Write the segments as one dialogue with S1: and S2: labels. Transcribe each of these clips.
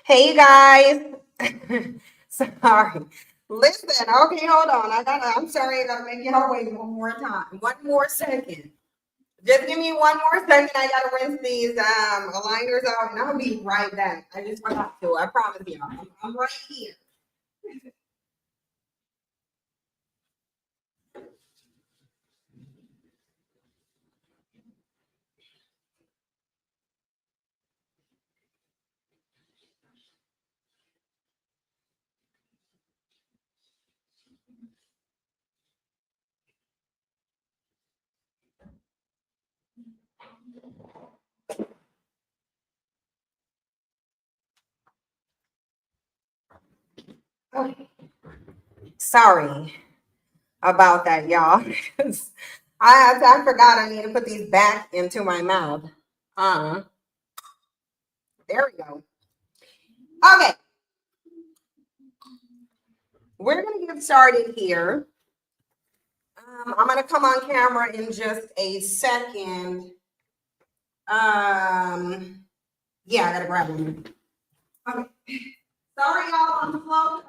S1: Hey, you guys. Sorry. Listen, okay, hold on. I'm sorry, I gotta make you wait one more time. One more second. Just give me one more second. I gotta rinse these aligners out and I'll be right back. I just forgot to. I promise you. I'm right here. Okay. Sorry about that, y'all. I forgot I need to put these back into my mouth. Uh, there we go. Okay, we're gonna get started here. I'm gonna come on camera in just a second. Yeah, I gotta grab one. Okay. Sorry, y'all, on the floor.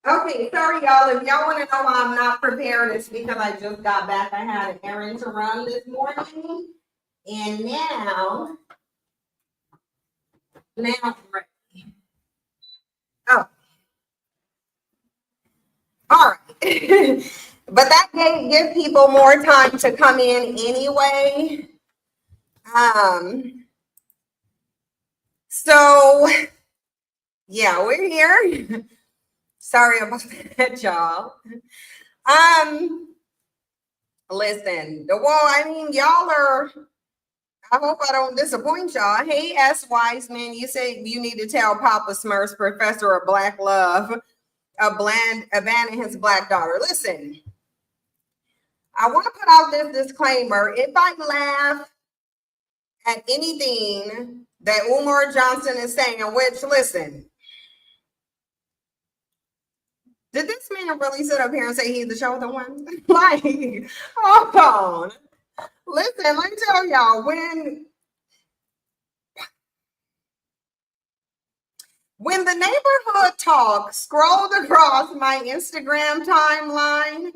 S1: Okay, sorry, y'all. If y'all want to know why I'm not prepared, it's because I just got back. I had an errand to run this morning, and now I'm ready. Oh, all right. But that give people more time to come in anyway. Um, so yeah, we're here. Sorry about that, y'all. Um, Listen, the wall, I mean, y'all are, I hope I don't disappoint y'all. Hey, S. Wiseman, you say you need to tell Papa Smurf's professor of black love, abandon his black daughter. Listen, I want to put out this disclaimer. If I laugh at anything that Umar Johnson is saying, which, listen, did this man really sit up here and say he's the chosen one? Like, hold on. Listen, let me tell y'all, when the neighborhood talk scrolled across my Instagram timeline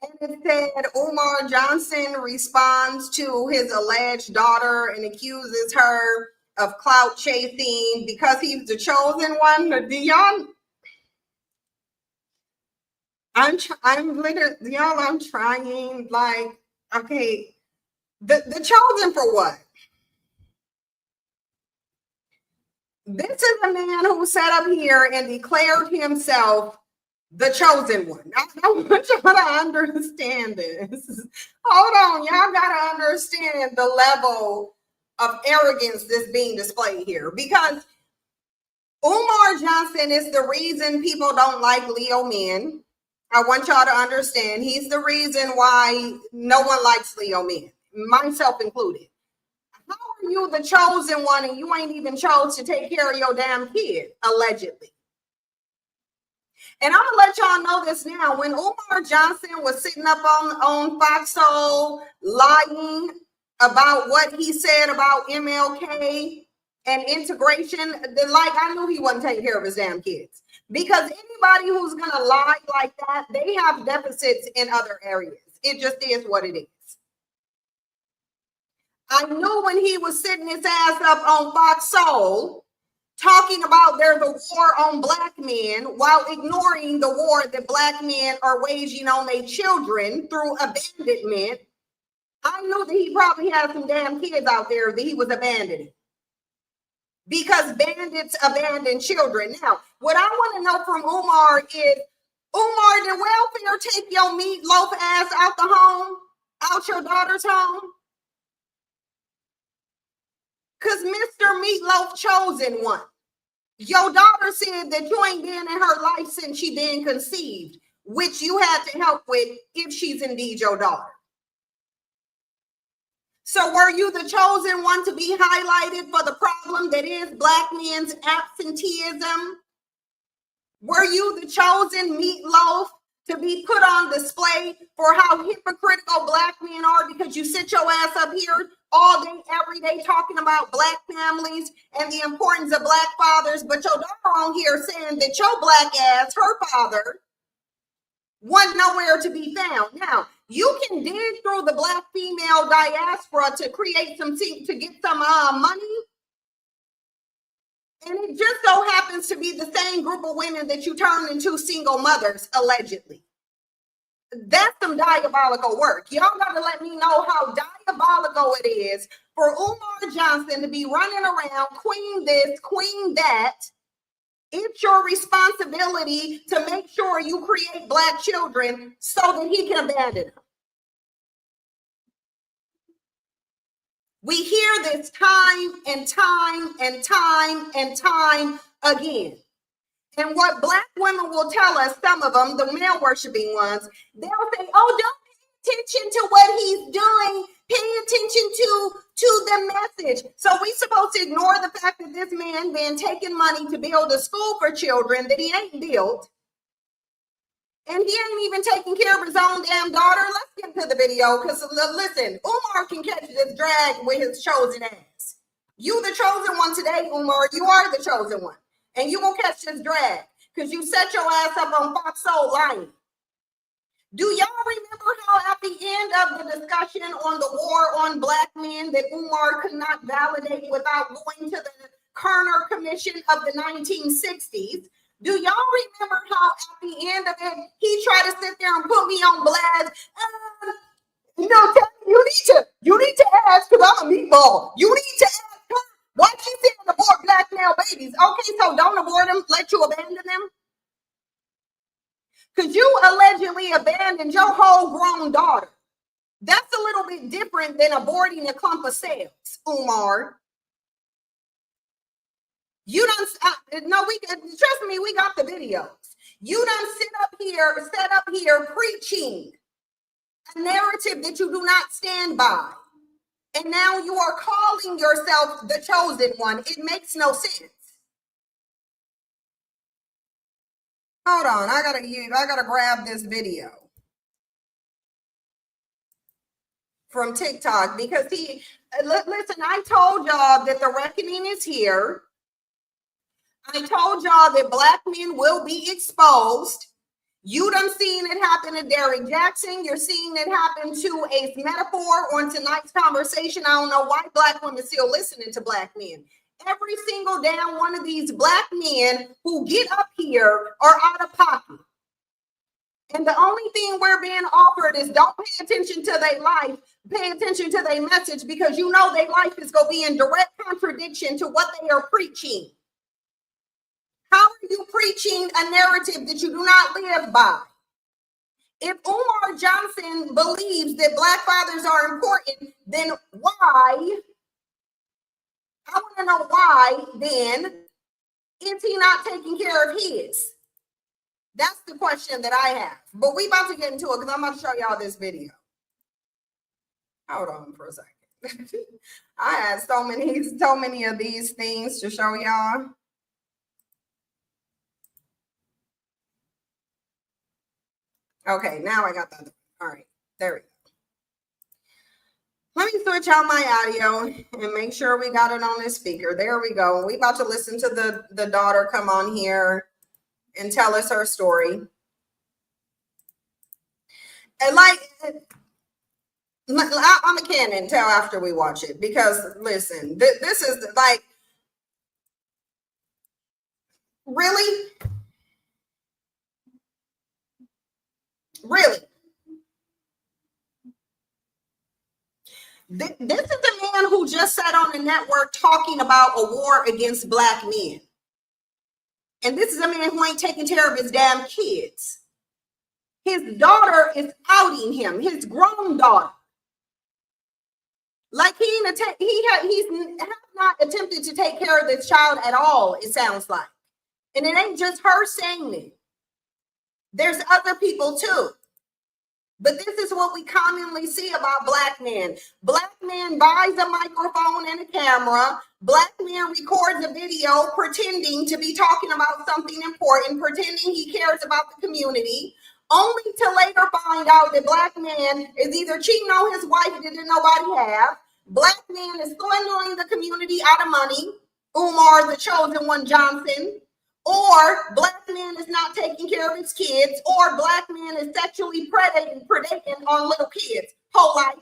S1: and it said Umar Johnson responds to his alleged daughter and accuses her of clout chasing because he's the chosen one. Do y'all? I'm literally, y'all. I'm trying. Like, okay, the chosen for what? This is a man who sat up here and declared himself the chosen one. I want y'all to understand this. Hold on, y'all gotta understand the level of arrogance that's being displayed here because Umar Johnson is the reason people don't like Leo men. I want y'all to understand he's the reason why no one likes Leo men, myself included. How are you the chosen one and you ain't even chose to take care of your damn kid, allegedly? And I'm gonna let y'all know this now. When Umar Johnson was sitting up on Foxhole lying about what he said about MLK and integration, like I knew he wasn't taking care of his damn kids. Because anybody who's gonna lie like that, they have deficits in other areas. It just is what it is. I knew when he was sitting his ass up on Foxhole talking about there's a war on black men while ignoring the war that black men are waging on their children through abandonment. I knew that he probably had some damn kids out there that he was abandoning because bandits abandon children. Now, what I want to know from Umar is, Umar, did welfare take your meatloaf ass out the home, out your daughter's home? Because Mr. Meatloaf chosen one. Your daughter said that you ain't been in her life since she been conceived, which you had to help with if she's indeed your daughter. So were you the chosen one to be highlighted for the problem that is Black men's absenteeism? Were you the chosen meatloaf to be put on display for how hypocritical Black men are because you sit your ass up here all day, every day talking about Black families and the importance of Black fathers, but your daughter on here saying that your Black ass, her father, wasn't nowhere to be found. Now, you can dig through the Black female diaspora to create some, to get some money. And it just so happens to be the same group of women that you turned into single mothers, allegedly. That's some diabolical work. Y'all got to let me know how diabolical it is for Umar Johnson to be running around, queen this, queen that. It's your responsibility to make sure you create Black children so that he can abandon them. We hear this time and time and time and time again. And what Black women will tell us, some of them, the male worshiping ones, they'll say, oh, don't pay attention to what he's doing. Pay attention to the message. So we supposed to ignore the fact that this man been taking money to build a school for children that he ain't built. And he ain't even taking care of his own damn daughter. Let's get to the video, because listen, Umar can catch this drag with his chosen ass. You the chosen one today, Umar. You are the chosen one. And you will catch this drag because you set your ass up on Fox Soul lying. Do y'all remember how at the end of the discussion on the war on Black men that Umar could not validate without going to the Kerner Commission of the 1960s? Do y'all remember how at the end of it, he tried to sit there and put me on blast? You need to ask, because I'm a meatball. You need to ask her why she said abort Black male babies. Okay, so don't abort them, let you abandon them? Because you allegedly abandoned your whole grown daughter. That's a little bit different than aborting a clump of cells, Umar. You don't no, we trust me, we got the videos. You don't set up here preaching a narrative that you do not stand by. And now you are calling yourself the chosen one. It makes no sense. Hold on, I gotta grab this video from TikTok because listen, I told y'all that the reckoning is here. I told y'all that Black men will be exposed. You done seen it happen to Derrick Jackson. You're seeing it happen to a metaphor on tonight's conversation. I don't know why Black women still listening to Black men. Every single damn one of these Black men who get up here are out of pocket. And the only thing we're being offered is don't pay attention to their life, pay attention to their message, because you know their life is going to be in direct contradiction to what they are preaching. How are you preaching a narrative that you do not live by? If Umar Johnson believes that Black fathers are important, then why? I want to know why, then, is he not taking care of his? That's the question that I have. But we about to get into it because I'm about to show y'all this video. Hold on for a second. I had so many of these things to show y'all. Okay, now I got the other one. All right, there we go. Let me switch out my audio and make sure we got it on this speaker. There we go. We about to listen to the daughter come on here and tell us her story. And I'm a cannon until after we watch it, because listen, this is like, really? Really? This is a man who just sat on the network talking about a war against Black men. And this is a man who ain't taking care of his damn kids. His daughter is outing him, his grown daughter. Like he's not attempted to take care of this child at all, it sounds like. And it ain't just her saying it. There's other people too. But this is what we commonly see about Black men. Black man buys a microphone and a camera. Black man records a video pretending to be talking about something important, pretending he cares about the community, only to later find out that black man is either cheating on his wife that didn't nobody have, black man is swindling the community out of money, Umar, the chosen one Johnson, or black man is not taking care of his kids, or black man is sexually predating on little kids whole life.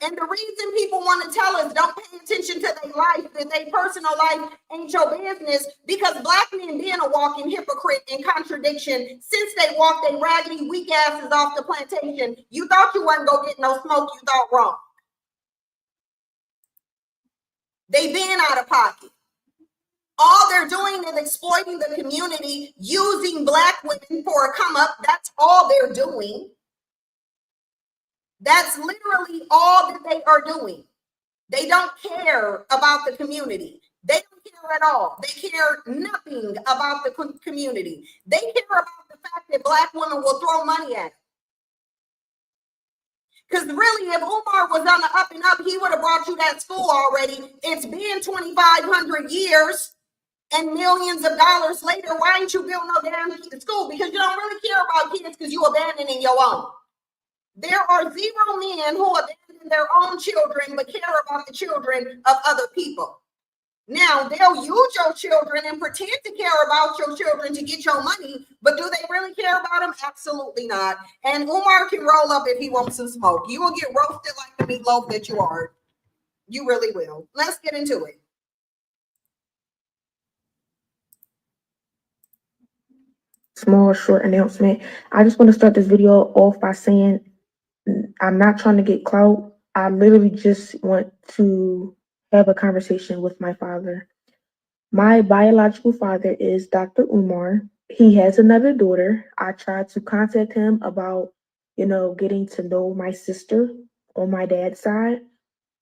S1: And the reason people want to tell us don't pay attention to their life, that their personal life ain't your business, because black men being a walking hypocrite and contradiction since they walked their raggedy weak asses off the plantation. You thought you wasn't gonna get no smoke, you thought wrong. They been out of pocket. All they're doing is exploiting the community, using black women for a come up. That's all they're doing. That's literally all that they are doing. They don't care about the community. They don't care at all. They care nothing about the community. They care about the fact that black women will throw money at it. Because really, if Umar was on the up and up, he would have brought you that school already. It's been 2,500 years and millions of dollars later. Why ain't you build no damn school? Because you don't really care about kids because you abandoning your own. There are zero men who abandon their own children but care about the children of other people. Now, they'll use your children and pretend to care about your children to get your money, but do they really care about them? Absolutely not. And Umar can roll up if he wants some smoke. You will get roasted like the meatloaf that you are. You really will. Let's get into it.
S2: Small, short announcement. I just want to start this video off by saying I'm not trying to get clout. I literally just want to have a conversation with my father. My biological father is Dr. Umar. He has another daughter. I tried to contact him about, getting to know my sister on my dad's side.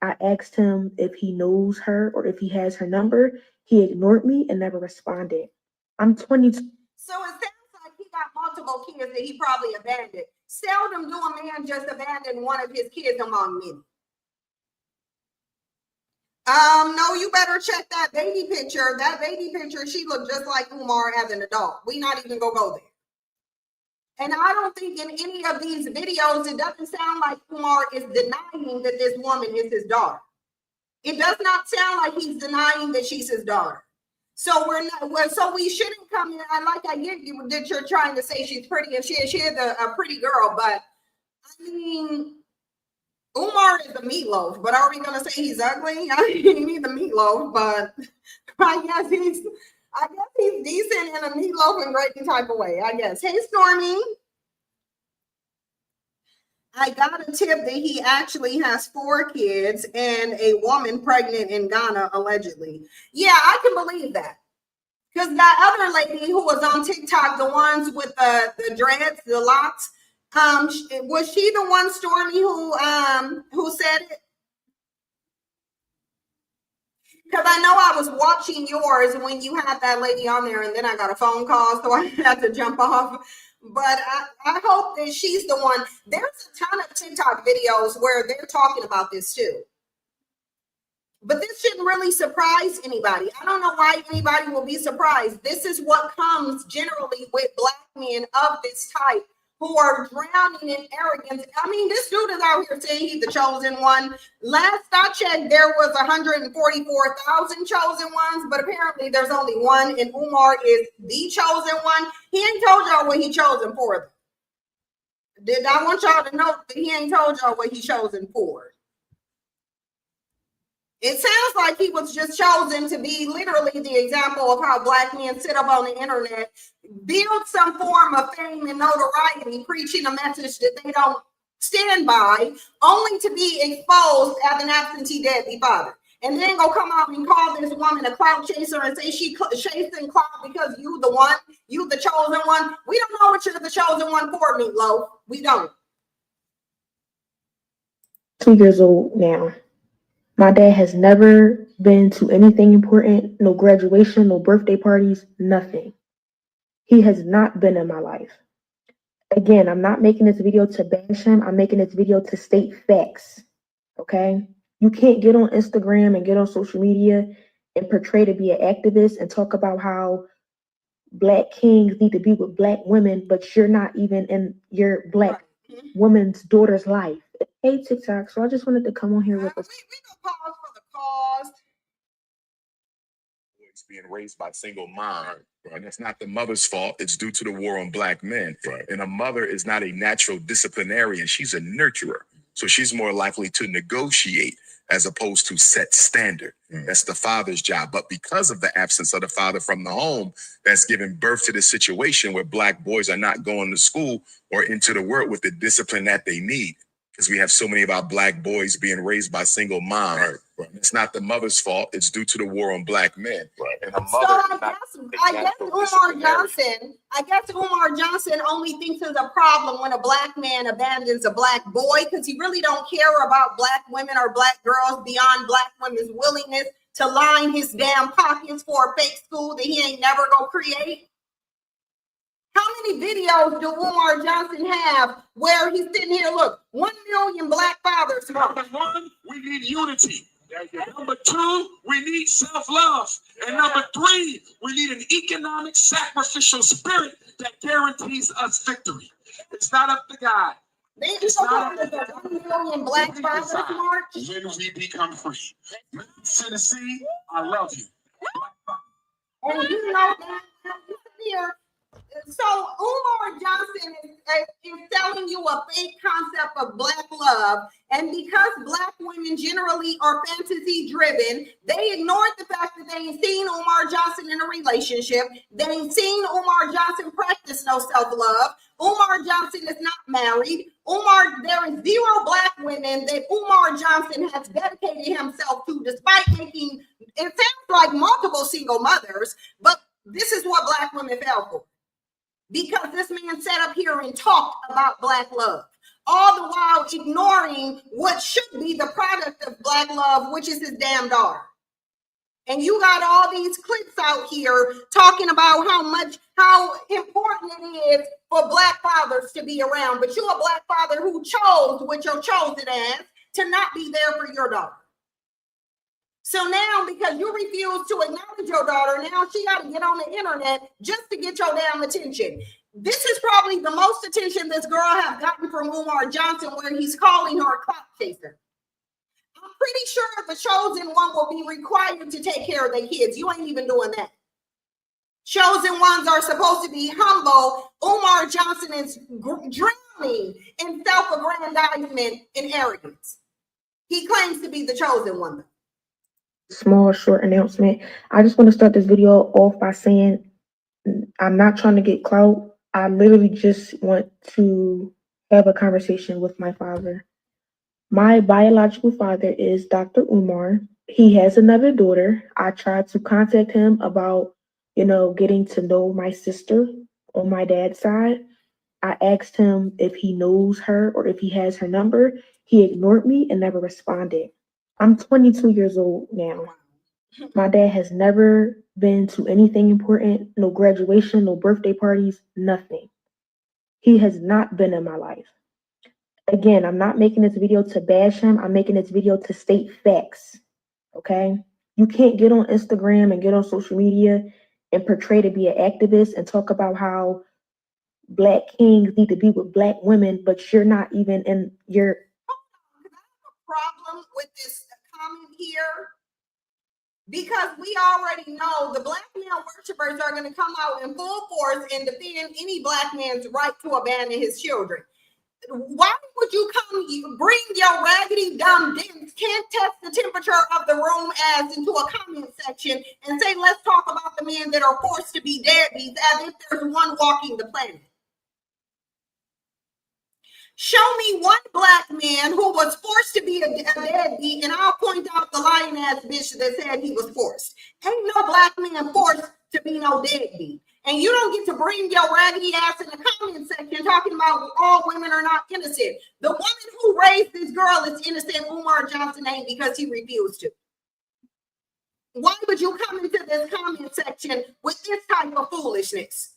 S2: I asked him if he knows her or if he has her number. He ignored me and never responded. I'm 22.
S1: So it sounds like he got multiple kids that he probably abandoned. Seldom do a man just abandon one of his kids among many. No, you better check that baby picture. That baby picture, she looked just like Umar as an adult. We not even gonna go there. And I don't think in any of these videos, it doesn't sound like Umar is denying that this woman is his daughter. It does not sound like he's denying that she's his daughter. So so we shouldn't come in. I get you that you're trying to say she's pretty, and she is a pretty girl, but I mean, Umar is a meatloaf, but are we gonna say he's ugly? I mean, he's a meatloaf, but I guess he's decent in a meatloaf and gravy type of way, I guess. Hey, Stormy. I got a tip that he actually has 4 kids and a woman pregnant in Ghana, allegedly. Yeah, I can believe that. Because that other lady who was on TikTok, the ones with the dreads, the locks, was she the one, Stormy, who said it? Because I know I was watching yours when you had that lady on there, and then I got a phone call, so I had to jump off. But I hope that she's the one. There's a ton of TikTok videos where they're talking about this too. But this shouldn't really surprise anybody. I don't know why anybody will be surprised. This is what comes generally with black men of this type who are drowning in arrogance. I mean, this dude is out here saying he's the chosen one. Last I checked, there was 144,000 chosen ones, but apparently there's only one, and Umar is the chosen one. He ain't told y'all what he chosen for. Did I want y'all to know that he ain't told y'all what he chosen for? It sounds like he was just chosen to be literally the example of how black men sit up on the internet, build some form of fame and notoriety, preaching a message that they don't stand by, only to be exposed as an absentee deadbeat father. And then go come out and call this woman a clout chaser and say she chasing clout because you the one, you the chosen one. We don't know what you're the chosen one for, meatloaf. We don't.
S2: 2 years old now. My dad has never been to anything important, no graduation, no birthday parties, nothing. He has not been in my life. Again, I'm not making this video to bash him. I'm making this video to state facts. Okay? You can't get on Instagram and get on social media and portray to be an activist and talk about how Black kings need to be with Black women, but you're not even in your Black woman's daughter's life. Hey, TikTok. So I just wanted to come on here with us.
S1: We gonna pause for the cause.
S3: Boys being raised by single moms, and it's not the mother's fault. It's due to the war on Black men. And a mother is not a natural disciplinarian. She's a nurturer. So she's more likely to negotiate as opposed to set standard. That's the father's job. But because of the absence of the father from the home, that's given birth to this situation where Black boys are not going to school or into the world with the discipline that they need. Because we have so many of our Black boys being raised by single moms. It's not the mother's fault. It's due to the war on Black men. And a mother
S1: I guess Umar Johnson only thinks it's a problem when a Black man abandons a Black boy, because he really don't care about Black women or Black girls beyond Black women's willingness to line his damn pockets for a fake school that he ain't never gonna create. How many videos do Umar Johnson have where he's sitting here, look, 1 million Black fathers?
S3: Number one, we need unity. Number two, we need self-love. And number three, we need an economic sacrificial spirit that guarantees us victory. It's not up to God.
S1: It's not up to 1 million Black fathers march.
S3: When we become free. Tennessee, I love you.
S1: And you know that here. So Umar Johnson is telling you a fake concept of Black love, and because Black women generally are fantasy driven, they ignored the fact that they ain't seen Umar Johnson in a relationship. They ain't seen Umar Johnson practice no self-love. Umar Johnson is not married. There is 0 Black women that Umar Johnson has dedicated himself to, despite making, it sounds like, multiple single mothers, but this is what Black women fell for. Because this man sat up here and talked about Black love, all the while ignoring what should be the product of Black love, which is his damn daughter. And you got all these clips out here talking about how important it is for Black fathers to be around, but you're a Black father who chose with your chosen ass to not be there for your daughter. So now, because you refuse to acknowledge your daughter, now she got to get on the internet just to get your damn attention. This is probably the most attention this girl have gotten from Umar Johnson, where he's calling her a clout chaser. I'm pretty sure the chosen one will be required to take care of their kids. You ain't even doing that. Chosen ones are supposed to be humble. Umar Johnson is drowning in self-aggrandizement and arrogance. He claims to be the chosen one.
S2: Small, short announcement. I just want to start this video off by saying I'm not trying to get clout. I literally just want to have a conversation with my father. My biological father is Dr. Umar. He has another daughter. I tried to contact him about, getting to know my sister on my dad's side. I asked him if he knows her or if he has her number. He ignored me and never responded. I'm 22 years old now. My dad has never been to anything important, no graduation, no birthday parties, nothing. He has not been in my life. Again, I'm not making this video to bash him. I'm making this video to state facts, okay? You can't get on Instagram and get on social media and portray to be an activist and talk about how Black kings need to be with Black women, but you're not even in your...
S1: problem with this comment here, because we already know the Black male worshipers are going to come out in full force and defend any Black man's right to abandon his children. Why would you bring your raggedy dumb can't test the temperature of the room ass into a comment section and say, let's talk about the men that are forced to be deadbeats as if there's one walking the planet? Show me one Black man who was forced to be a deadbeat, and I'll point out the lying ass bitch that said he was forced. Ain't no Black man forced to be no deadbeat. And you don't get to bring your raggedy ass in the comment section talking about all women are not innocent. The woman who raised this girl is innocent. Umar Johnson ain't, because he refused to. Why would you come into this comment section with this type of foolishness?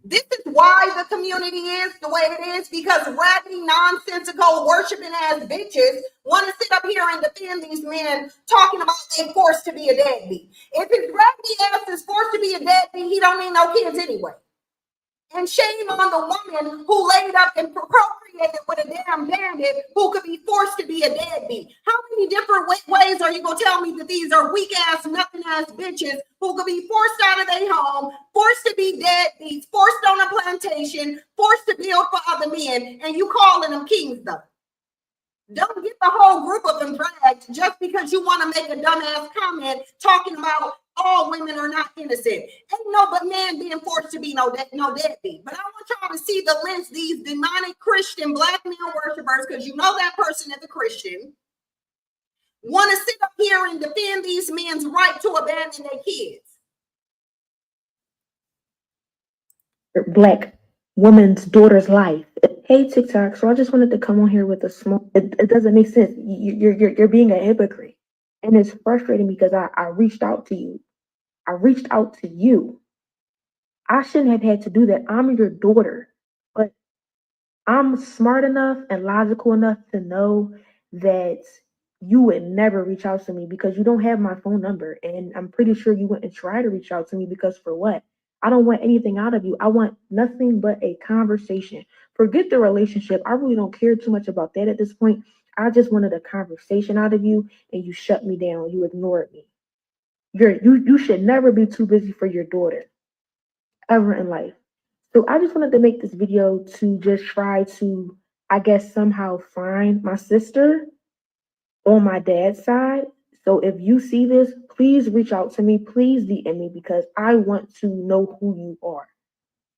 S1: This is why the community is the way it is, because raggedy, nonsensical, worshiping ass bitches want to sit up here and defend these men talking about they forced to be a deadbeat. If his raggedy ass is forced to be a deadbeat, he don't need no kids anyway. And shame on the woman who laid up and procreated with a damn bandit who could be forced to be a deadbeat. How many different ways are you going to tell me that these are weak ass, nothing ass bitches who could be forced out of their home, forced to be deadbeats, forced on a plantation, forced to build for other men, and you calling them kings though? Don't get the whole group of them dragged just because you want to make a dumbass comment talking about all women are not innocent. Ain't no but man being forced to be no deadbeat. But I want y'all to see the lens these demonic Christian black male worshipers, because you know that person is a Christian, want to sit up here and defend these men's right to abandon their kids.
S2: Black woman's daughter's life. Hey TikTok, so I just wanted to come on here with a small. It doesn't make sense. You're being a hypocrite, and it's frustrating because I reached out to you. I reached out to you. I shouldn't have had to do that. I'm your daughter, but I'm smart enough and logical enough to know that you would never reach out to me because you don't have my phone number, and I'm pretty sure you wouldn't try to reach out to me because for what? I don't want anything out of you. I want nothing but a conversation. Forget the relationship. I really don't care too much about that at this point. I just wanted a conversation out of you, and you shut me down. You ignored me. You should never be too busy for your daughter, ever in life. So I just wanted to make this video to just try to, I guess, somehow find my sister on my dad's side. So if you see this, please reach out to me. Please DM me because I want to know who you are.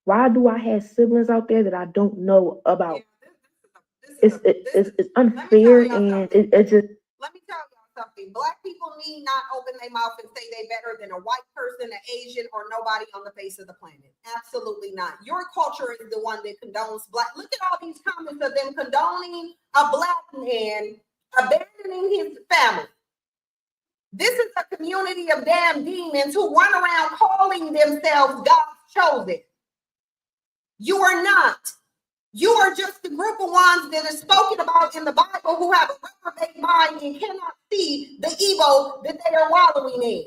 S2: Why do I have siblings out there that I don't know about? It's unfair, and it just.
S1: Let me tell y'all something. Black people need not open their mouth and say they better than a white person, an Asian, or nobody on the face of the planet. Absolutely not. Your culture is the one that condones black. Look at all these comments of them condoning a black man abandoning his family. This is a community of damn demons who run around calling themselves God's chosen. You are not. You are just the group of ones that is spoken about in the Bible who have a reprobate mind and cannot see the evil that they are wallowing in.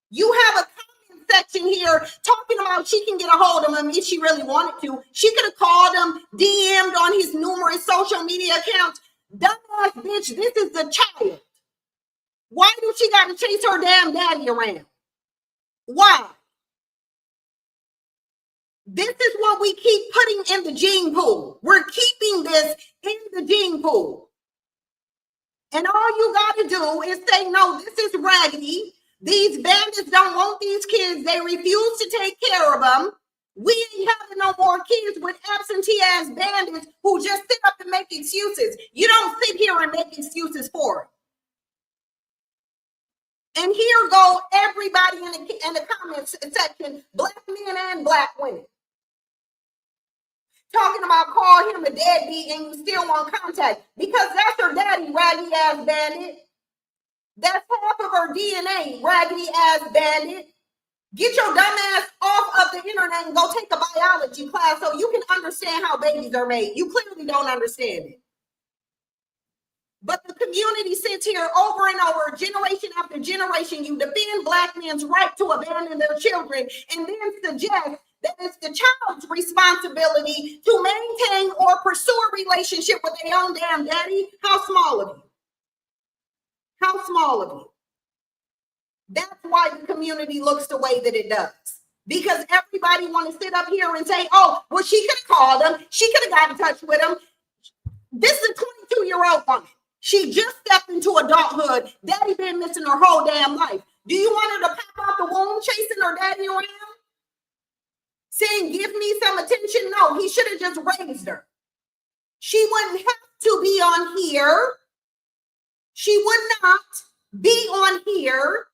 S1: You have a comment section here talking about she can get a hold of him if she really wanted to. She could have called him, DM'd on his numerous social media accounts. Dumbass bitch, this is the child. Why do she got to chase her damn daddy around? Why? This is what we keep putting in the gene pool. We're keeping this in the gene pool. And all you got to do is say, no, this is raggedy. These bandits don't want these kids. They refuse to take care of them. We ain't having no more kids with absentee ass bandits who just sit up and make excuses. You don't sit here and make excuses for it. And here go everybody in the comments section, black men and black women, talking about call him a deadbeat and you still want contact because that's her daddy, raggedy ass bandit. That's half of her DNA, raggedy ass bandit. Get your dumb ass off of the internet and go take a biology class so you can understand how babies are made. You clearly don't understand it. But the community sits here over and over, generation after generation. You defend black men's right to abandon their children and then suggest that it's the child's responsibility to maintain or pursue a relationship with their own damn daddy. How small of you? How small of you? That's why the community looks the way that it does. Because everybody want to sit up here and say, oh, well, she could have called him. She could have got in touch with him. This is a 22-year-old woman. She just stepped into adulthood. Daddy been missing her whole damn life. Do you want her to pop out the womb chasing her daddy around? Saying, give me some attention? No, he should have just raised her. She wouldn't have to be on here. She would not be on here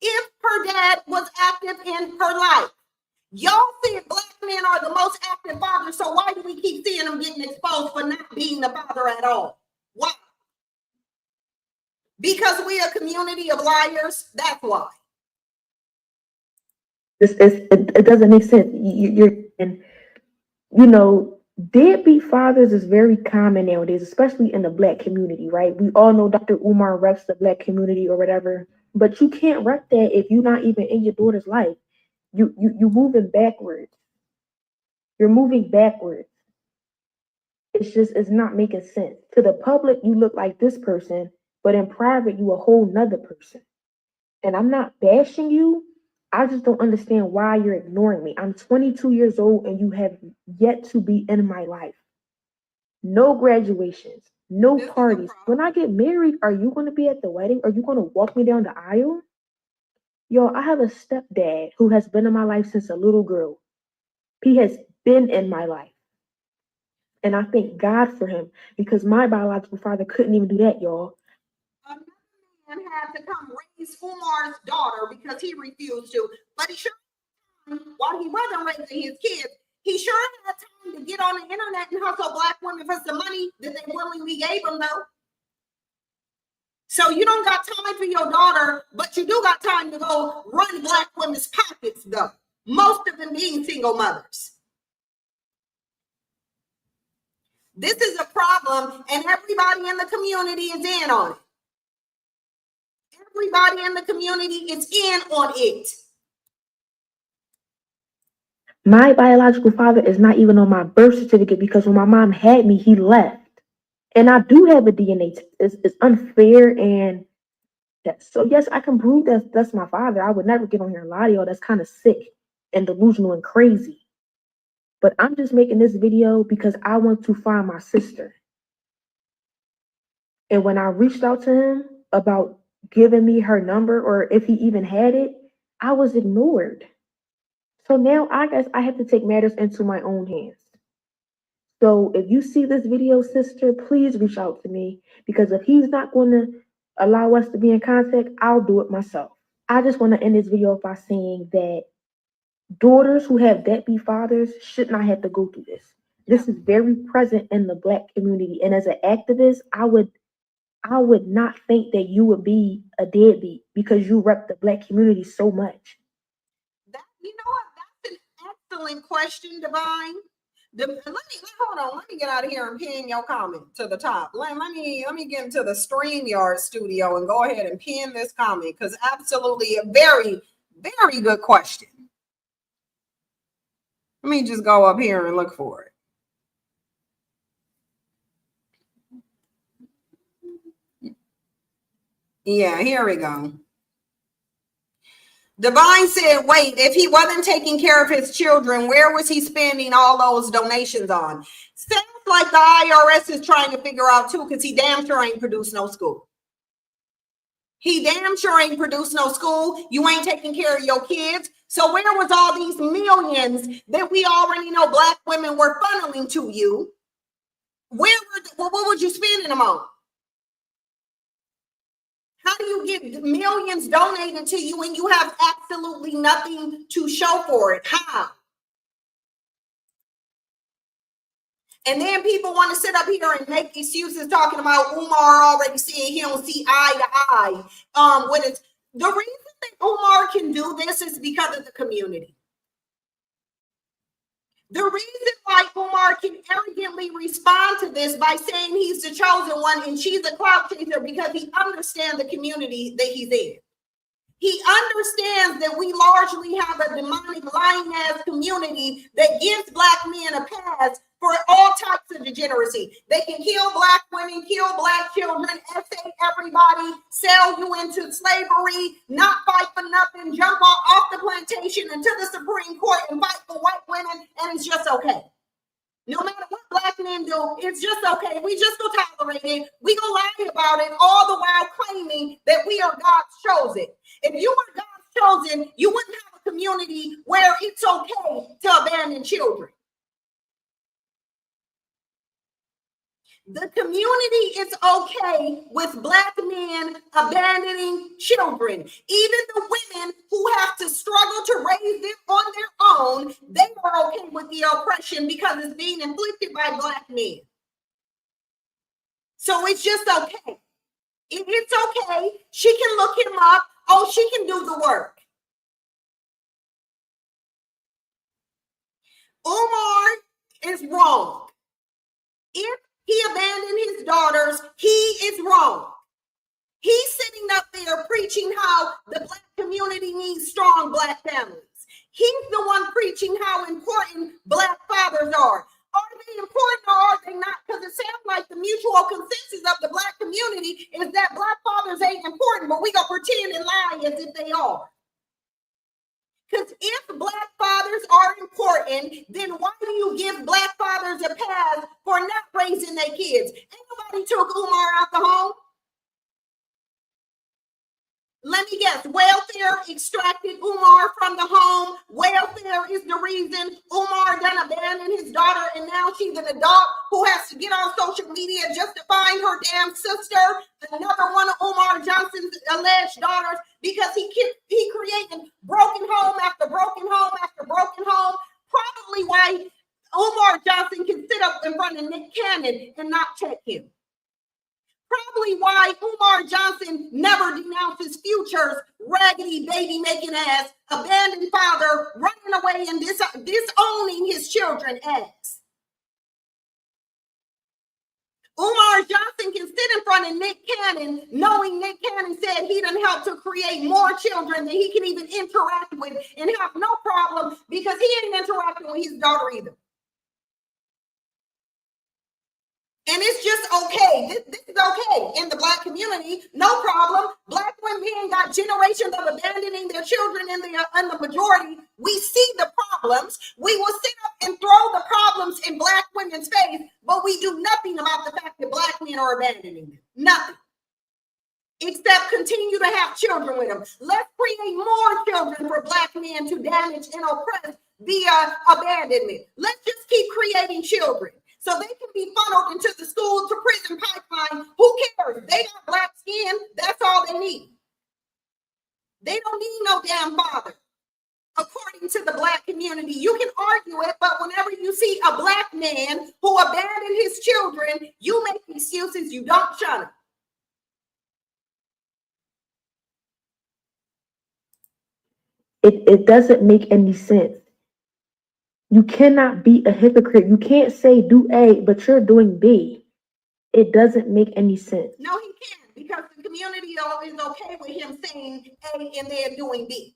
S1: if her dad was active in her life. Y'all think black men are the most active fathers, so why do we keep seeing them getting exposed for not being the father at all? Why? Because we're a community of liars. That's why.
S2: It doesn't make sense. you know, deadbeat fathers is very common nowadays, especially in the black community, right? We all know Dr. Umar reps the black community or whatever, but you can't rep that if you're not even in your daughter's life. You moving backwards. You're moving backwards. It's not making sense. To the public, you look like this person, but in private, you a whole nother person. And I'm not bashing you. I just don't understand why you're ignoring me. I'm 22 years old and you have yet to be in my life. No graduations, no
S1: This is a
S2: parties. When I
S1: problem.
S2: get married, are you going to be at the wedding? Are you going to walk me down the aisle? Yo, I have a stepdad who has been in my life since a little girl. He has been in my life. And I thank God for him because my biological father couldn't even do that, y'all.
S1: Another man had to come raise Umar's daughter because he refused to. But he sure, while he wasn't raising his kids, he sure had time to get on the internet and hustle black women for some money that they willingly gave him, though. So you don't got time for your daughter, but you do got time to go run black women's pockets, though. Most of them being single mothers. This is a problem, and everybody in the community is in on it. Everybody in the community is in on it.
S2: My biological father is not even on my birth certificate because when my mom had me, he left. And I do have a DNA test. It's unfair and so yes, I can prove that that's my father. I would never get on here and lie to y'all. That's kind of sick and delusional and crazy. But I'm just making this video because I want to find my sister. And when I reached out to him about giving me her number or if he even had it, I was ignored. So now I guess I have to take matters into my own hands. So if you see this video, sister, please reach out to me because if he's not going to allow us to be in contact, I'll do it myself. I just want to end this video by saying that daughters who have deadbeat fathers should not have to go through this. This is very present in the black community. And as an activist, I would not think that you would be a deadbeat because you rep the black community so much.
S1: That, you know what? That's an excellent question, Divine. Hold on. Let me get out of here and pin your comment to the top. Let me get into the StreamYard studio and go ahead and pin this comment because absolutely a very, very good question. Let me just go up here and look for it. Yeah, here we go. Divine said, wait, if he wasn't taking care of his children, where was he spending all those donations on? Sounds like the IRS is trying to figure out too, because he damn sure ain't produced no school. He damn sure ain't produced no school. You ain't taking care of your kids. So where was all these millions that we already know black women were funneling to you? What would you spend them on? How do you get millions donated to you and you have absolutely nothing to show for it? How? And then people want to sit up here and make excuses talking about Umar already saying he don't see eye to eye. When it's the reason that Umar can do this is because of the community. The reason why Umar can arrogantly respond to this by saying he's the chosen one and she's a clout chaser because he understands the community that he's in. He understands that we largely have a demonic, lying-ass community that gives black men a pass for all types of degeneracy. They can kill black women, kill black children, essay everybody, sell you into slavery, not fight for nothing, jump off the plantation into the Supreme Court and fight for white women, and it's just okay. No matter what black men do, it's just okay. We just go tolerate it. We go lie about it, all the while claiming that we are God's chosen. If you were God's chosen, you wouldn't have a community where it's okay to abandon children. The community is okay with black men abandoning children. Even the women who have to struggle to raise them on their own, they are okay with the oppression because it's being inflicted by black men. So it's just okay. It's okay. She can look him up. Oh, she can do the work. Umar is wrong. If he abandoned his daughters, he is wrong. He's sitting up there preaching how the Black community needs strong Black families. He's the one preaching how important Black fathers are. Are they important or are they not? Because it sounds like the mutual consensus of the Black community is that Black fathers ain't important, but we gonna pretend and lie as if they are. Because if Black fathers are important, then why do you give Black fathers a pass for not raising their kids? Ain't nobody took Umar out the home. Let me guess, welfare extracted Umar from the home. Welfare is the reason Umar done abandoned his daughter, and now she's an adult who has to get on social media just to find her damn sister, another one of Umar Johnson's alleged daughters, because he created broken home after broken home after broken home. Probably why Umar Johnson can sit up in front of Nick Cannon and not check him. Probably why Umar Johnson never denounces Future's raggedy baby making ass, abandoned father, running away and disowning his children ass. Umar Johnson can sit in front of Nick Cannon, knowing Nick Cannon said he done helped to create more children than he can even interact with, and have no problem because he ain't interacting with his daughter either. And it's just okay. This is okay in the Black community. No problem. Black women got generations of abandoning their children in the majority. We see the problems. We will sit up and throw the problems in Black women's face, but we do nothing about the fact that Black men are abandoning them. Nothing. Except continue to have children with them. Let's create more children for Black men to damage and oppress via abandonment. Let's just keep creating children, so they can be funneled into the school to prison pipeline. Who cares? They got Black skin. That's all they need. They don't need no damn father. According to the Black community, you can argue it, but whenever you see a Black man who abandoned his children, you make excuses. You don't shut him.
S2: It doesn't make any sense. You cannot be a hypocrite. You can't say do A, but you're doing B. It doesn't make any sense.
S1: No, he can't, because the community is okay with him saying A and they're doing B.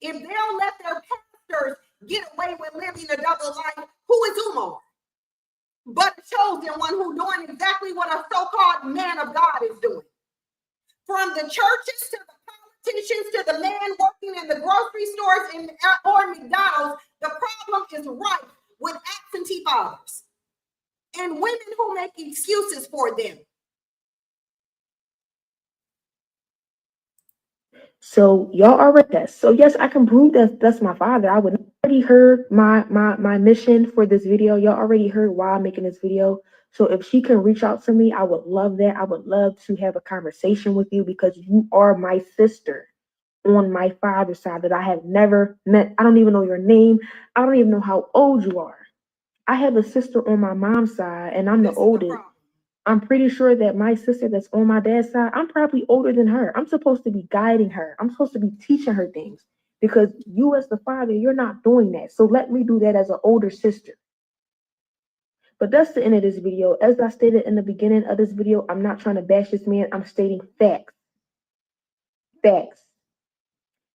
S1: If they'll let their pastors get away with living a double life, who is Umar? But a chosen one who doing exactly what a so-called man of God is doing. From the churches to the politicians to the man working in the grocery stores or McDonald's, the problem is rife with absentee fathers and women who make excuses for them.
S2: So y'all already test. So yes, I can prove that that's my father. I would already heard my mission for this video. Y'all already heard why I'm making this video. So if she can reach out to me, I would love that. I would love to have a conversation with you, because you are my sister on my father's side that I have never met. I don't even know your name. I don't even know how old you are. I have a sister on my mom's side, and I'm the oldest. I'm pretty sure that my sister that's on my dad's side, I'm probably older than her. I'm supposed to be guiding her. I'm supposed to be teaching her things, because you as the father, you're not doing that. So let me do that as an older sister. But that's the end of this video. As I stated in the beginning of this video, I'm not trying to bash this man. I'm stating facts. Facts.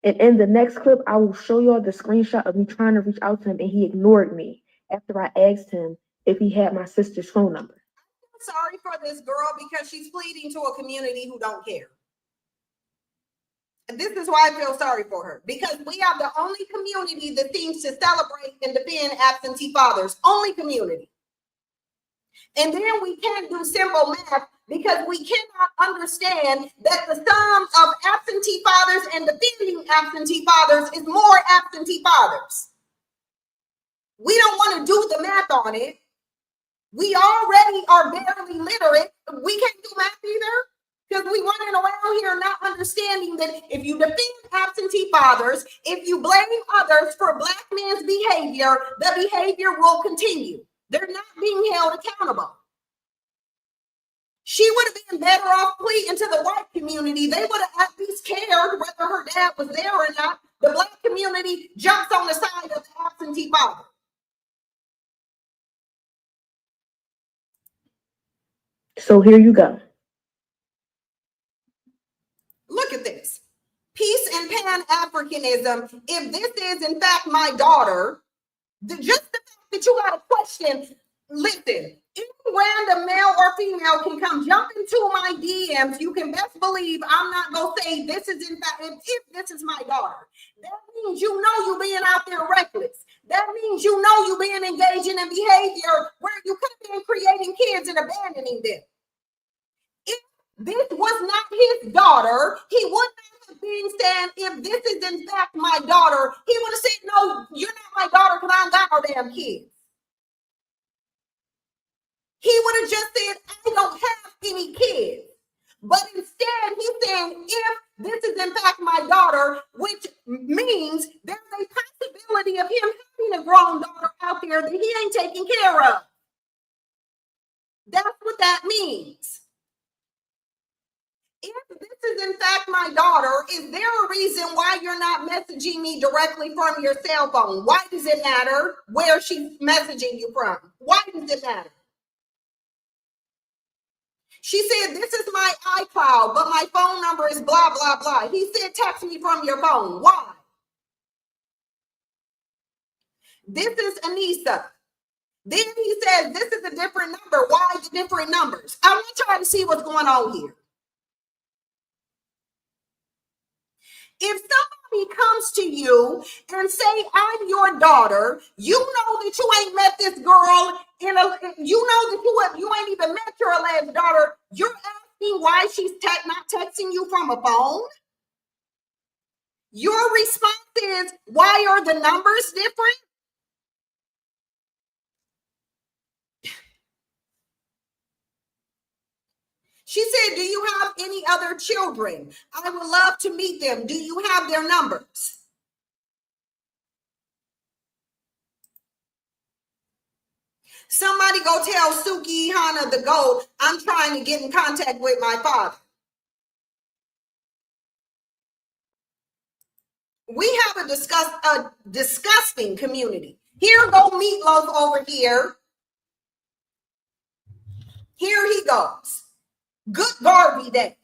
S2: And in the next clip, I will show y'all the screenshot of me trying to reach out to him, and he ignored me after I asked him if he had my sister's phone number.
S1: Sorry for this girl, because she's pleading to a community who don't care. And this is why I feel sorry for her, because we have the only community that seems to celebrate and defend absentee fathers. Only community. And then we can't do simple math, because we cannot understand that the sum of absentee fathers and defending absentee fathers is more absentee fathers. We don't want to do the math on it. We already are barely literate. We can't do math either, because we running around here not understanding that if you defend absentee fathers, if you blame others for Black men's behavior, the behavior will continue. They're not being held accountable. She would have been better off pleading to the white community. They would have at least cared whether her dad was there or not. The Black community jumps on the side of the absentee father.
S2: So here you go.
S1: Look at this. Peace and Pan-Africanism. If this is in fact my daughter, just the fact that you got a question, listen, any random male or female can come jump into my DMs. You can best believe I'm not going to say this is in fact, if this is my daughter. That means you know you being out there reckless. That means you know you being engaging in behavior where you could have been creating kids and abandoning them. If this was not his daughter, he would not have been saying, if this is in fact my daughter, he would have said, no, you're not my daughter because I ain't got no damn kids. He would have just said, I don't have any kids. But instead, he's saying, if this is in fact my daughter, which means there's a possibility of him having a grown daughter out there that he ain't taking care of. That's what that means. If this is in fact my daughter, is there a reason why you're not messaging me directly from your cell phone? Why does it matter where she's messaging you from? Why does it matter? She said, this is my iCloud, but my phone number is blah, blah, blah. He said, text me from your phone. Why? This is Anissa. Then he said, this is a different number. Why the different numbers? I want y'all to see what's going on here. If somebody comes to you and say, I'm your daughter, you know that you ain't met this girl you know that you ain't even met your alleged daughter. You're asking why she's not texting you from a phone. Your response is, why are the numbers different? She said, do you have any other children? I would love to meet them. Do you have their numbers? Somebody go tell Suki Hana the GOAT, I'm trying to get in contact with my father. We have a disgusting community. Here go Meatloaf over here. Here he goes. Good Garvey Day.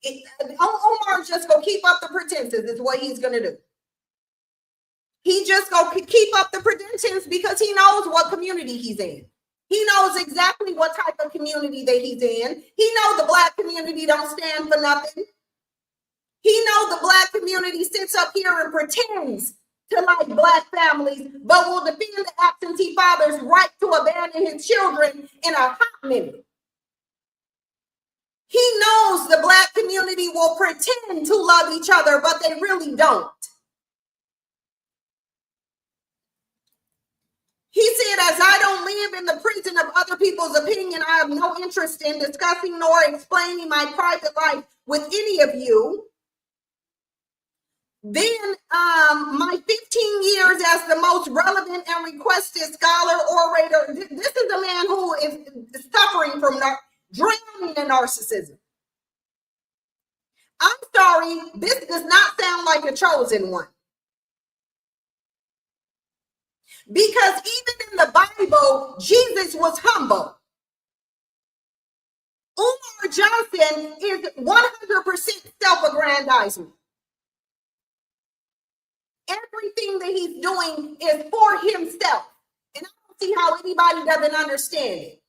S1: Omar just go keep up the pretenses is what he's going to do. He just go keep up the pretensions because he knows what community he's in. He knows exactly what type of community that he's in. He knows the Black community don't stand for nothing. He knows the Black community sits up here and pretends to like Black families, but will defend the absentee father's right to abandon his children in a hot minute. He knows the Black community will pretend to love each other, but they really don't. He said, as I don't live in the prison of other people's opinion, I have no interest in discussing nor explaining my private life with any of you. Then my 15 years as the most relevant and requested scholar orator, this is a man who is suffering from drowning in narcissism. I'm sorry, this does not sound like a chosen one. Because even in the Bible, Jesus was humble. Umar Johnson is 100% self-aggrandizement. Everything that he's doing is for himself. And I don't see how anybody doesn't understand it.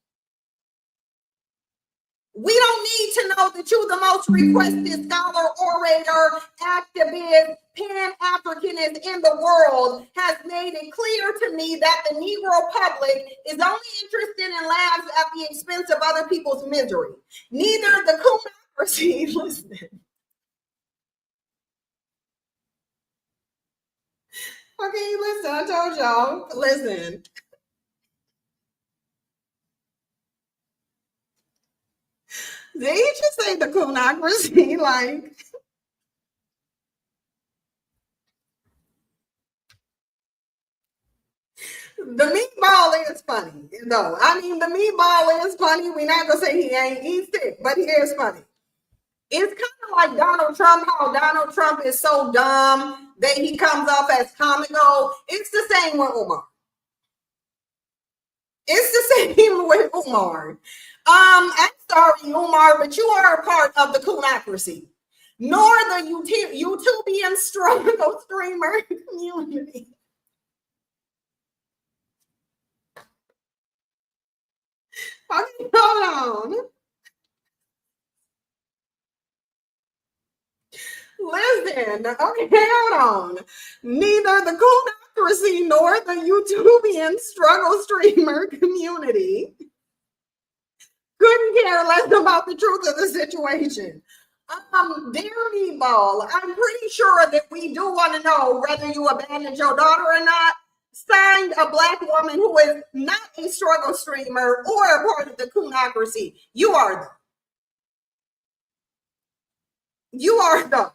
S1: We don't need to know that you're the most requested scholar, orator, activist, Pan-Africanist in the world has made it clear to me that the Negro public is only interested in laughs at the expense of other people's misery. Neither the Coonocracy, listen. Okay, listen, I told y'all, listen. Did he just say the Coonocracy? Like, the meatball is funny, though. I mean, the meatball is funny. We're not gonna say he ain't. He's sick, but he is funny. It's kind of like Donald Trump, how Donald Trump is so dumb that he comes off as comical. It's the same with Umar. It's the same with Umar. I'm sorry, Umar, but you are a part of the coonocracy, nor the YouTubian struggle streamer community. Okay, hold on. Listen, okay, hold on. Neither the coonocracy nor the YouTubian struggle streamer community couldn't care less about the truth of the situation. Dear Meatball, I'm pretty sure that we do want to know whether you abandoned your daughter or not. Signed, a Black woman who is not a struggle streamer or a part of the coonocracy. You are the.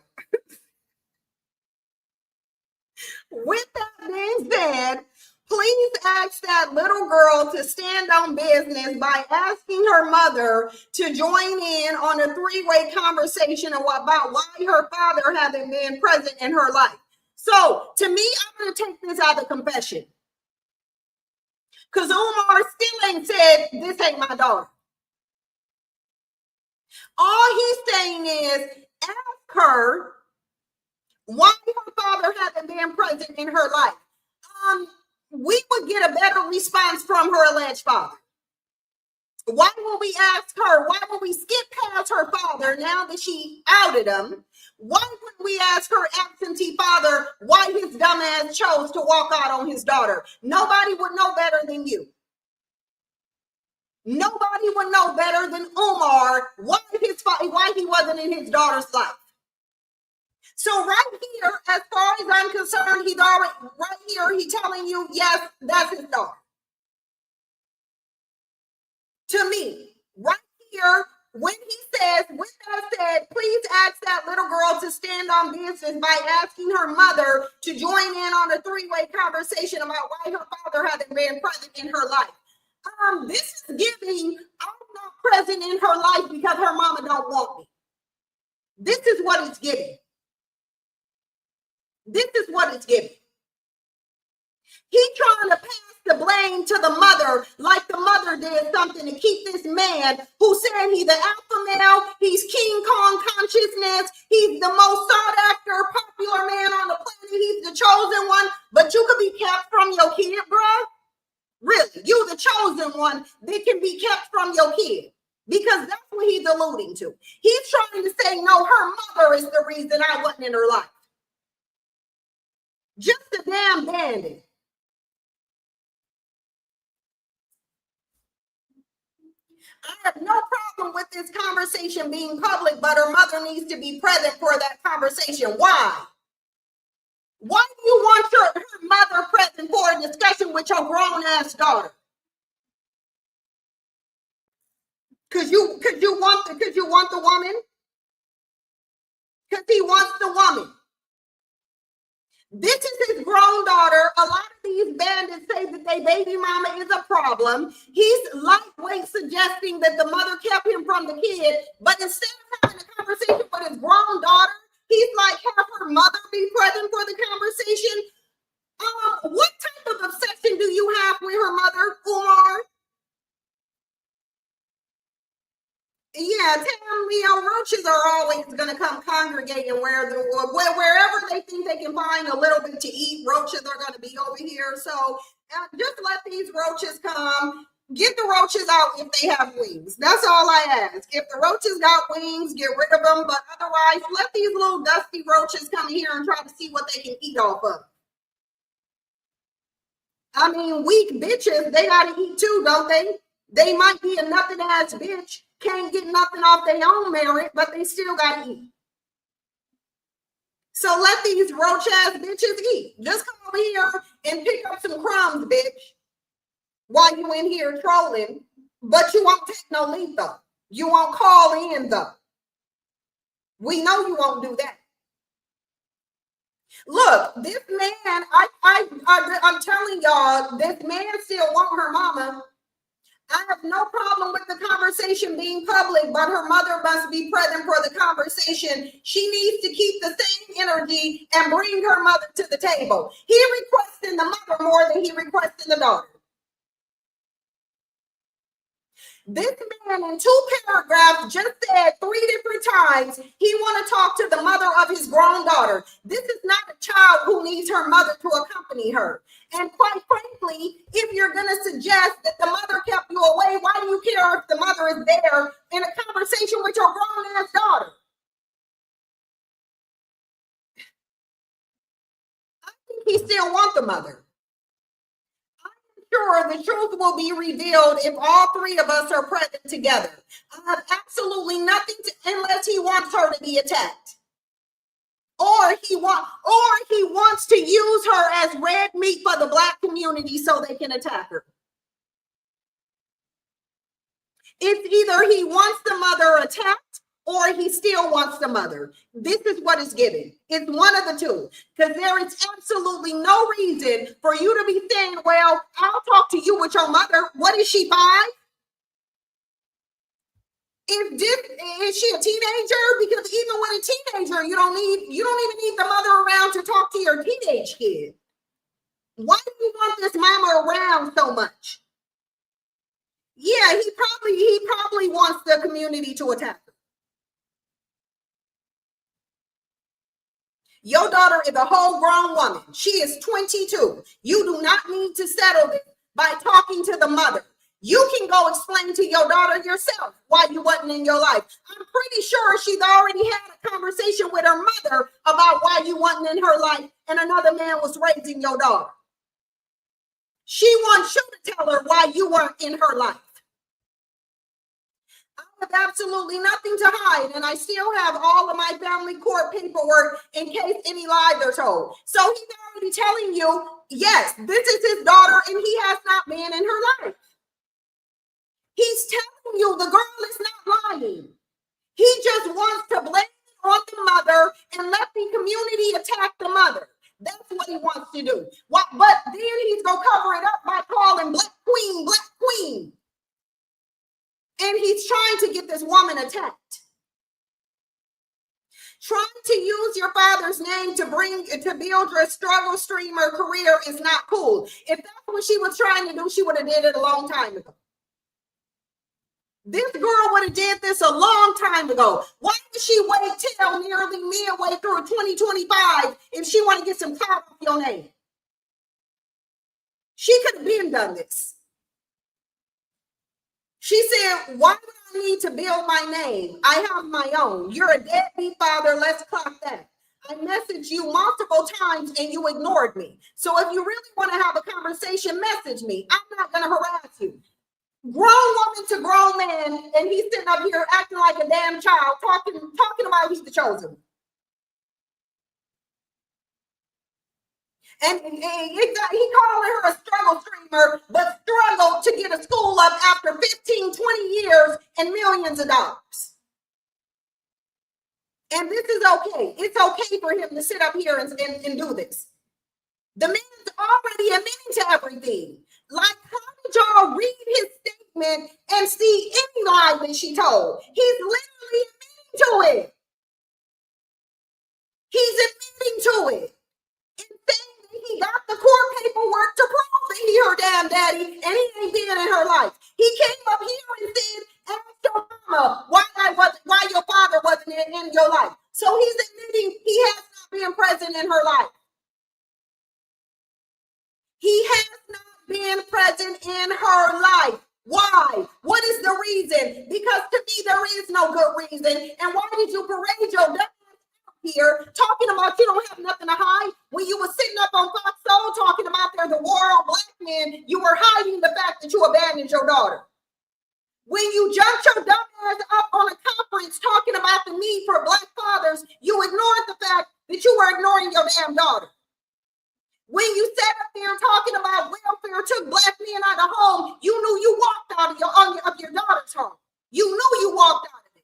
S1: With that being said, please ask that little girl to stand on business by asking her mother to join in on a three-way conversation about why her father hasn't been present in her life. So, to me, I'm going to take this as a confession. Because Umar still ain't said, this ain't my daughter. All he's saying is, ask her why her father hasn't been present in her life. We would get a better response from her alleged father. Why will we ask her? Why will we skip past her father now that she outed him? Why wouldn't we ask her absentee father why his dumb ass chose to walk out on his daughter? Nobody would know better than you. Nobody would know better than Umar why he wasn't in his daughter's life. So right here, as far as I'm concerned, he's already right here. He's telling you, yes, that's his daughter. To me, right here, when he says, with that said, please ask that little girl to stand on business by asking her mother to join in on a three-way conversation about why her father hasn't been present in her life. This is giving, I'm not present in her life because her mama don't want me. This is what it's giving. This is what it's giving. He's trying to pass the blame to the mother like the mother did something to keep this man who said he's the alpha male, he's King Kong consciousness, he's the most sought after popular man on the planet, he's the chosen one, but you could be kept from your kid, bruh. Really, you the chosen one that can be kept from your kid. Because that's what he's alluding to. He's trying to say, no, her mother is the reason I wasn't in her life. Just a damn bandit. I have no problem with this conversation being public, but her mother needs to be present for that conversation. Why? Why do you want her mother present for a discussion with your grown-ass daughter? Because you want the woman? Because he wants the woman. This is his grown daughter. A lot of these bandits say that their baby mama is a problem. He's lightweight suggesting that the mother kept him from the kid, but instead of having a conversation with his grown daughter, he's like, have her mother be present for the conversation. What type of obsession do you have with her mother, Umar? Yeah, Tam, Leo, roaches are always going to come congregate and wherever they think they can find a little bit to eat, roaches are going to be over here. So just let these roaches come. Get the roaches out if they have wings. That's all I ask. If the roaches got wings, get rid of them. But otherwise, let these little dusty roaches come here and try to see what they can eat off of. I mean, weak bitches, they got to eat too, don't they? They might be a nothing ass bitch. Can't get nothing off their own merit, but they still got to eat. So let these roach ass bitches eat. Just come over here and pick up some crumbs, bitch, while you in here trolling. But you won't take no leave though. You won't call in though. We know you won't do that. Look, this man, I'm telling y'all, this man still want her mama. I have no problem with the conversation being public, but her mother must be present for the conversation. She needs to keep the same energy and bring her mother to the table. He requesting the mother more than he requesting the daughter. This man in 2 paragraphs just said 3 different times he want to talk to the mother of his grown daughter. This is not a child who needs her mother to accompany her. And quite frankly, if you're going to suggest that the mother kept you away, why do you care if the mother is there in a conversation with your grown-ass daughter? I think he still wants the mother. Sure, the truth will be revealed if all 3 of us are present together. I have absolutely nothing to, unless he wants her to be attacked. Or he wants to use her as red meat for the Black community so they can attack her. It's either he wants the mother attacked or he still wants the mother. This is what is given. It's one of the two. Because there is absolutely no reason for you to be saying, well, I'll talk to you with your mother. What is she, 5? Is she a teenager? Because even when a teenager, you don't even need the mother around to talk to your teenage kid. Why do you want this mama around so much? Yeah, he probably wants the community to attack her. Your daughter is a whole grown woman. She is 22. You do not need to settle this by talking to the mother. You can go explain to your daughter yourself why you wasn't in your life. I'm pretty sure she's already had a conversation with her mother about why you wasn't in her life and another man was raising your daughter. She wants you to tell her why you weren't in her life. I have absolutely nothing to hide, and I still have all of my family court paperwork in case any lies are told. So he's already telling you, yes, this is his daughter, and he has not been in her life. He's telling you the girl is not lying. He just wants to blame it on the mother and let the community attack the mother. That's what he wants to do. But then he's going to cover it up by calling Black Queen, Black Queen. And he's trying to get this woman attacked. Trying to use your father's name to build your struggle streamer career is not cool. If that's what she was trying to do, she would have did it a long time ago. This girl would have did this a long time ago. Why did she wait till nearly midway through 2025 if she want to get some clout off your name? She could have been done this. She said, why do I need to build my name? I have my own. You're a deadbeat father. Let's clock that. I messaged you multiple times and you ignored me. So if you really want to have a conversation, message me. I'm not going to harass you. Grown woman to grown man, and he's sitting up here acting like a damn child, talking about he's the chosen. And he calling her a struggle streamer, but struggled to get a school up after 15, 20 years and millions of dollars. And this is okay. It's okay for him to sit up here and do this. The man's already admitting to everything. Like, how did y'all read his statement and see any lie that she told? He's literally admitting to it. He's admitting to it. And saying that he got the court paperwork to prove that he her damn daddy and he ain't been in her life. He came up here and said, ask your mama why your father wasn't in your life. So he's admitting he has not been present in her life. He has not been present in her life. Why? What is the reason? Because to me, there is no good reason. And why did you parade your dumb ass here talking about you don't have nothing to hide when you were sitting up on Fox Soul talking about there's a war on Black men? You were hiding the fact that you abandoned your daughter. When you jumped your dumb ass up on a conference talking about the need for Black fathers, you ignored the fact that you were ignoring your damn daughter. When you sat up there talking about welfare took Black men out of home, you knew you walked out of your daughter's home. You knew you walked out of it.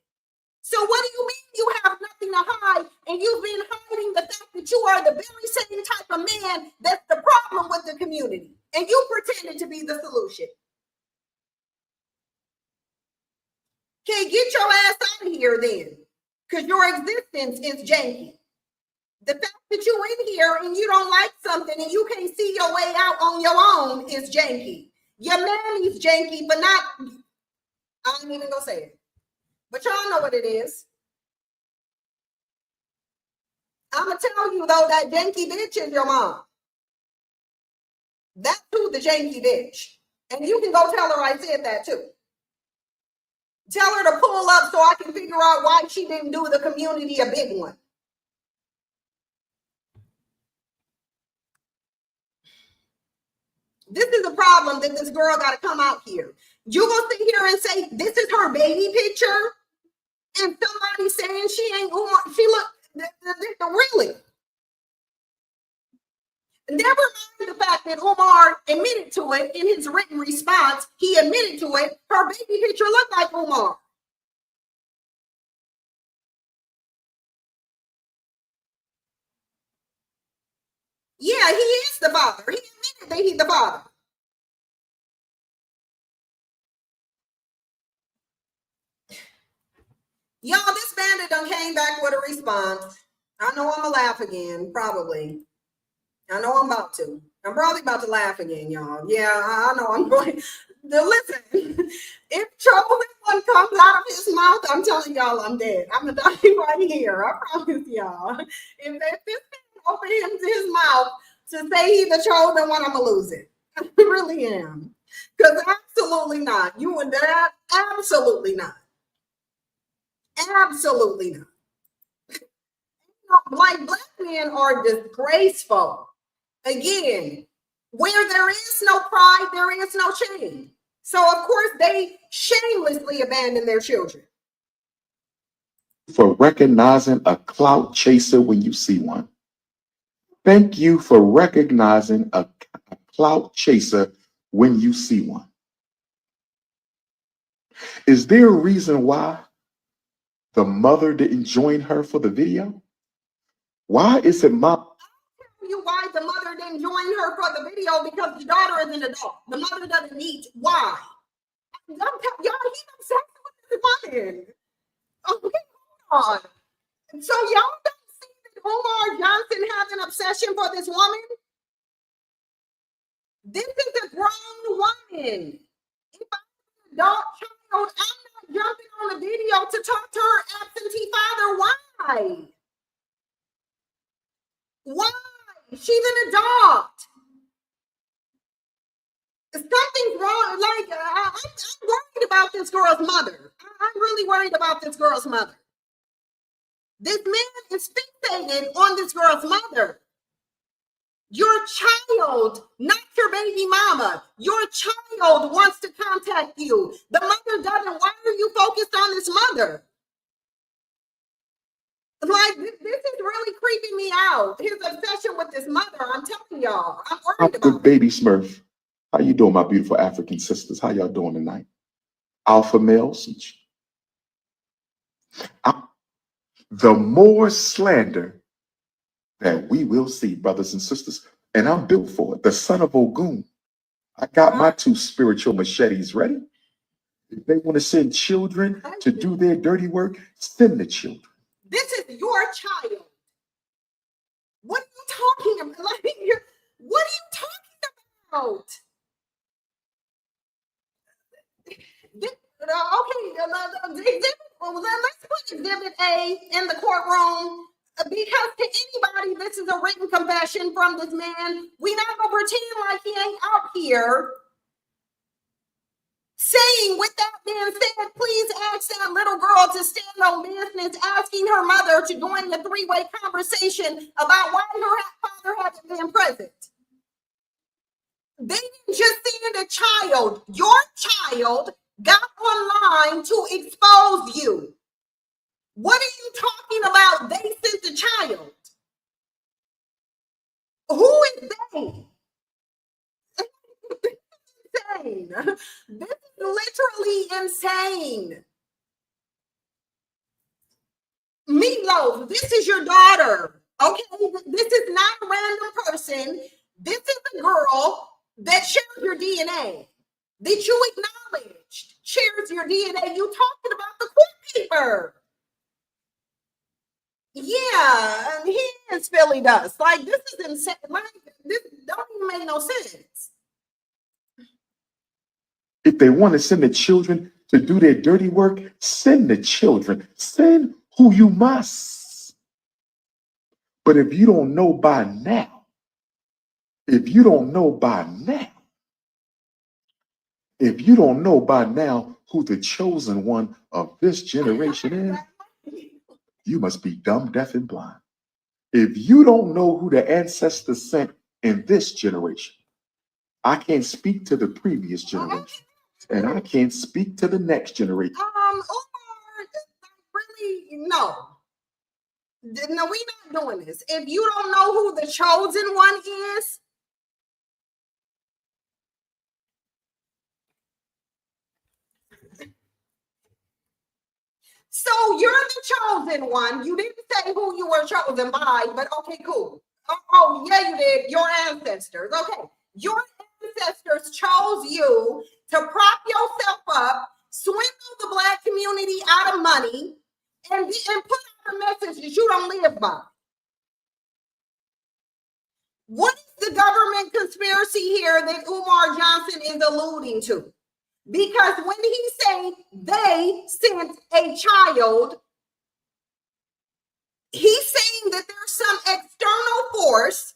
S1: So what do you mean you have nothing to hide and you've been hiding the fact that you are the very same type of man that's the problem with the community and you pretended to be the solution? Okay, get your ass out of here then, because your existence is janky. The fact that you're in here and you don't like something and you can't see your way out on your own is janky. Your mammy's janky, but not ain't even gonna say it. But y'all know what it is. I'm gonna tell you though, that janky bitch is your mom. That's who the janky bitch. And you can go tell her I said that too. Tell her to pull up so I can figure out why she didn't do the community a big one. This is a problem that this girl got to come out here. You gonna sit here and say this is her baby picture, and somebody saying she ain't Umar? She look really. Never mind the fact that Umar admitted to it in his written response. He admitted to it. Her baby picture looked like Umar. Yeah, he is the father. He admitted that he's the father. Y'all, this bandit done came back with a response. I know I'm gonna laugh again, probably. I know I'm about to. I'm probably about to laugh again, y'all. Yeah, I know I'm going. Listen, if chosen one comes out of his mouth, I'm telling y'all I'm dead. I'm gonna die right here. I promise y'all. If this man opens his mouth to say he's the chosen one, I'm gonna lose it. I really am. Because absolutely not. You and that, absolutely not. Absolutely not. Like, black men are disgraceful. Again, where there is no pride, there is no shame. So, of course, they shamelessly abandon their children.
S4: For recognizing a clout chaser when you see one. Thank you for recognizing a clout chaser when you see one. Is there a reason why the mother didn't join her for the video? Why is it my...
S1: I'll tell you why the mother didn't join her for the video, because the daughter is an adult. The mother doesn't need to. Why? Y'all, he's obsessed with this woman. Okay, hold on. So y'all don't see that Umar Johnson has an obsession for this woman? This is a grown woman. If I'm an adult child, I'm not jumping on a video to talk to her absentee father. Why? Why? She's an adult. Something's wrong. Like, I'm worried about this girl's mother. I'm really worried about this girl's mother. This man is fixated on this girl's mother. Your child, not your baby mama. Your child wants to contact you. The mother doesn't. Why are you focused on this mother? Like, this is really creeping me out. His obsession with this mother. I'm telling y'all, I'm worried about
S4: Good baby Smurf. How you doing, my beautiful African sisters? How y'all doing tonight? Alpha males. The more slander that we will see, brothers and sisters, and I'm built for it. The son of Ogun. I got my 2 spiritual machetes ready. If they want to send children to do their dirty work, send the children.
S1: This is your child. What are you talking about? Like, what are you talking about? Let's put Exhibit A in the courtroom, because to anybody, this is a written confession from this man. We not gonna pretend like he ain't out here saying, with that being said, please ask that little girl to stand on business, asking her mother to join the 3-way conversation about why her father hasn't been present. They didn't just send a child. Your child got online to expose you. What are you talking about? They sent the child. Who is they? Insane. This is literally insane. Meatloaf, this is your daughter. Okay, this is not a random person. This is a girl that shares your DNA, that you acknowledged shares your DNA. You talking about the court paper. Yeah, he is Philly dust. Like, this is insane. Like, this don't even make no sense.
S4: If they want to send the children, to do their dirty work, send the children. Send who you must. But if you don't know by now, if you don't know by now, if you don't know by now who the chosen one of this generation is, you must be dumb, deaf, and blind. If you don't know who the ancestors sent in this generation, I can't speak to the previous generation, and I can't speak to the next generation.
S1: Umar, really, no. No, we're not doing this. If you don't know who the chosen one is, so you're the chosen one. You didn't say who you were chosen by, but okay, cool. Oh, yeah, you did. Your ancestors. Okay. Your ancestors chose you to prop yourself up, swindle the Black community out of money, and put out a message that you don't live by. What is the government conspiracy here that Umar Johnson is alluding to? Because when he say they sent a child, he's saying that there's some external force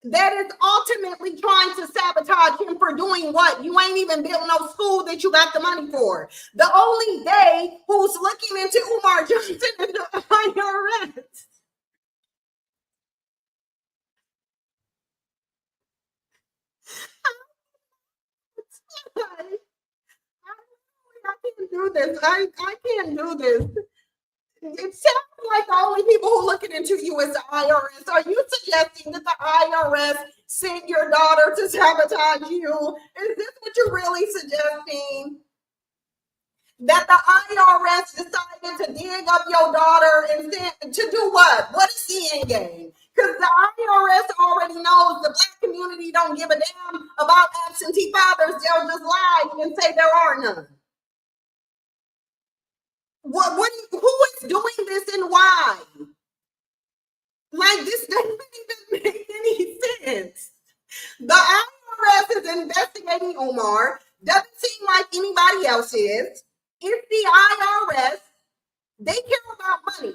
S1: that is ultimately trying to sabotage him for doing what? You ain't even built no school that you got the money for. The only they who's looking into Umar Johnson is the IRS. I can't do this. I can't do this. It sounds like the only people who are looking into you is the IRS. Are you suggesting that the IRS sent your daughter to sabotage you? Is this what you're really suggesting? That the IRS decided to dig up your daughter and send to do what? What is the end game? Because the IRS already knows the Black community don't give a damn about absentee fathers. They'll just lie and say there are none. Who is doing this and why? Like, this doesn't even make any sense. The IRS is investigating Umar. Doesn't seem like anybody else is. It's the IRS. They care about money.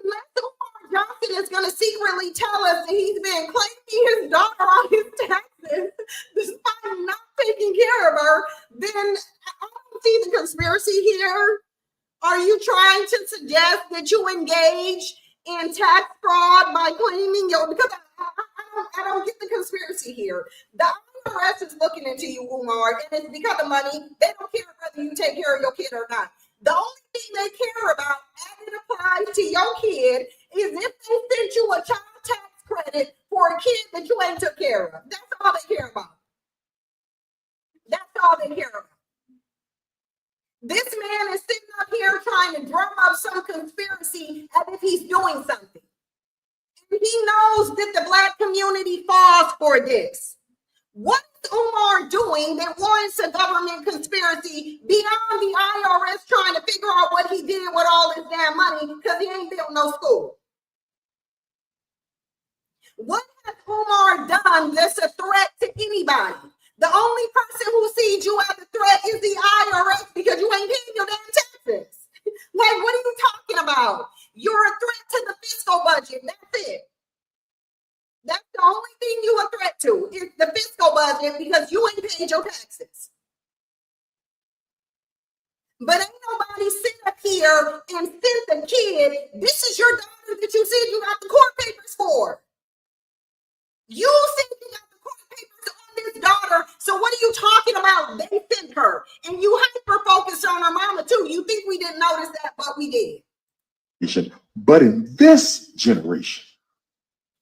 S1: Unless Umar Johnson is going to secretly tell us that he's been claiming his daughter on his taxes despite not taking care of her, then I don't see the conspiracy here. Are you trying to suggest that you engage in tax fraud by claiming because I don't get the conspiracy here. The IRS is looking into you, Umar, and it's because of money. They don't care whether you take care of your kid or not. The only thing they care about as it applies to your kid is if they sent you a child tax credit for a kid that you ain't took care of. That's all they care about. That's all they care about. This man is sitting up here trying to drum up some conspiracy as if he's doing something. And he knows that the Black community falls for this. What is Umar doing that warrants a government conspiracy beyond the IRS trying to figure out what he did with all this damn money because he ain't built no school? What has Umar done that's a threat to anybody? The only person who sees you as a threat is the IRS because you ain't paying your damn taxes. Like, what are you talking about? You're a threat to the fiscal budget. That's it. That's the only thing you a threat to is the fiscal budget because you ain't paid your taxes. But ain't nobody sit up here and sent the kid, this is your daughter that you said you got the court papers for. You said you got the court papers on this daughter, so what are you talking about? They sent her. And you hyper-focused on her mama too. You think we didn't notice that, but we did.
S4: But in this generation,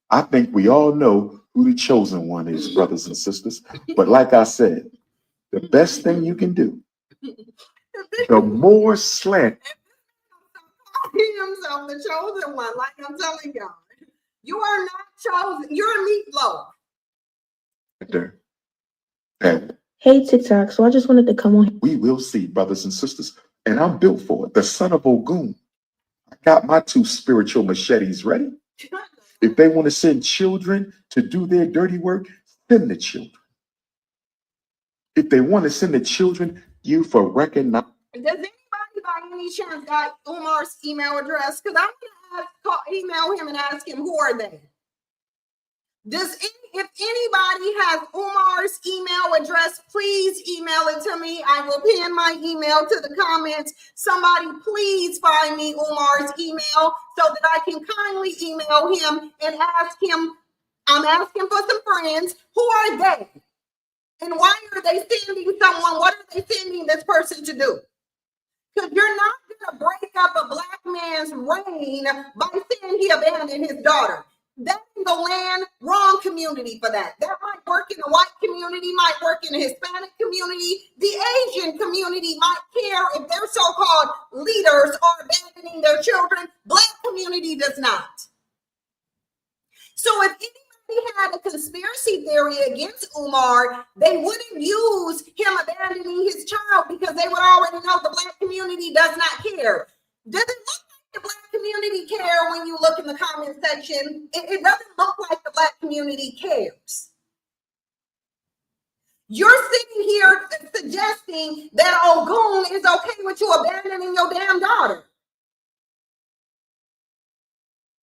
S4: I think we all know who the chosen one is, brothers and sisters. But like I said, the best thing you can do, the more slant.
S1: Himself the chosen one, like I'm telling y'all. You are not chosen. You're a meatloaf.
S2: Hey, TikTok. So I just wanted to come on.
S4: We will see, brothers and sisters. And I'm built for it. The son of Ogun. I got my 2 spiritual machetes ready. If they want to send children to do their dirty work, send the children. If they want to send the children you for recognizing.
S1: Does anybody by any chance got Umar's email address? Because I'm gonna email him and ask him who are they. If anybody has Umar's email address, please email it to me. I will pin my email to the comments. Somebody please find me Umar's email so that I can kindly email him and ask him. I'm asking for some friends. Who are they? And why are they sending someone? What are they sending this person to do? Because you're not going to break up a black man's reign by saying he abandoned his daughter. That in the land, wrong community for that. That might work in the white community, might work in the Hispanic community. The Asian community might care if their so-called leaders are abandoning their children. Black community does not. So if anybody had a conspiracy theory against Umar, they wouldn't use him abandoning his child because they would already know the black community does not care. Does it look like the black community care when you look in the comment section? It doesn't look like the black community cares. You're sitting here suggesting that Ogun is okay with you abandoning your damn daughter.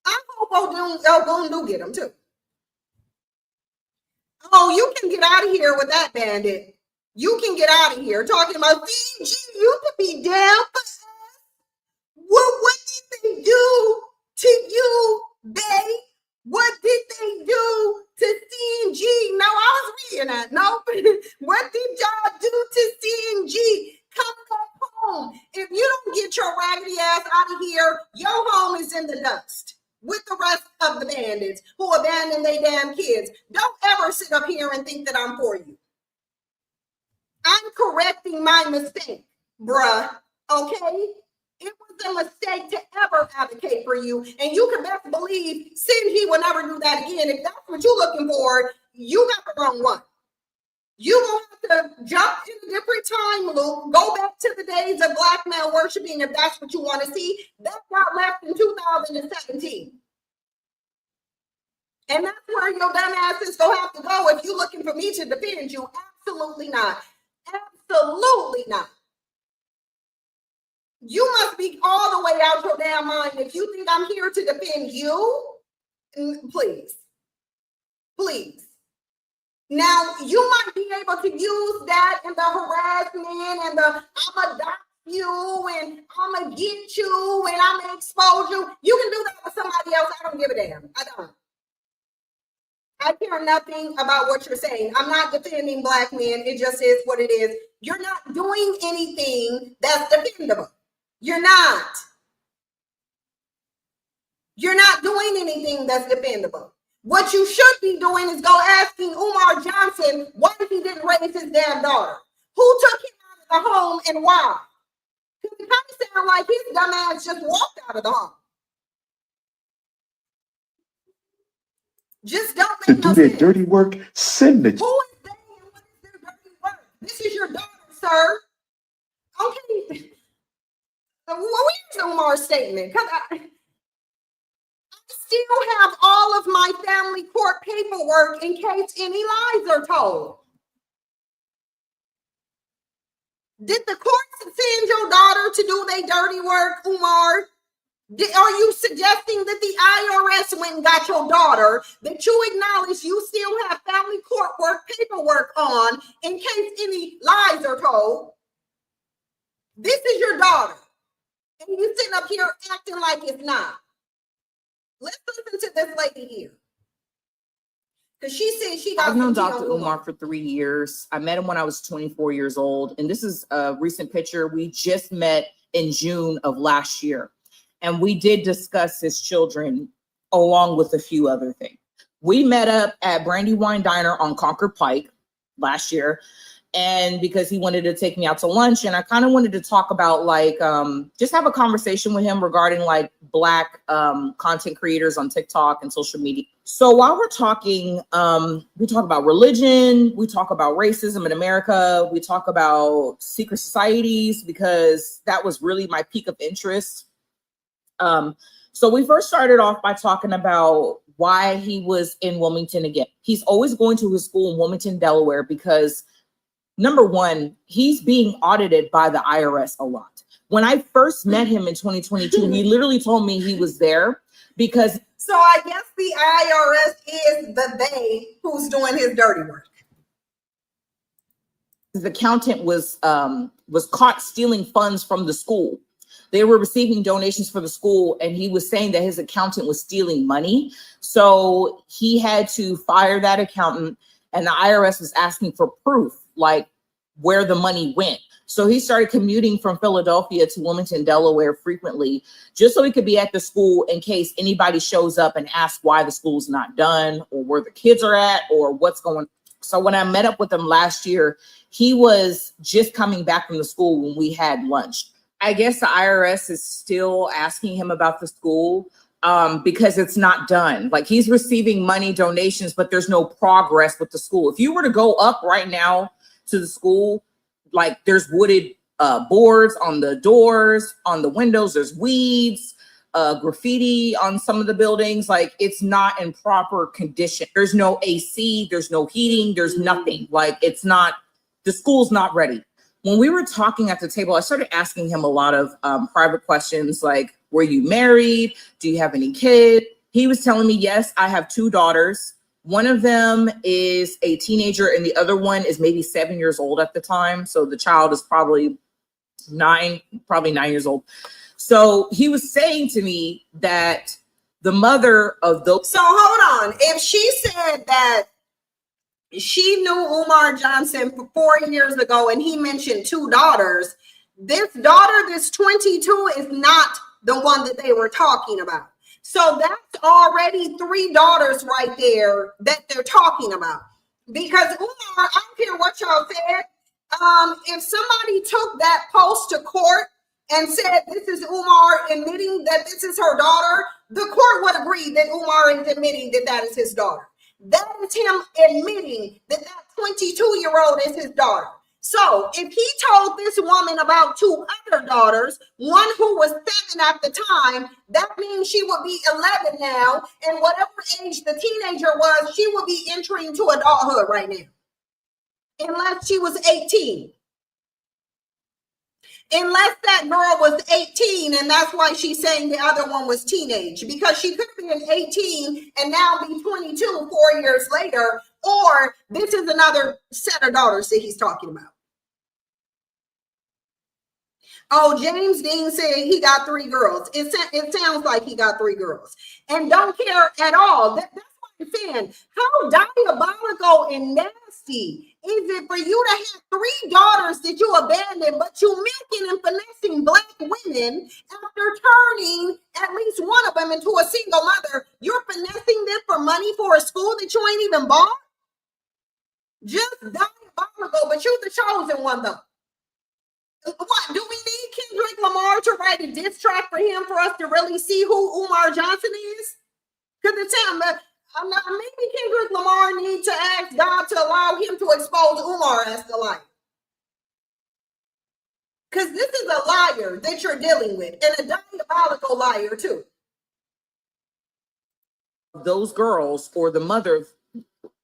S1: I hope Ogun do get him too. Oh, you can get out of here with that bandit. You can get out of here talking about CG. You could be down for us. What did they do to you, babe? What did they do to CNG? No, I was reading that. No, what did y'all do to CNG? Come back home. If you don't get your raggedy ass out of here, your home is in the dust with the rest of the bandits who abandon their damn kids. Don't ever sit up here and think that I'm for you. I'm correcting my mistake, bruh. Okay? It was a mistake to ever advocate for you. And you can best believe Sinji will never do that again. If that's what you're looking for, you got the wrong one. You're going to have to jump in a different time loop, go back to the days of black male worshiping if that's what you want to see. That got left in 2017. And that's where your dumb ass is going to have to go if you're looking for me to defend you. Absolutely not. Absolutely not. You must be all the way out your damn mind if you think I'm here to defend you. Please. Please. Now, you might be able to use that in the harassment and the I'm going to dox you and I'm going to get you and I'm going to expose you. You can do that with somebody else. I don't give a damn. I don't. I care nothing about what you're saying. I'm not defending black men. It just is what it is. You're not doing anything that's defendable. You're not. You're not doing anything that's defendable. What you should be doing is go asking Umar Johnson why he didn't raise his damn daughter. Who took him out of the home and why? Because it kind of sounds like his dumb ass just walked out of the home. Just don't make
S4: To do their dirty work, send the.
S1: Who is they and what is their dirty work? This is your daughter, sir. Okay. Where's Umar's statement? Because I still have all of my family court paperwork in case any lies are told. Did the court send your daughter to do their dirty work, Umar? Are you suggesting that the IRS went and got your daughter, that you acknowledge you still have family court work paperwork on in case any lies are told? This is your daughter. And you sitting up here acting like it's not. Let's listen to this lady here. Because she said she got.
S5: I've known Dr. Umar for 3 years. I met him when I was 24 years old. And this is a recent picture. We just met in June of last year. And we did discuss his children along with a few other things. We met up at Brandywine Diner on Concord Pike last year. And because he wanted to take me out to lunch, and I kind of wanted to talk about like, just have a conversation with him regarding like Black content creators on TikTok and social media. So while we're talking, we talk about religion, we talk about racism in America, we talk about secret societies, because that was really my peak of interest. So we first started off by talking about why he was in Wilmington again. He's always going to his school in Wilmington, Delaware, because number one, he's being audited by the IRS a lot. When I first met him in 2022, he literally told me he was there because.
S1: So I guess the IRS is the they who's doing his dirty work.
S5: His accountant was caught stealing funds from the school. They were receiving donations for the school, and he was saying that his accountant was stealing money. So he had to fire that accountant, and the IRS was asking for proof, like where the money went. So he started commuting from Philadelphia to Wilmington, Delaware frequently, just so he could be at the school in case anybody shows up and asks why the school's not done or where the kids are at or what's going on. So when I met up with him last year, he was just coming back from the school when we had lunch. I guess the IRS is still asking him about the school because it's not done. Like, he's receiving money, donations, but there's no progress with the school. If you were to go up right now to the school, like, there's wooded boards on the doors, on the windows, there's weeds, graffiti on some of the buildings. Like, it's not in proper condition. There's no AC, there's no heating, there's nothing. Like, it's not, the school's not ready. When we were talking at the table, I started asking him a lot of private questions, like, were you married? Do you have any kids? He was telling me, yes, I have 2 daughters. One of them is a teenager and the other one is maybe 7 years old at the time. So the child is probably 9 years old. So he was saying to me that the mother of those.
S1: So hold on. If she said that she knew Umar Johnson for 4 years ago and he mentioned 2 daughters, this daughter that's 22 is not the one that they were talking about. So that's already 3 daughters right there that they're talking about. Because Umar, I don't care what y'all said, if somebody took that post to court and said this is Umar admitting that this is her daughter, the court would agree that Umar is admitting that that is his daughter. That is him admitting that that 22-year-old is his daughter. So if he told this woman about 2 other daughters, one who was 7 at the time, that means she would be 11 now, and whatever age the teenager was, she would be entering to adulthood right now, unless she was 18. Unless that girl was 18, and that's why she's saying the other one was teenage, because she could have been 18 and now be 22 4 years later, or this is another set of daughters that he's talking about. Oh, James Dean said he got 3 girls. It sounds like he got 3 girls and don't care at all. That's what I'm saying. How diabolical and nasty is it for you to have 3 daughters that you abandoned, but you milking and finessing Black women after turning at least one of them into a single mother? You're finessing them for money for a school that you ain't even bought? Just diabolical, but you're the chosen one, though. What, do we need Kendrick Lamar to write a diss track for him for us to really see who Umar Johnson is? Because the time, maybe Kendrick Lamar needs to ask God to allow him to expose Umar as the liar. Because this is a liar that you're dealing with, and a diabolical liar too.
S5: Those girls or the mother,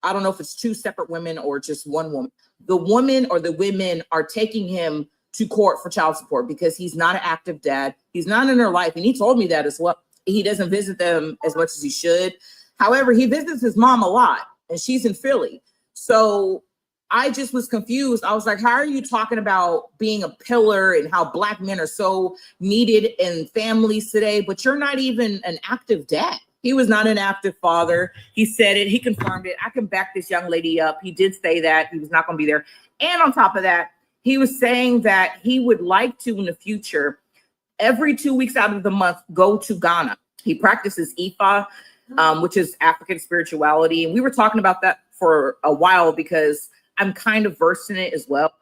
S5: I don't know if it's 2 separate women or just one woman. The woman or the women are taking him to court for child support because he's not an active dad. He's not in their life. And he told me that as well. He doesn't visit them as much as he should. However, he visits his mom a lot and she's in Philly. So I just was confused. I was like, how are you talking about being a pillar and how Black men are so needed in families today, but you're not even an active dad? He was not an active father. He said it. He confirmed it. I can back this young lady up. He did say that he was not going to be there. And on top of that, he was saying that he would like to, in the future, every 2 weeks out of the month, go to Ghana. He practices Ifa, which is African spirituality. And we were talking about that for a while because I'm kind of versed in it as well.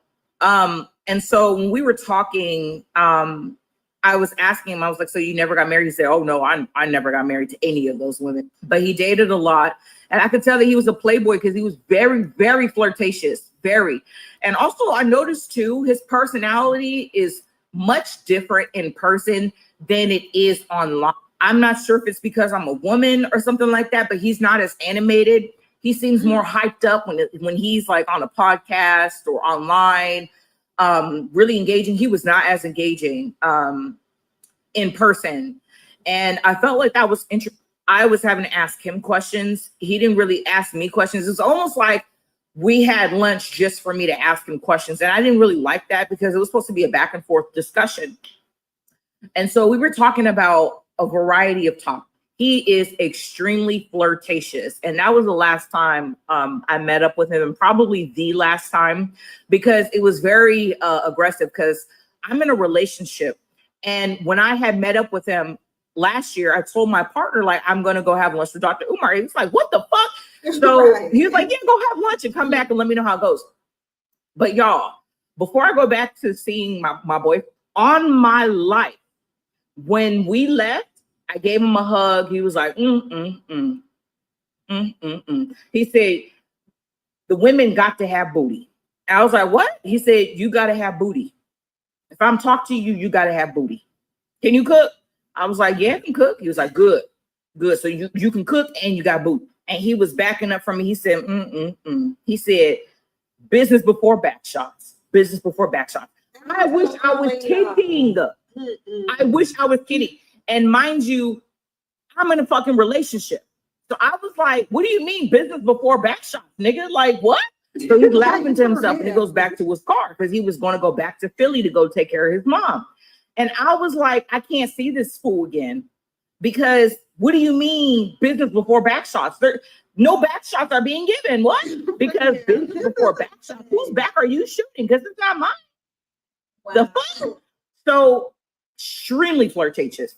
S5: And so when we were talking, I was asking him, I was like, so you never got married? He said, oh, no, I never got married to any of those women. But he dated a lot. And I could tell that he was a playboy because he was very, very flirtatious, very. And also I noticed too, his personality is much different in person than it is online. I'm not sure if it's because I'm a woman or something like that, but he's not as animated. He seems more hyped up when he's like on a podcast or online, really engaging. He was not as engaging in person. And I felt like that was interesting. I was having to ask him questions. He didn't really ask me questions. It's almost like we had lunch just for me to ask him questions. And I didn't really like that because it was supposed to be a back and forth discussion. And so we were talking about a variety of topics. He is extremely flirtatious. And that was the last time I met up with him, and probably the last time, because it was very aggressive, because I'm in a relationship. And when I had met up with him last year, I told my partner, like, I'm going to go have lunch with Dr. Umar. He was like, what the fuck? So
S1: Right.
S5: he was like, yeah, go have lunch and come back and let me know how it goes. But y'all, before I go back to seeing my boy, on my life, when we left, I gave him a hug. He was like, He said, the women got to have booty. I was like, what? He said, you got to have booty. If I'm talking to you, you got to have booty. Can you cook? I was like, yeah, I can cook. He was like, good. So you can cook and you got booty. And he was backing up from me. He said, He said, business before back shots. Business before back shots. I wish I was kidding. I wish I was kidding. And mind you, I'm in a fucking relationship. So I was like, what do you mean business before back shots, nigga? Like, what? So he's laughing to himself, and he goes back to his car because he was going to go back to Philly to go take care of his mom. And I was like, I can't see this fool again, because what do you mean business before back shots? No back shots are being given. What? Because business before back shots. Whose back are you shooting? Because it's not mine. Wow. The fuck? So extremely flirtatious.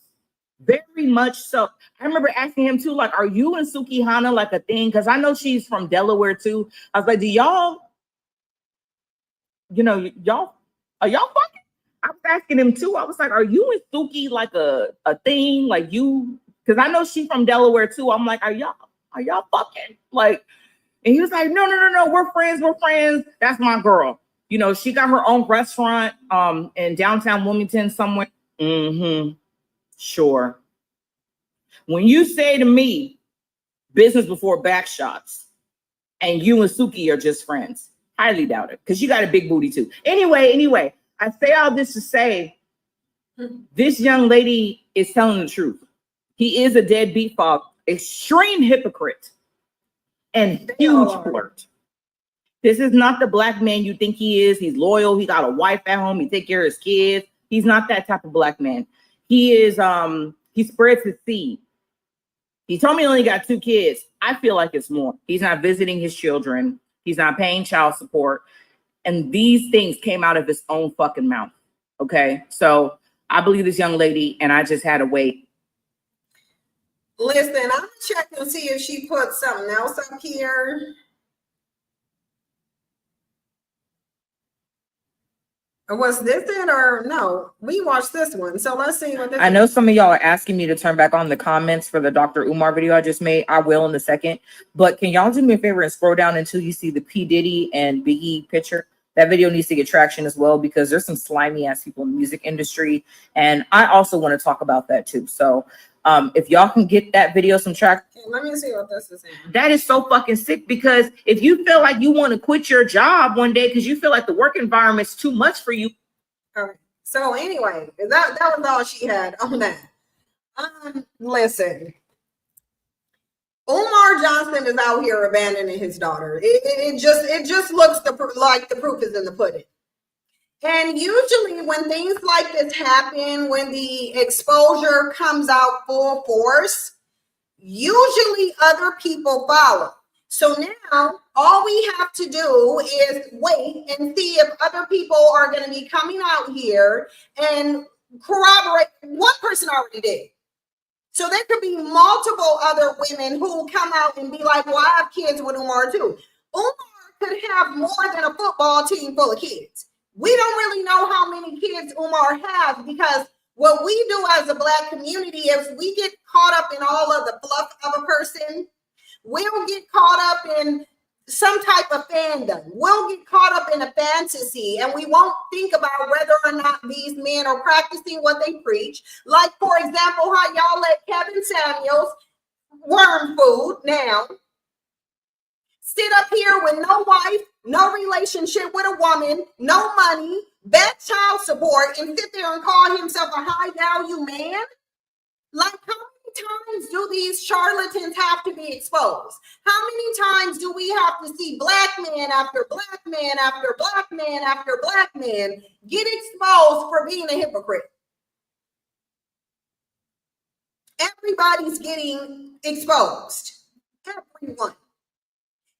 S5: Very much so. I remember asking him too, like, are you and Suki Hana like a thing? Because I know she's from Delaware too. I was like, do y'all, are y'all fucking? I was asking him too. I was like, are you and Suki like a thing? Like you, because I know she's from Delaware too. I'm like, are y'all fucking? Like, and he was like, no, we're friends. That's my girl. You know, she got her own restaurant in downtown Wilmington somewhere. Sure. When you say to me, business before back shots, and you and Suki are just friends, highly doubt it, because you got a big booty too. Anyway, I say all this to say, this young lady is telling the truth. He is a deadbeat father, extreme hypocrite, and huge flirt. This is not the black man you think he is. He's loyal. He got a wife at home. He take care of his kids. He's not that type of black man. He is, he spreads his seed. He told me he only got 2 kids. I feel like it's more. He's not visiting his children. He's not paying child support. And these things came out of his own fucking mouth. Okay. So I believe this young lady, and I just had to wait.
S1: Listen, I'm gonna check and see if she put something else up here. Was this it or no? We watched this one, so let's see what this
S5: I know some of y'all are asking me to turn back on the comments for the Dr. Umar video I just made. I will in a second, but can y'all do me a favor and scroll down until you see the P. Diddy and Biggie picture? That video needs to get traction as well, because there's some slimy ass people in the music industry, and I also want to talk about that too. So if y'all can get that video some traction.
S1: Let me see what this is saying.
S5: That is so fucking sick, because if you feel like you want to quit your job one day because you feel like the work environment's too much for you.
S1: Okay. So anyway, that was all she had on that. Listen, Umar Johnson is out here abandoning his daughter. It just looks like the proof is in the pudding. And usually when things like this happen, when the exposure comes out full force, usually other people follow. So now all we have to do is wait and see if other people are going to be coming out here and corroborate. One person already did. So there could be multiple other women who come out and be like, well, I have kids with Umar too. Umar could have more than a football team full of kids. We don't really know how many kids Umar has, because what we do as a Black community is we get caught up in all of the fluff of a person. We'll get caught up in some type of fandom. We'll get caught up in a fantasy, and we won't think about whether or not these men are practicing what they preach. Like, for example, how y'all let Kevin Samuels worm food now. sit up here with no wife, no relationship with a woman, no money, bad child support, and sit there and call himself a high value man? Like, how many times do these charlatans have to be exposed? How many times do we have to see black man after black man after black man after black man get exposed for being a hypocrite? Everybody's getting exposed. Everyone.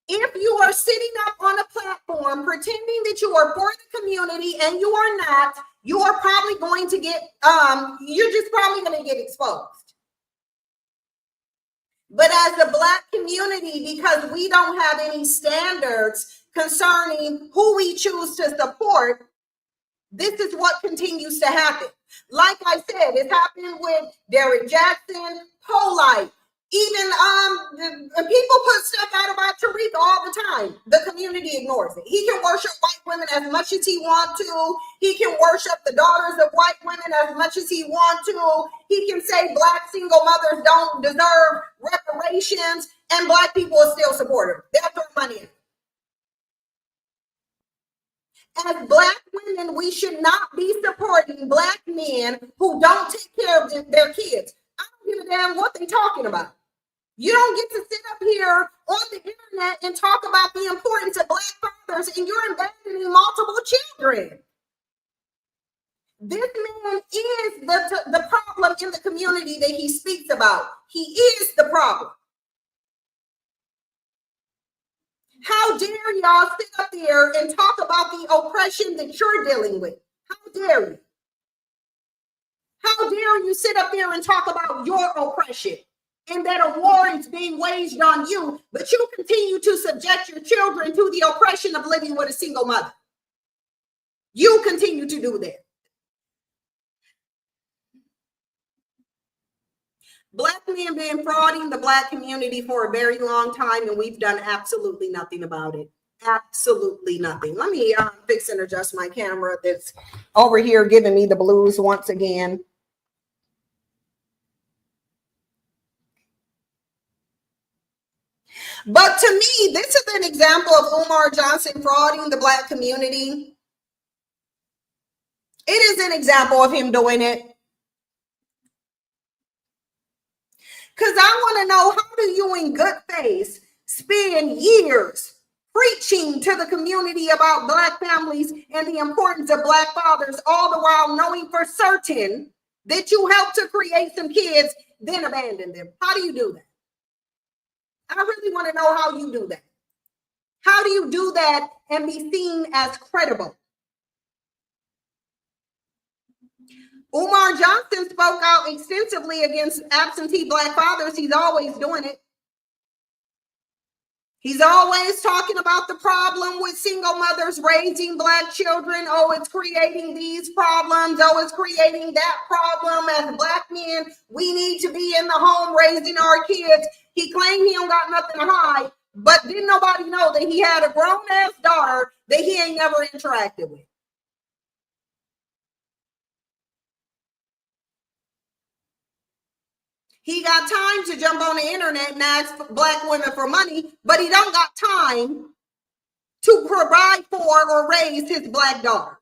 S1: If you are sitting up on a platform pretending that you are for the community and you are not, you are probably going to get, you're just probably going to get exposed. But as a Black community, because we don't have any standards concerning who we choose to support, this is what continues to happen. Like I said, it's happened with Derrick Jackson, Polite. Even people put stuff out about Tariq all the time. The community ignores it. He can worship white women as much as he wants to. He can worship the daughters of white women as much as he wants to. He can say Black single mothers don't deserve reparations, and Black people will still support him. They'll throw money in. As Black women, we should not be supporting Black men who don't take care of their kids. I don't give a damn what they're talking about. You don't get to sit up here on the internet and talk about the importance of Black fathers, and you're abandoning multiple children. This man is the problem in the community that he speaks about. He is the problem. How dare y'all sit up there and talk about the oppression that you're dealing with? How dare you? How dare you sit up there and talk about your oppression and that a war is being waged on you, but you continue to subject your children to the oppression of living with a single mother? You continue to do that. Black men been frauding the Black community for a very long time, and we've done absolutely nothing about it. Absolutely nothing. Let me fix and adjust my camera that's over here giving me the blues once again. But to me, this is an example of Umar Johnson frauding the Black community. It is an example of him doing it. Because I want to know, how do you in good faith spend years preaching to the community about Black families and the importance of Black fathers, all the while knowing for certain that you helped to create some kids, then abandon them? How do you do that? I really want to know how you do that. How do you do that and be seen as credible? Umar Johnson spoke out extensively against absentee Black fathers. He's always doing it. He's always talking about the problem with single mothers raising Black children. Oh, it's creating these problems. Oh, it's creating that problem. As Black men, we need to be in the home raising our kids. He claimed he don't got nothing to hide, but didn't nobody know that he had a grown-ass daughter that he ain't never interacted with. He got time to jump on the internet and ask Black women for money, but he don't got time to provide for or raise his Black daughter.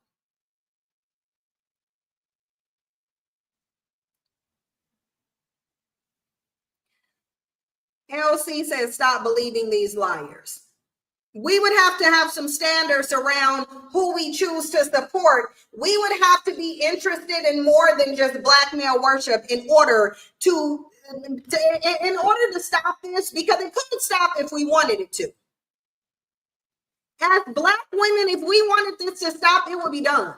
S1: LC says, stop believing these liars. We would have to have some standards around who we choose to support. We would have to be interested in more than just Black male worship in order to stop this, because it couldn't stop if we wanted it to. As Black women, if we wanted this to stop, it would be done.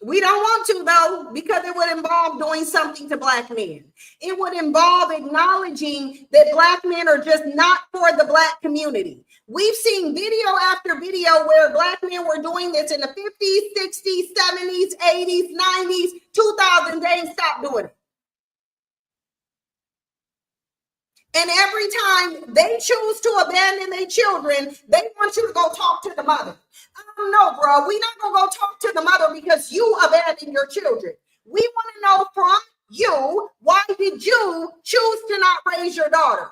S1: We don't want to, though, because it would involve doing something to Black men. It would involve acknowledging that Black men are just not for the Black community. We've seen video after video where Black men were doing this in the 50s, 60s, 70s, 80s, 90s, 2000s. They ain't stopped doing it. And every time they choose to abandon their children, they want you to go talk to the mother. I don't know, bro. We're not going to go talk to the mother because you abandoned your children. We want to know from you, why did you choose to not raise your daughter?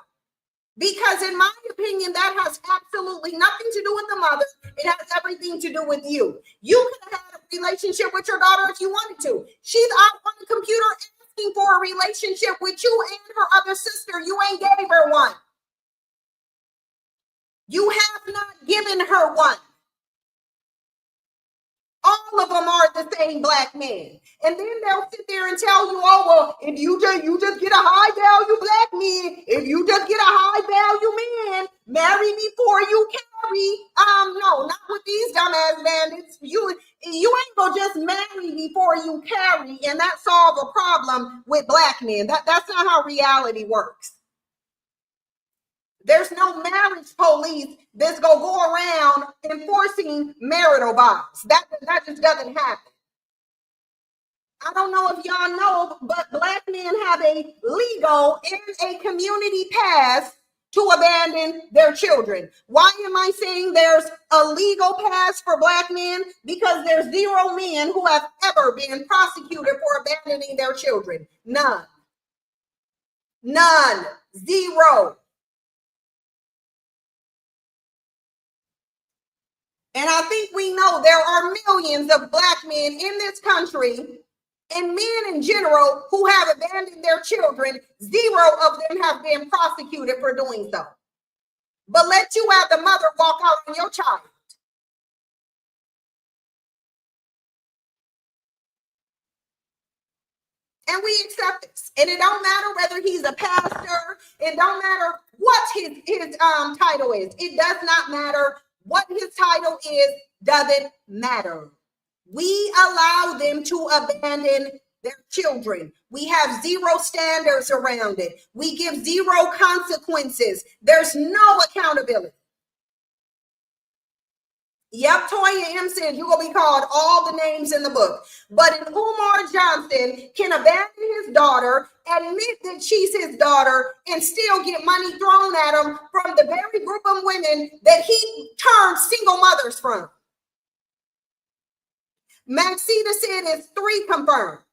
S1: Because in my opinion, that has absolutely nothing to do with the mother. It has everything to do with you. You could have had a relationship with your daughter if you wanted to. She's out on the computer asking for a relationship with you and her other sister. You ain't gave her one. You have not given her one. All of them are the same black men. And then they'll sit there and tell you, oh, well, if you just get a high value black man, if you just get a high value man, marry me before you carry. No, not with these dumbass bandits. You ain't gonna just marry before you carry and that solve a problem with black men. That's not how reality works. There's no marriage police that's gonna go around enforcing marital vows. That just doesn't happen. I don't know if y'all know, but black men have a legal and a community pass to abandon their children. Why am I saying there's a legal pass for black men? Because there's 0 men who have ever been prosecuted for abandoning their children. None. 0. And I think we know there are millions of black men in this country and men in general who have abandoned their children. 0 of them have been prosecuted for doing so. But let you as the mother walk out on your child. And we accept this. And it don't matter whether he's a pastor. It don't matter what his title is. It does not matter. What his title is doesn't matter. We allow them to abandon their children. We have 0 standards around it. We give 0 consequences. There's no accountability. Yep, Toya M said you're going to be called all the names in the book. But if Umar Johnson can abandon his daughter, admit that she's his daughter, and still get money thrown at him from the very group of women that he turned single mothers from. Maxita said it's 3 confirmed.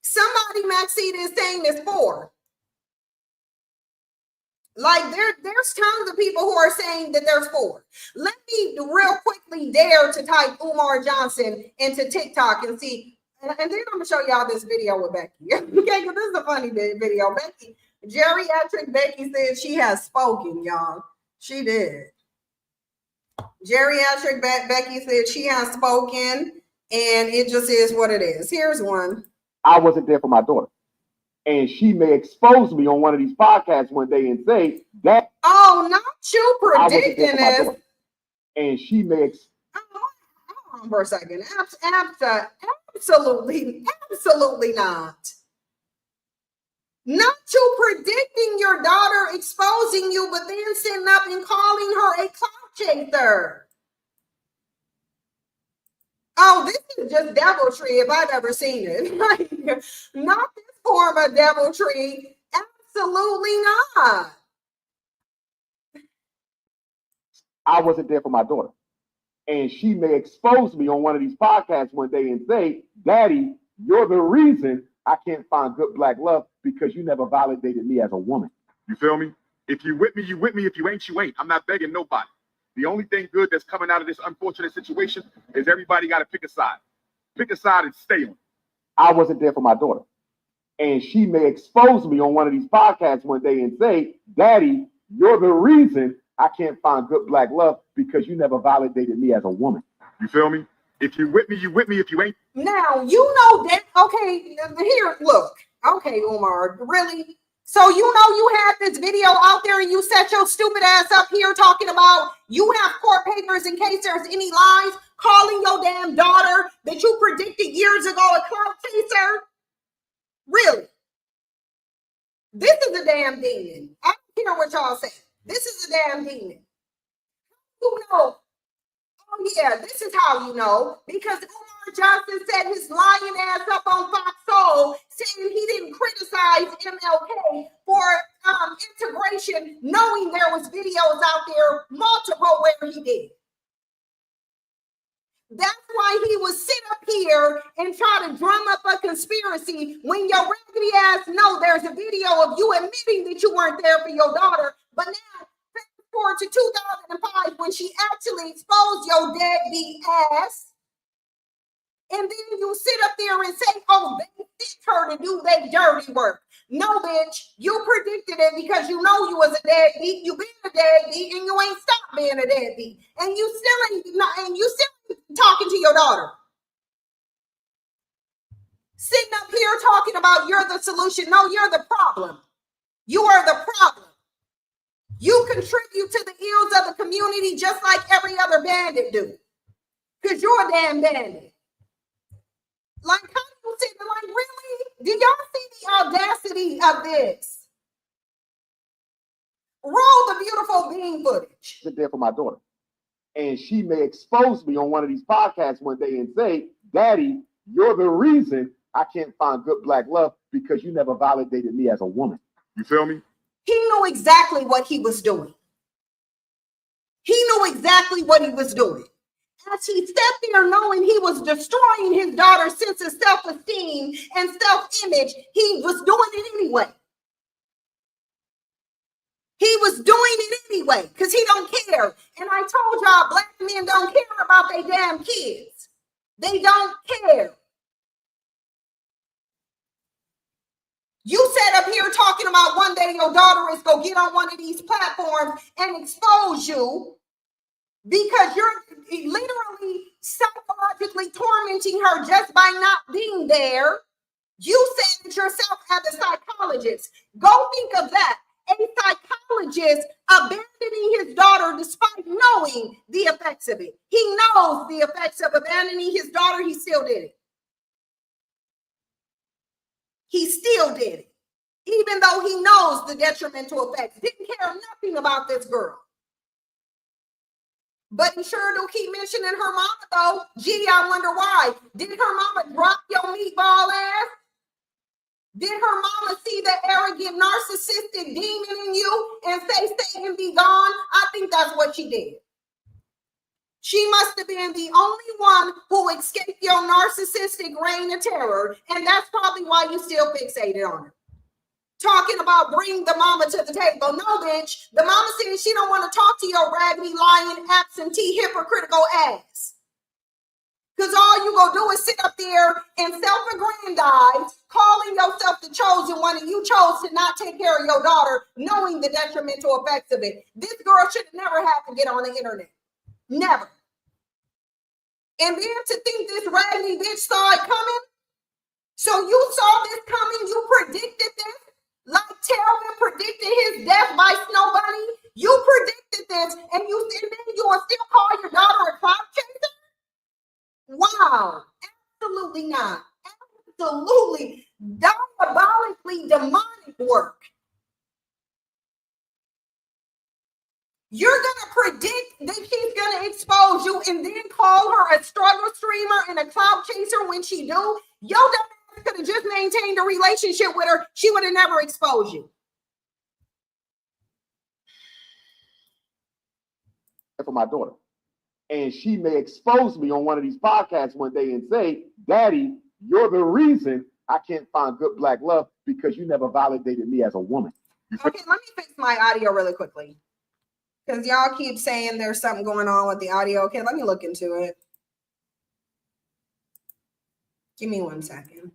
S1: Somebody, Maxita, is saying it's 4. Like there's tons of people who are saying that there's 4. Let me real quickly dare to type Umar Johnson into TikTok and see. And then I'm gonna show y'all this video with Becky. Okay, because this is a funny video. Becky, geriatric Becky said she has spoken, y'all. She did. Geriatric Becky said she has spoken, and it just is what it is. Here's one.
S6: I wasn't there for my daughter. And she may expose me on one of these podcasts one day and say that.
S1: Oh, not you predicting this.
S6: And she may.
S1: Hold on for a second. Absolutely not. Not you predicting your daughter exposing you, but then sitting up and calling her a clout chaser. Oh, this is just deviltry if I've ever seen it. Like, not this form of deviltry. Absolutely not.
S6: I wasn't there for my daughter. And she may expose me on one of these podcasts one day and say, Daddy, you're the reason I can't find good black love because you never validated me as a woman.
S4: You feel me? If you with me, you with me. If you ain't, you ain't. I'm not begging nobody. The only thing good that's coming out of this unfortunate situation is everybody got to pick a side. Pick a side and stay on.
S6: I wasn't there for my daughter. And she may expose me on one of these podcasts one day and say, Daddy, you're the reason I can't find good black love because you never validated me as a woman.
S4: You feel me? If you with me, you with me. If you ain't.
S1: Now, you know that, okay, here, look. Okay, Umar, really? So you know you had this video out there and you set your stupid ass up here talking about you have court papers in case there's any lies, calling your damn daughter that you predicted years ago a clout chaser? Really? This is a damn demon. I don't care what y'all say. This is a damn demon. You know. Oh yeah, this is how you know. Because Umar Johnson set his lying ass up on Fox Soul saying he didn't criticize MLK for integration, knowing there was videos out there, multiple where he did. That's why he would sit up here and try to drum up a conspiracy when your raggedy ass know there's a video of you admitting that you weren't there for your daughter. But now, fast forward to 2005 when she actually exposed your deadbeat ass. And then you sit up there and say, oh, they fit her to do their dirty work. No, bitch, you predicted it because you know you was a deadbeat. You been a deadbeat and you ain't stopped being a deadbeat. And you still ain't talking to your daughter. Sitting up here talking about you're the solution. No, you're the problem. You are the problem. You contribute to the ills of the community just like every other bandit do. Because you're a damn bandit. Like, how do you say, like, really? Do y'all see the audacity of this? Roll the beautiful bean footage.
S6: Sit there for my daughter. And she may expose me on one of these podcasts one day and say, Daddy, you're the reason I can't find good black love because you never validated me as a woman. You feel me?
S1: He knew exactly what he was doing. He knew exactly what he was doing. As he sat there knowing he was destroying his daughter's sense of self-esteem and self-image, he was doing it anyway. He was doing it anyway because he don't care. And I told y'all, black men don't care about their damn kids. They don't care. You sat up here talking about one day your daughter is going to get on one of these platforms and expose you because you're literally psychologically tormenting her just by not being there. You said it yourself as a psychologist. Go think of that. A psychologist abandoning his daughter despite knowing the effects of it. He knows the effects of abandoning his daughter. He still did it. He still did it. Even though he knows the detrimental effects. Didn't care nothing about this girl. But he sure do keep mentioning her mama though. Gee, I wonder why. Did her mama drop your meatball ass? Did her mama see the arrogant, narcissistic demon in you and say, Satan be gone? I think that's what she did. She must have been the only one who escaped your narcissistic reign of terror. And that's probably why you still fixated on her. Talking about bring the mama to the table. No, bitch. The mama said she don't want to talk to your raggedy, lying, absentee, hypocritical ass. Because all you gonna do is sit up there and self-aggrandize, calling yourself the chosen one, and you chose to not take care of your daughter, knowing the detrimental effects of it. This girl should have never had to get on the internet. Never. And then to think this raggedy bitch saw it coming. So you saw this coming, you predicted this. Like Telvin predicted his death by Snow Bunny. You predicted this, and then you will still call your daughter a clout chaser? Wow, absolutely not. Absolutely diabolically demonic work. You're gonna predict that she's gonna expose you and then call her a struggle streamer and a clout chaser when she do? Yo, dumb could have just maintained a relationship with her. She would have never exposed you.
S6: For my daughter. And she may expose me on one of these podcasts one day and say, Daddy, you're the reason I can't find good black love because you never validated me as a woman.
S1: Okay, let me fix my audio really quickly. Because y'all keep saying there's something going on with the audio. Okay, let me look into it. Give me 1 second.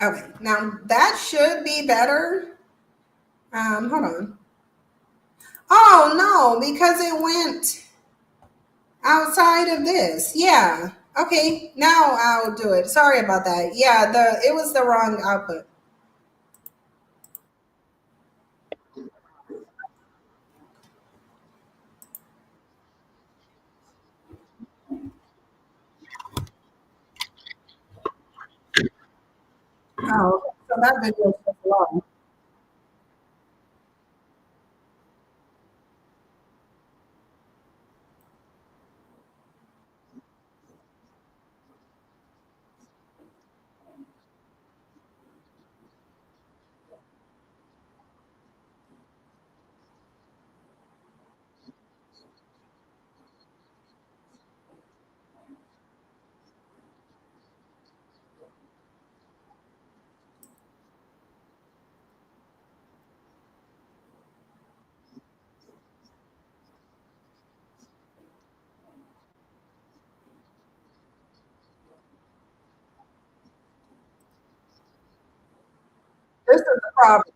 S1: Okay, now that should be better. Hold on. Oh no, because it went outside of this. Yeah. Okay, now I'll do it. Sorry about that. Yeah, it was the wrong output. Oh, so that video is just long. problem.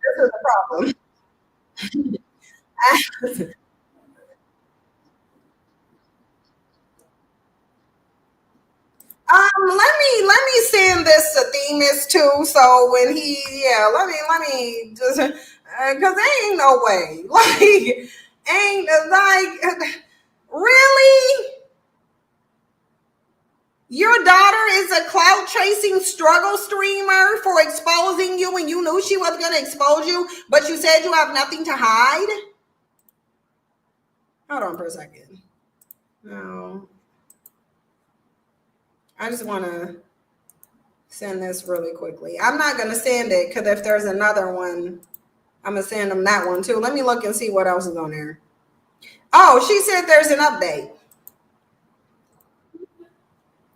S1: This is the problem. Let me send this to Themis too. So when let me just because there ain't no way. Like ain't like really. Your daughter is a clout chasing struggle streamer for exposing you when you knew she was going to expose you, but you said you have nothing to hide? Hold on for a second. No. I just want to send this really quickly. I'm not going to send it because if there's another one, I'm going to send them that one too. Let me look and see what else is on there. Oh, she said there's an update.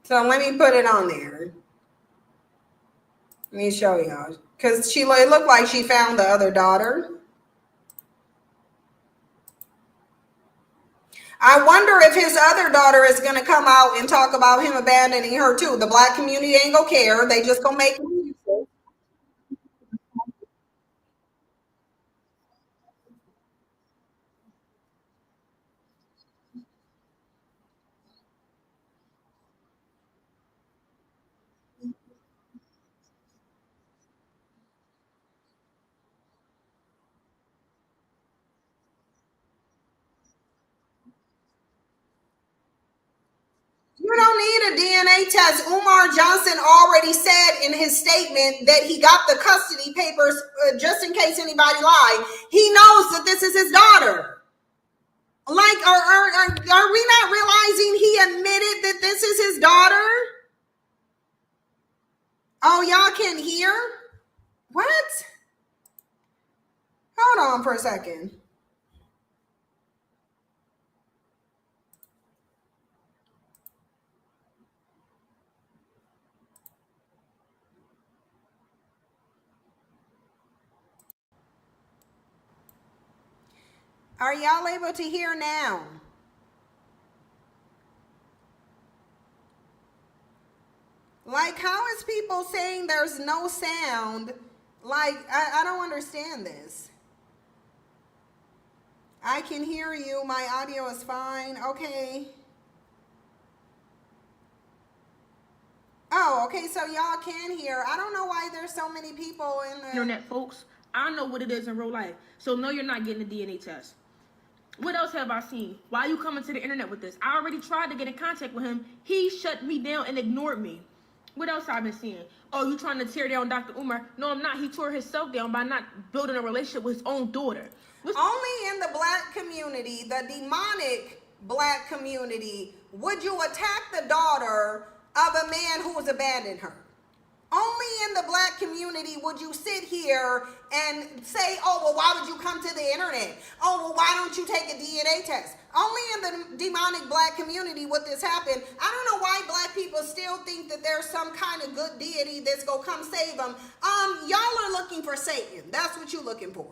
S1: So let me put it on there. Let me show y'all. Because it looked like she found the other daughter. I wonder if his other daughter is going to come out and talk about him abandoning her too. The black community ain't going to care. They just going to make music. You don't need a DNA test. Umar Johnson already said in his statement that he got the custody papers just in case anybody lied. He knows that this is his daughter. Like, are we not realizing he admitted that this is his daughter? Oh, y'all can't hear? What? Hold on for a second. Are y'all able to hear now? Like, how is people saying there's no sound? Like, I don't understand this. I can hear you. My audio is fine. Okay. Oh, okay. So y'all can hear. I don't know why there's so many people in the
S2: Internet, folks. I know what it is in real life. So no, you're not getting a DNA test. What else have I seen? Why are you coming to the internet with this? I already tried to get in contact with him. He shut me down and ignored me. What else I've been seeing? Oh, you trying to tear down Dr. Umar? No, I'm not. He tore himself down by not building a relationship with his own daughter.
S1: only in the black community, the demonic black community, would you attack the daughter of a man who has abandoned her. Only in the black community would you sit here and say, oh, well, why would you come to the internet? Oh, well, why don't you take a DNA test? Only in the demonic black community would this happen. I don't know why black people still think that there's some kind of good deity that's going to come save them. Y'all are looking for Satan. That's what you're looking for.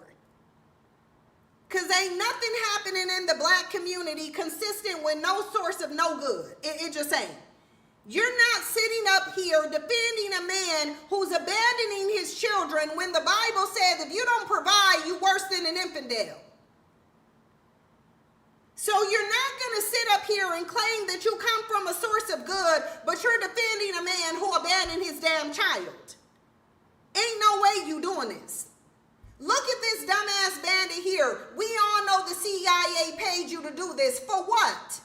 S1: Because ain't nothing happening in the black community consistent with no source of no good. It just ain't. You're not sitting up here defending a man who's abandoning his children when the Bible says if you don't provide, you're worse than an infidel. So you're not going to sit up here and claim that you come from a source of good, but you're defending a man who abandoned his damn child. Ain't no way you doing this. Look at this dumbass bandit here. We all know the CIA paid you to do this. For what?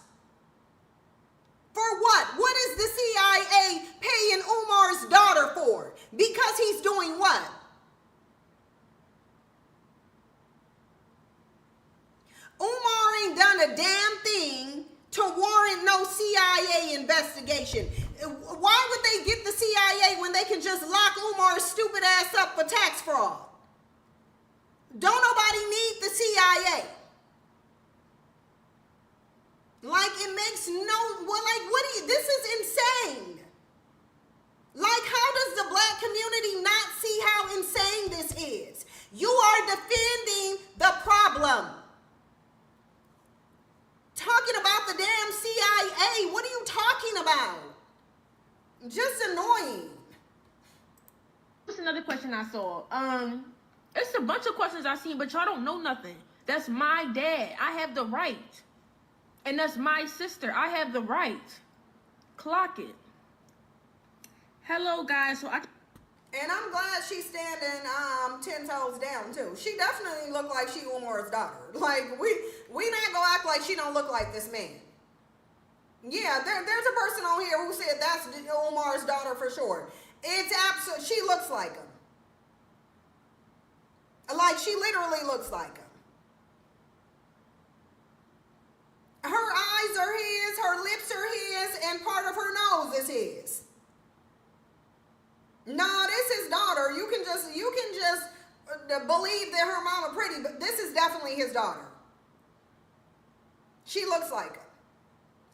S1: For what? What is the CIA paying Umar's daughter for? Because he's doing what? Umar ain't done a damn thing to warrant no CIA investigation. Why would they get the CIA when they can just lock Umar's stupid ass up for tax fraud? Don't nobody need the CIA. Like, it makes no, well, like, what do you, this is Just annoying.
S7: What's another question I saw? It's a bunch of questions I seen, but y'all don't know nothing. That's my dad. I have the right. And that's my sister. I have the right. Clock it. Hello, guys.
S1: And I'm glad she's standing 10 toes down too. She definitely looked like she Umar's daughter. Like we not gonna act like she don't look like this man. Yeah, there's a person on here who said that's Umar's daughter for sure. It's absolute. She looks like him. Like she literally looks like him. Her eyes are his, her lips are his, and part of her nose is his. No, this is his daughter. You can just believe that her mama pretty, but this is definitely his daughter. She looks like him.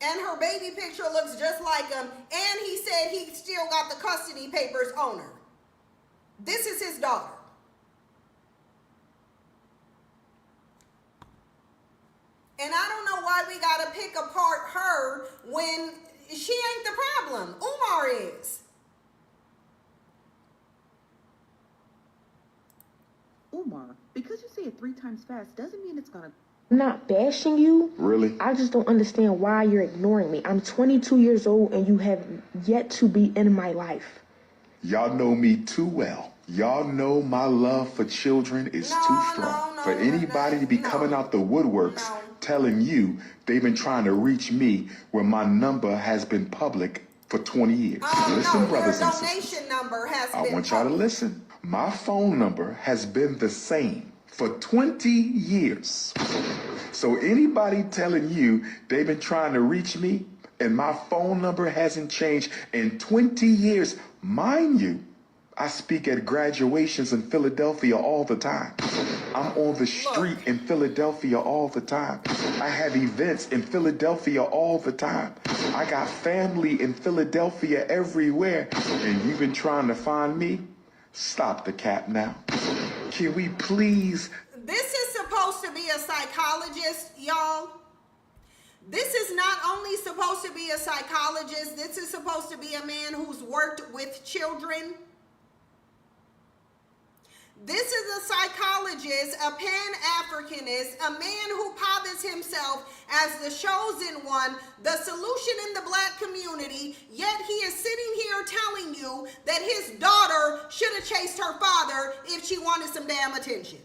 S1: And her baby picture looks just like him. And he said he still got the custody papers on her. This is his daughter. And I don't know why we gotta pick apart her when she ain't the problem. Umar is.
S8: Umar, because you say it 3 times fast doesn't mean it's gonna.
S2: I'm not bashing you.
S4: Really?
S2: I just don't understand why you're ignoring me. I'm 22 years old and you have yet to be in my life.
S4: Y'all know me too well. Y'all know my love for children is too strong. For anybody to be coming out the woodworks telling you they've been trying to reach me when my number has been public for 20 years. Listen, brothers and sisters.
S1: Your donation number has been
S4: I want y'all to listen. My phone number has been the same for 20 years. So anybody telling you they've been trying to reach me and my phone number hasn't changed in 20 years, mind you, I speak at graduations in Philadelphia all the time. I'm on the street in Philadelphia all the time. I have events in Philadelphia all the time. I got family in Philadelphia everywhere. And you've been trying to find me? Stop the cap now. Can we please?
S1: This is supposed to be a psychologist, y'all. This is not only supposed to be a psychologist, this is supposed to be a man who's worked with children. This is a psychologist, a Pan-Africanist, a man who posits himself as the chosen one, the solution in the black community, yet he is sitting here telling you that his daughter should have chased her father if she wanted some damn attention.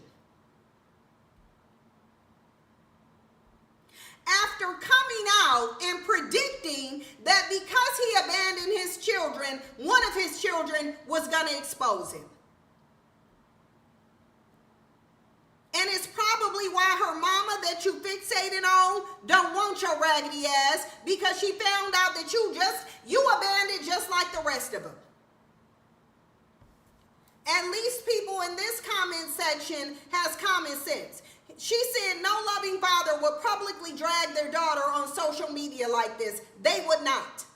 S1: After coming out and predicting that because he abandoned his children, one of his children was going to expose him. And it's probably why her mama that you fixated on don't want your raggedy ass, because she found out that you abandoned just like the rest of them. At least people in this comment section has common sense. She said no loving father would publicly drag their daughter on social media like this. They would not.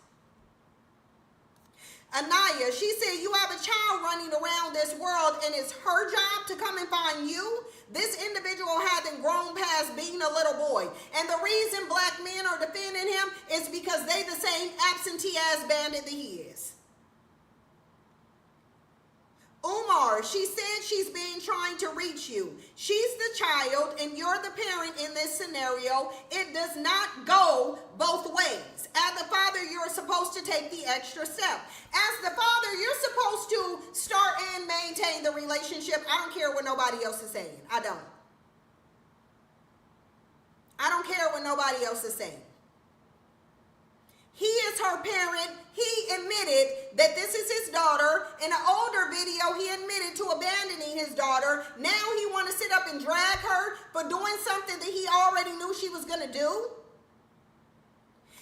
S1: Anaya, she said you have a child running around this world and it's her job to come and find you. This individual hasn't grown past being a little boy. And the reason black men are defending him is because they the same absentee ass bandit that he is. Umar, she said she's been trying to reach you. She's the child and you're the parent in this scenario. It does not go both ways. As the father, you're supposed to take the extra step. As the father, you're supposed to start and maintain the relationship. I don't care what nobody else is saying. I don't care what nobody else is saying. He is her parent. He admitted that this is his daughter. In an older video, he admitted to abandoning his daughter. Now he want to sit up and drag her for doing something that he already knew she was going to do.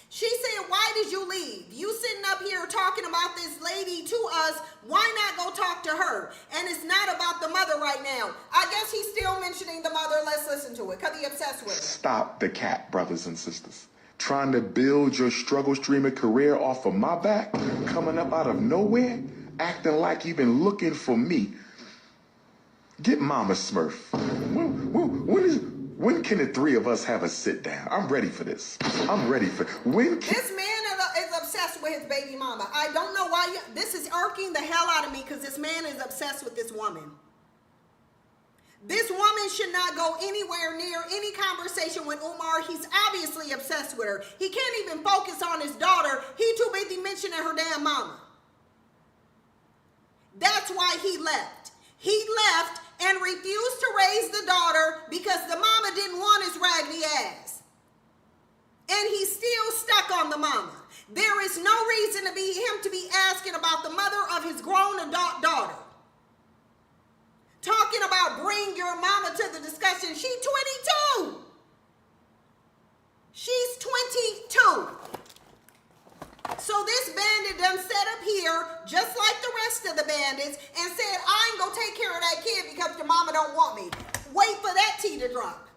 S1: She said, why did you leave? You sitting up here talking about this lady to us. Why not go talk to her? And it's not about the mother right now. I guess he's still mentioning the mother. Let's listen to it because he's obsessed with her.
S4: Stop the cap, brothers and sisters. Trying to build your struggle streamer career off of my back, coming up out of nowhere, acting like you've been looking for me. Get Mama Smurf. When can the three of us have a sit down? I'm ready for this. I'm ready for when can...
S1: This man is obsessed with his baby mama. I don't know why this is irking the hell out of me because this man is obsessed with this woman. This woman should not go anywhere near any conversation with Umar. He's obviously obsessed with her. He can't even focus on his daughter. He too busy mentioning her damn mama. That's why he left. He left and refused to raise the daughter because the mama didn't want his raggedy ass. And he's still stuck on the mama. There is no reason to be him to be asking about the mother of his grown adult daughter. Talking about bring your mama to the discussion. She's 22. She's 22. So this bandit done set up here, just like the rest of the bandits, and said, I ain't gonna take care of that kid because your mama don't want me. Wait for that tea to drop.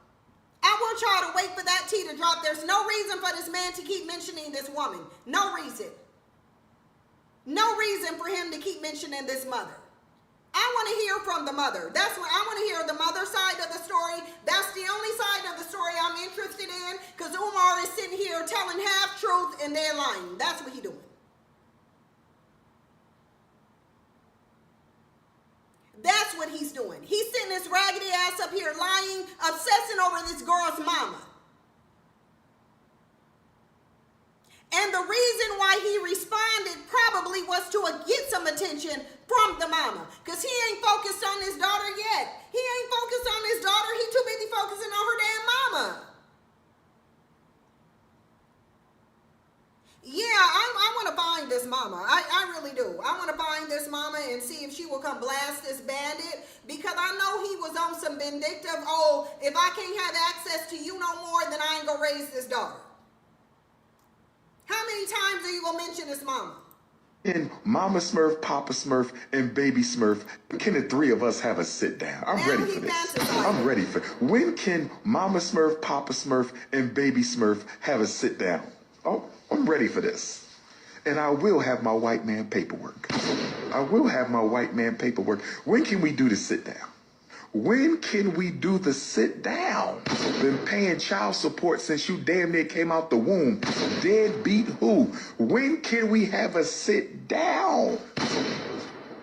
S1: I want y'all to wait for that tea to drop. There's no reason for this man to keep mentioning this woman. No reason. No reason for him to keep mentioning this mother. I want to hear from the mother. That's what I want to hear, the mother side of the story. That's the only side of the story I'm interested in, because Umar is sitting here telling half truth and they're lying. That's what he's doing. That's what he's doing. He's sitting his raggedy ass up here lying, obsessing over this girl's mama. And the reason why he responded probably was to get some attention from the mama. Because he ain't focused on his daughter yet. He ain't focused on his daughter. He too busy focusing on her damn mama. Yeah, I want to find this mama. I really do. I want to find this mama and see if she will come blast this bandit. Because I know he was on some vindictive, oh, if I can't have access to you no more, then I ain't going to raise this daughter. How many times are you going to mention this mama?
S4: And Mama Smurf, Papa Smurf, and Baby Smurf, can the three of us have a sit down? I'm ready for this. I'm ready for it. When can Mama Smurf, Papa Smurf, and Baby Smurf have a sit down? Oh, I'm ready for this. And I will have my white man paperwork. I will have my white man paperwork. When can we do the sit down? When can we do the sit down? Been paying child support since you damn near came out the womb. Deadbeat who? When can we have a sit down?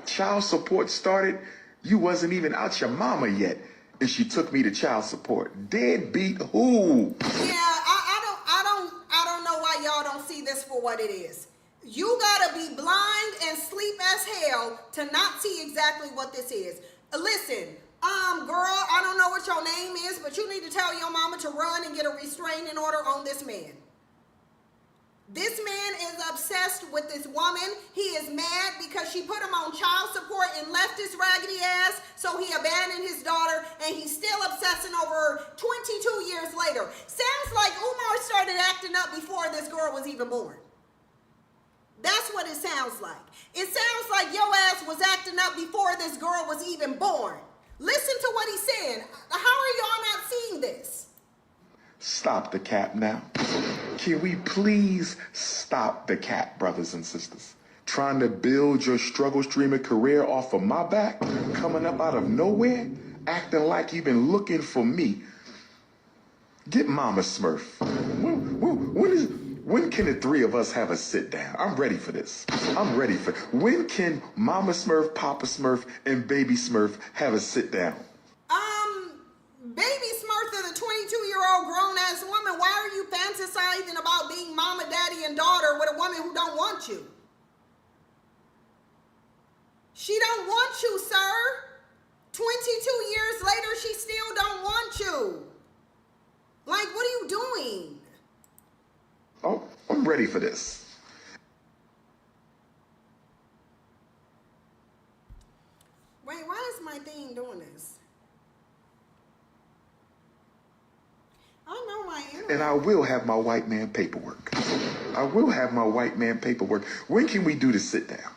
S4: Child support started, you wasn't even out your mama yet, and she took me to child support. Deadbeat who?
S1: Yeah, I don't know why y'all don't see this for what it is. You gotta be blind and sleep as hell to not see exactly what this is. Listen. Girl, I don't know what your name is, but you need to tell your mama to run and get a restraining order on this man. This man is obsessed with this woman. He is mad because she put him on child support and left his raggedy ass, so he abandoned his daughter, and he's still obsessing over her 22 years later. Sounds like Umar started acting up before this girl was even born. That's what it sounds like. It sounds like your ass was acting up before this girl was even born. Listen to what he's saying. How are y'all not seeing this?
S4: Stop the cap now. Can we please stop the cap, brothers and sisters? Trying to build your struggle streamer career off of my back, coming up out of nowhere, acting like you've been looking for me. Get Mama Smurf. When can the three of us have a sit down? I'm ready for this. I'm ready for it. When can Mama Smurf, Papa Smurf, and Baby Smurf have a sit down?
S1: Baby Smurf is a 22-year-old grown-ass woman. Why are you fantasizing about being mama, daddy, and daughter with a woman who don't want you? She don't want you, sir. 22 years later, she still don't want you. Like, what are you doing?
S4: Oh, I'm ready for this.
S1: Wait, why is my thing doing this? I know my internet.
S4: And I will have my white man paperwork. I will have my white man paperwork. When can we do the sit down?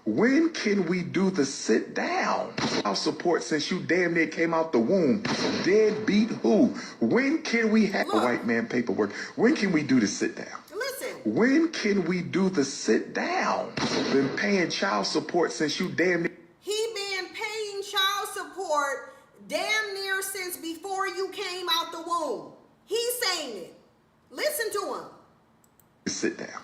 S4: When can we do the sit down? Child support since you damn near came out the womb. Deadbeat who? When can we have a white man paperwork? When can we do the sit down?
S1: Listen.
S4: When can we do the sit down? Been paying child support since you damn near.
S1: He been paying child support damn near since before you came out the womb. He's saying it. Listen to him.
S4: Sit down.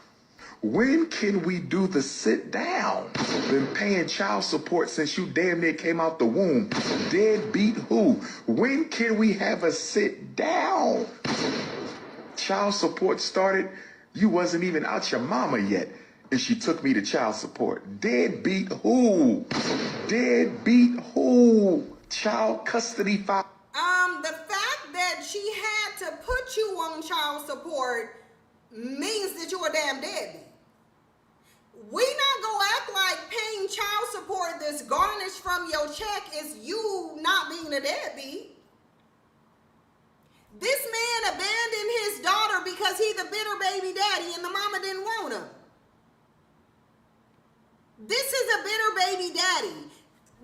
S4: When can we do the sit down? Been paying child support since you damn near came out the womb. Deadbeat who? When can we have a sit down? Child support started, you wasn't even out your mama yet, and she took me to child support. Deadbeat who? Deadbeat who? Child custody file.
S1: The fact that she had to put you on child support means that you're a damn deadbeat. We not gonna act like paying child support that's garnished from your check is you not being a deadbeat. This man abandoned his daughter because he's the bitter baby daddy and the mama didn't want him. This is a bitter baby daddy.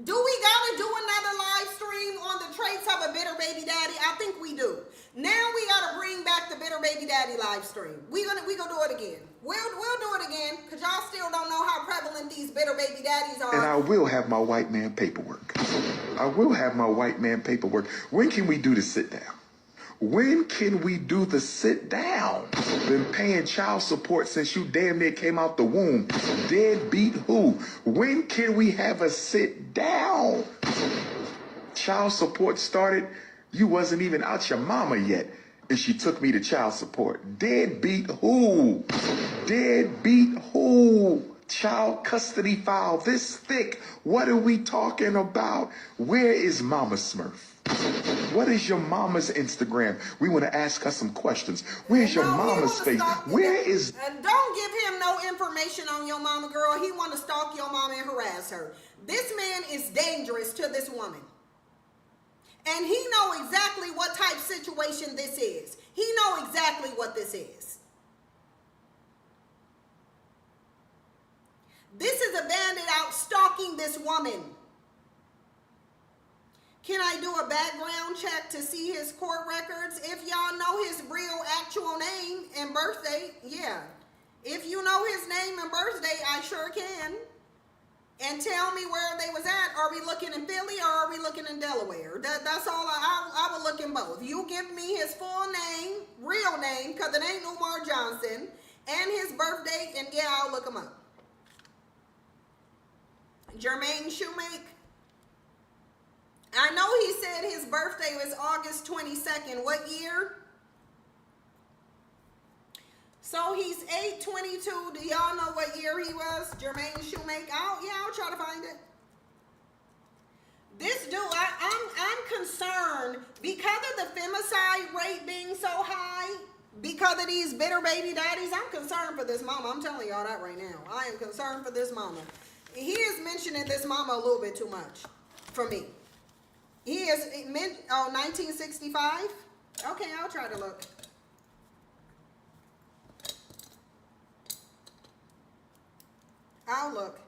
S1: Do we gotta do another live stream on the traits of a bitter baby daddy? I think we do. Now we gotta bring back the bitter baby daddy live stream. We gonna do it again. We'll do it again because y'all still don't know how prevalent these bitter baby daddies are.
S4: And I will have my white man paperwork. I will have my white man paperwork. When can we do the sit down? When can we do the sit down? Been paying child support since you damn near came out the womb. Deadbeat who? When can we have a sit down? Child support started, you wasn't even out your mama yet, and she took me to child support. Deadbeat who? Deadbeat who? Child custody file this thick. What are we talking about? Where is Mama Smurf? What is your mama's Instagram? We want to ask her some questions. Where's your mama's face? Where is...
S1: Don't give him no information on your mama, girl. He want to stalk your mama and harass her. This man is dangerous to this woman. And he know exactly what type situation this is. He know exactly what this is. This is a bandit out stalking this woman. Can I do a background check to see his court records? If y'all know his real actual name and birthday, yeah. If you know his name and birthday, I sure can. And tell me where they was at. Are we looking in Philly or are we looking in Delaware? That's all. I would look in both. You give me his full name, real name, because it ain't Umar Johnson, and his birthday, and yeah, I'll look him up. Jermaine Shoemake. I know he said his birthday was August 22nd. What year? So he's 8/22. Do y'all know what year he was? Jermaine Shoemake. I'll try to find it. This dude, I'm concerned because of the femicide rate being so high, because of these bitter baby daddies. I'm concerned for this mama. I'm telling y'all that right now. I am concerned for this mama. He is mentioning this mama a little bit too much for me. He is 1965. Okay, I'll try to look. I'll look.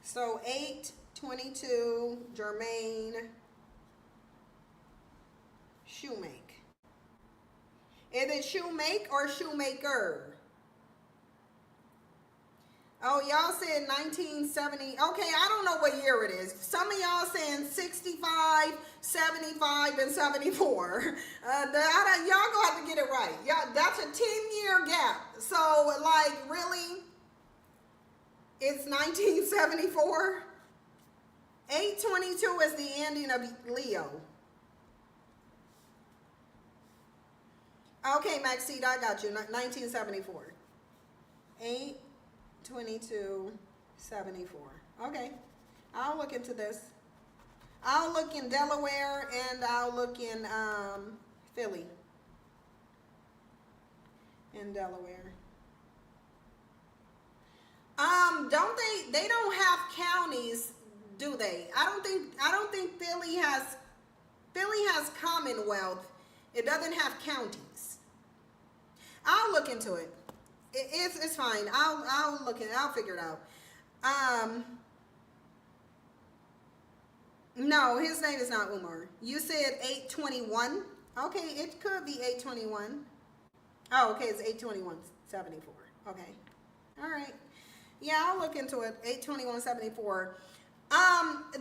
S1: So 8/22, Jermaine Shoemake. Is it Shoemake or Shoemaker? Oh, y'all said 1970. Okay, I don't know what year it is. Some of y'all saying 65, 75, and 74. Y'all gonna have to get it right. Y'all, that's a 10-year gap. So, like, really? It's 1974? 8/22 is the ending of Leo. Okay, Maxine, I got you. 1974. 8/22/74. Okay, I'll look into this. I'll look in Delaware and I'll look in Philly. In Delaware. They don't have counties, do they? I don't think Philly has Commonwealth. It doesn't have counties. I'll look into it. It's fine. I'll look at it. I'll figure it out. No, his name is not Umar. You said 8/21. Okay, it could be 8/21. Oh, okay, it's 8/21/74. Okay. All right. Yeah, I'll look into it. 8/21/74.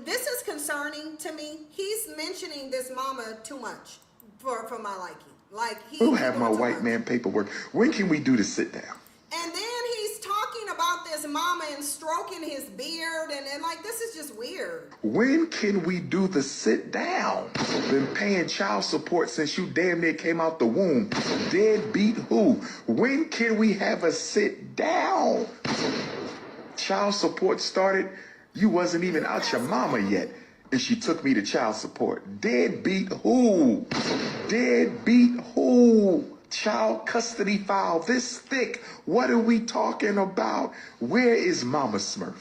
S1: This is concerning to me. He's mentioning this mama too much for my liking. Like he
S4: We'll
S1: he
S4: have my
S1: doing too
S4: white
S1: much.
S4: man paperwork. When can we do the sit down?
S1: And then he's talking about this mama and stroking his beard and like this is just weird.
S4: When can we do the sit down? Been paying child support since you damn near came out the womb. Deadbeat who? When can we have a sit down? Child support started, you wasn't even out your mama yet. And she took me to child support. Deadbeat who? Deadbeat who? Child custody file this thick. What are we talking about? Where is Mama Smurf?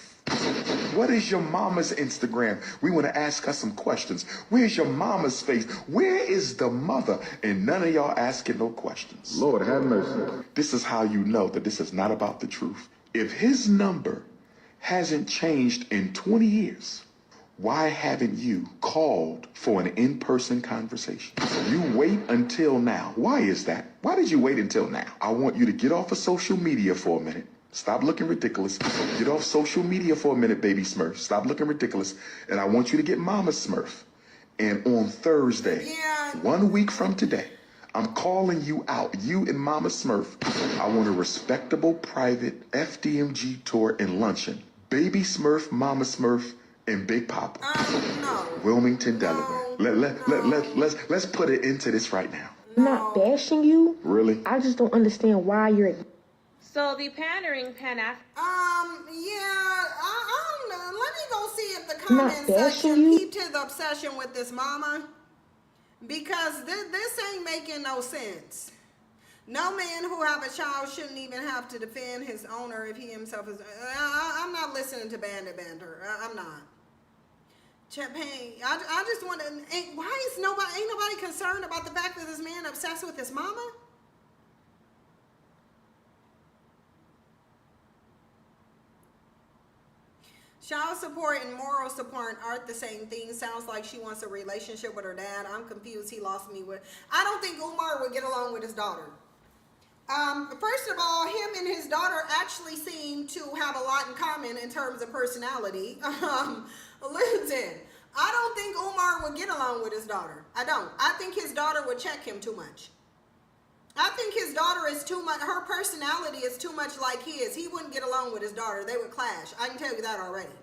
S4: What is your mama's Instagram? We want to ask her some questions. Where's your mama's face? Where is the mother? And none of y'all asking no questions.
S6: Lord have mercy.
S4: This is how you know that this is not about the truth. If his number hasn't changed in 20 years, why haven't you called for an in-person conversation? You wait until now. Why is that? Why did you wait until now? I want you to get off of social media for a minute. Stop looking ridiculous. Get off social media for a minute, baby Smurf. Stop looking ridiculous. And I want you to get Mama Smurf. And on Thursday, 1 week from today, I'm calling you out, you and Mama Smurf. I want a respectable private FDMG tour and luncheon. Baby Smurf, Mama Smurf, and Big Papa.
S1: No.
S4: Wilmington, Delaware. Let's put it into this right now.
S2: I'm not bashing you.
S4: Really?
S2: I just don't understand why you're.
S9: So the pandering
S1: Yeah, I don't know. Let me go see if the
S2: I'm not
S1: comment
S2: bashing
S1: section
S2: you.
S1: peeped his obsession with this mama. Because this ain't making no sense. No man who have a child shouldn't even have to defend his owner if he himself is. I'm not listening to bandit banter. I'm not. Champagne. I just want to. Why is ain't nobody concerned about the fact that this man obsessed with his mama? Child support and moral support aren't the same thing. Sounds like she wants a relationship with her dad. I'm confused. He lost me with. I don't think Umar would get along with his daughter. First of all, him and his daughter actually seem to have a lot in common in terms of personality. Listen, I don't think Umar would get along with his daughter. I don't. I think his daughter would check him too much. I think his daughter is too much, her personality is too much like his. He wouldn't get along with his daughter. They would clash. I can tell you that already.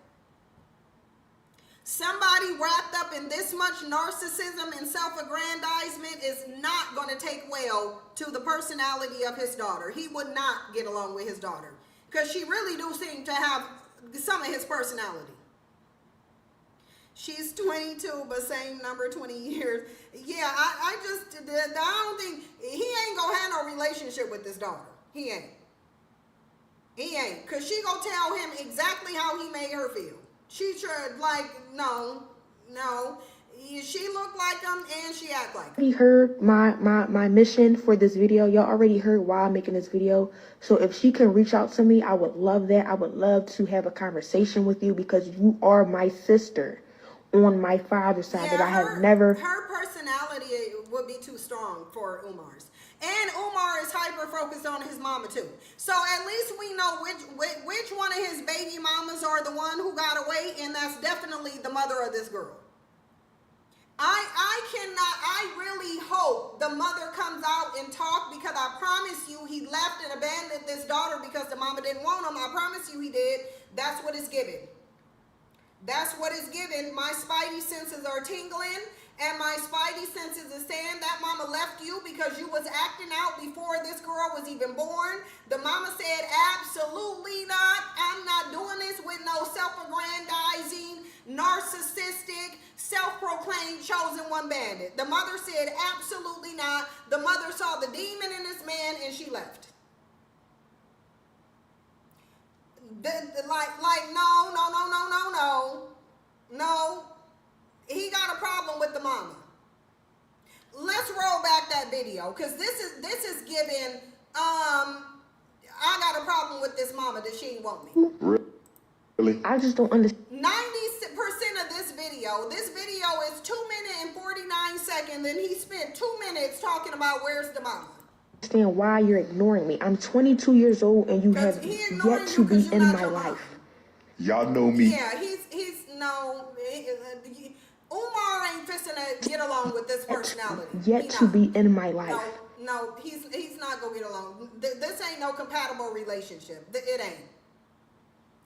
S1: Somebody wrapped up in this much narcissism and self-aggrandizement is not going to take well to the personality of his daughter. He would not get along with his daughter because she really do seem to have some of his personality. She's 22, but same number, 20 years. Yeah, I don't think, he ain't gonna have no relationship with this daughter. He ain't. He ain't. Because she gonna tell him exactly how he made her feel. She should, like, no. She look like him and she act like him.
S2: Already heard my mission for this video. Y'all already heard why I'm making this video. So if she can reach out to me, I would love that. I would love to have a conversation with you because you are my sister on my father's side that I have never.
S1: Her personality would be too strong for Umar's. And Umar is hyper focused on his mama too. So at least we know which one of his baby mamas are the one who got away, and that's definitely the mother of this girl. I really hope the mother comes out and talk, because I promise you he left and abandoned this daughter because the mama didn't want him. I promise you he did. That's what it's given. That's what it's given. My spidey senses are tingling, and my spidey senses are saying that mama left you because you was acting out before this girl was even born. The mama said, absolutely not. I'm not doing this with no self-aggrandizing, narcissistic, self-proclaimed chosen one bandit. The mother said, absolutely not. The mother saw the demon in this man and she left. No. He got a problem with the mama. Let's roll back that video, because this is giving I got a problem with this mama that she ain't want me.
S4: Really?
S2: I just don't understand.
S1: 90% of this video is 2 minutes and 49 seconds, and he spent 2 minutes talking about where's the mama.
S2: Understand why you're ignoring me. I'm 22 years old and you have yet to be in my life.
S4: Y'all know me.
S1: Yeah, he's no. Umar ain't fisting to get along with this personality.
S2: Yet
S1: He
S2: to
S1: not.
S2: be in my life.
S1: No, he's not gonna get along. This ain't no compatible relationship. It ain't.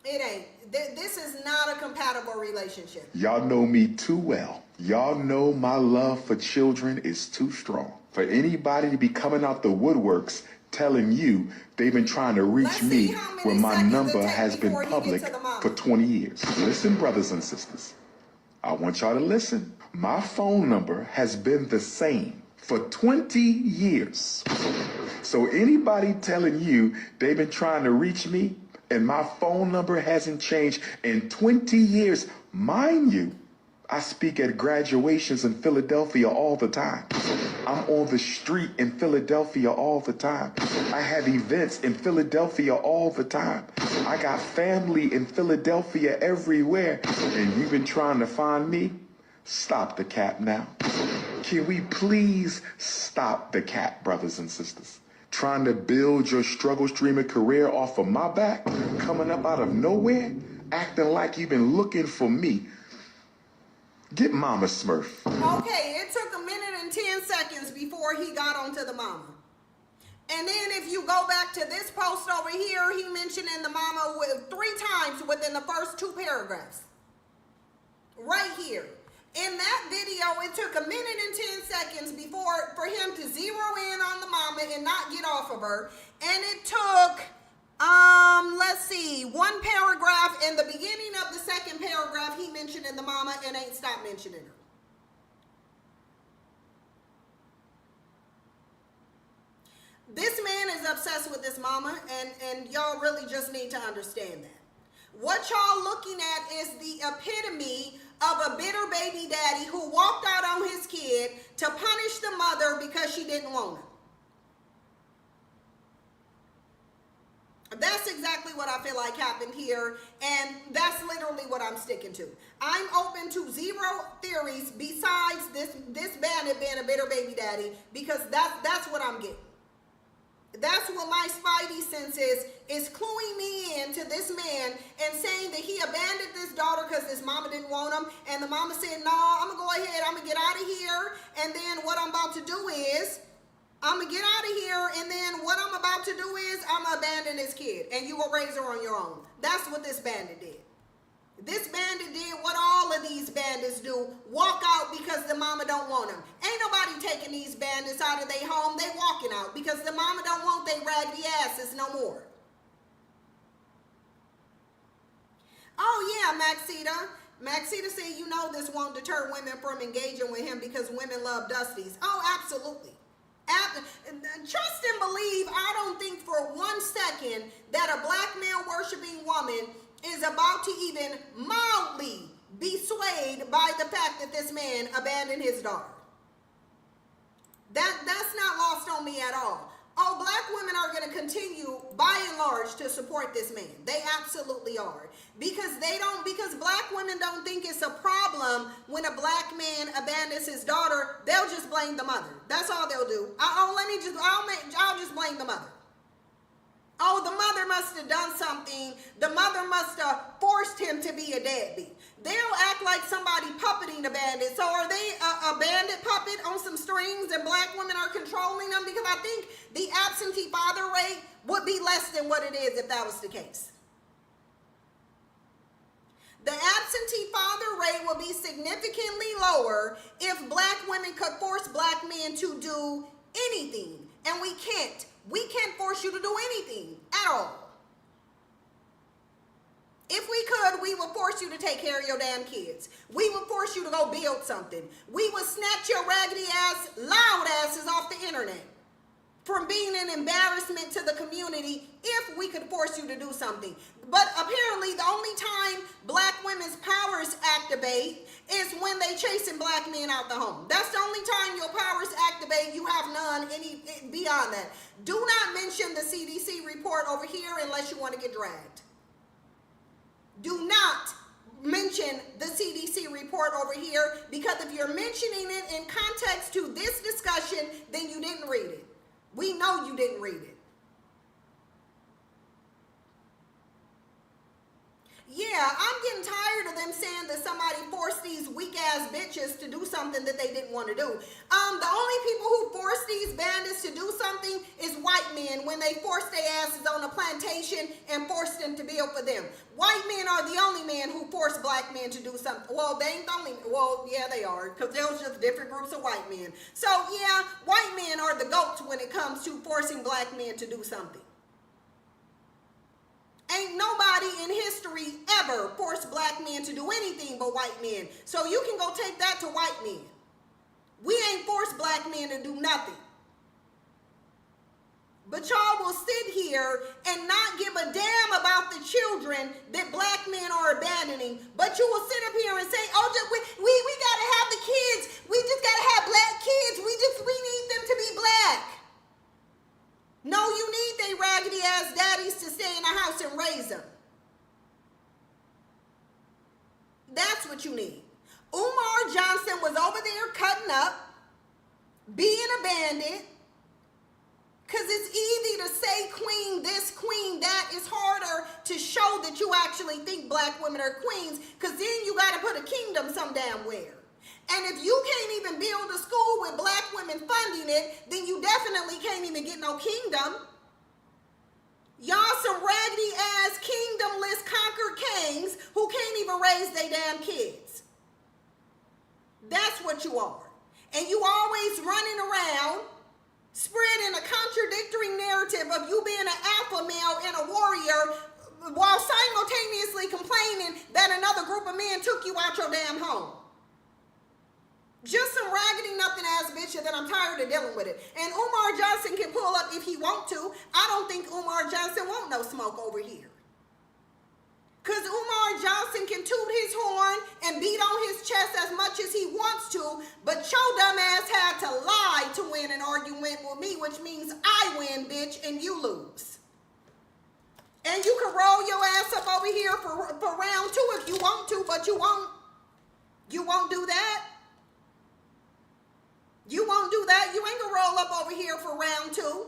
S1: It ain't. This is not a compatible relationship.
S4: Y'all know me too well. Y'all know my love for children is too strong. For anybody to be coming out the woodworks telling you they've been trying to reach me when my number has been public for 20 years. Listen, brothers and sisters, I want y'all to listen. My phone number has been the same for 20 years. So anybody telling you they've been trying to reach me and my phone number hasn't changed in 20 years, mind you, I speak at graduations in Philadelphia all the time. I'm on the street in Philadelphia all the time. I have events in Philadelphia all the time. I got family in Philadelphia everywhere. And you've been trying to find me? Stop the cap now. Can we please stop the cap, brothers and sisters? Trying to build your struggle streamer career off of my back, coming up out of nowhere, acting like you've been looking for me. Get Mama Smurf.
S1: Okay, it took 1 minute and 10 seconds before he got onto the mama. And then if you go back to this post over here, he mentioned in the mama 3 times within the first 2 paragraphs. Right here. In that video, it took 1 minute and 10 seconds for him to zero in on the mama and not get off of her. And it took, let's see, 1 paragraph in the beginning of the 2nd paragraph, he mentioned in the mama and ain't stopped mentioning her. This man is obsessed with this mama, and y'all really just need to understand that. What y'all looking at is the epitome of a bitter baby daddy who walked out on his kid to punish the mother because she didn't want him. That's exactly what I feel like happened here, and that's literally what I'm sticking to. I'm open to 0 theories besides this bandit being a bitter baby daddy, because that's what I'm getting. That's what my spidey sense is cluing me in to this man and saying that he abandoned this daughter because his mama didn't want him. And the mama said, no, I'm going to go ahead. I'm going to get out of here. And then what I'm about to do is, I'm going to get out of here. And then what I'm about to do is, I'm going to abandon this kid. And you will raise her on your own. That's what this bandit did. This bandit did what all of these bandits do. Walk out because the mama don't want them. Ain't nobody taking these bandits out of their home. They walking out because the mama don't want they raggedy asses no more. Oh yeah, Maxita. Maxita said, you know this won't deter women from engaging with him because women love Dusties. Oh, absolutely. Trust and believe, I don't think for 1 second that a black male worshiping woman is about to even mildly be swayed by the fact that this man abandoned his daughter. That's not lost on me at all. Oh, black women are going to continue, by and large, to support this man. They absolutely are. Because black women don't think it's a problem when a black man abandons his daughter. They'll just blame the mother. That's all they'll do. I'll just blame the mother. Oh, the mother must have done something. The mother must have forced him to be a deadbeat. They'll act like somebody puppeting a bandit. So are they a bandit puppet on some strings and black women are controlling them? Because I think the absentee father rate would be less than what it is if that was the case. The absentee father rate will be significantly lower if black women could force black men to do anything. And we can't. We can't force you to do anything at all. If we could, we would force you to take care of your damn kids. We would force you to go build something. We would snatch your raggedy ass, loud asses off the internet from being an embarrassment to the community if we could force you to do something. But apparently the only time black women's powers activate is when they chasing black men out the home. That's the only time your powers activate. You have none any beyond that. Do not mention the CDC report over here unless you want to get dragged. Do not mention the CDC report over here, because if you're mentioning it in context to this discussion, then you didn't read it. We know you didn't read it. Yeah, I'm getting tired of them saying that somebody forced these weak ass bitches to do something that they didn't want to do. The only people who force these bandits to do something is white men when they force their asses on a plantation and force them to build for them. White men are the only men who force black men to do something. Well, they ain't the only, well, yeah, they are, because there was just different groups of white men. So, yeah, white men are the goats when it comes to forcing black men to do something. Ain't nobody in history ever forced black men to do anything but white men. So you can go take that to white men. We ain't forced black men to do nothing. But y'all will sit here and not give a damn about the children that black men are abandoning. But you will sit up here and say, oh, we got to have the kids. We just got to have black kids. We need them to be black. No, you need they raggedy ass daddies to stay in the house and raise them. That's what you need. Umar Johnson was over there cutting up, being a bandit, because it's easy to say queen this, queen that. It's harder to show that you actually think black women are queens, because then you got to put a kingdom some damn where. And if you can't even build a school with black women funding it, then you definitely can't even get no kingdom. Y'all some raggedy ass kingdomless conquered kings who can't even raise their damn kids. That's what you are. And you always running around spreading a contradictory narrative of you being an alpha male and a warrior while simultaneously complaining that another group of men took you out your damn home. Just some raggedy nothing ass bitch that I'm tired of dealing with it. And Umar Johnson can pull up if he want to. I don't think Umar Johnson want no smoke over here. Because Umar Johnson can toot his horn and beat on his chest as much as he wants to, but your dumb ass had to lie to win an argument with me, which means I win, bitch, and you lose. And you can roll your ass up over here for round 2 if you want to, but you won't. You won't do that. You won't do that. You ain't gonna roll up over here for round 2.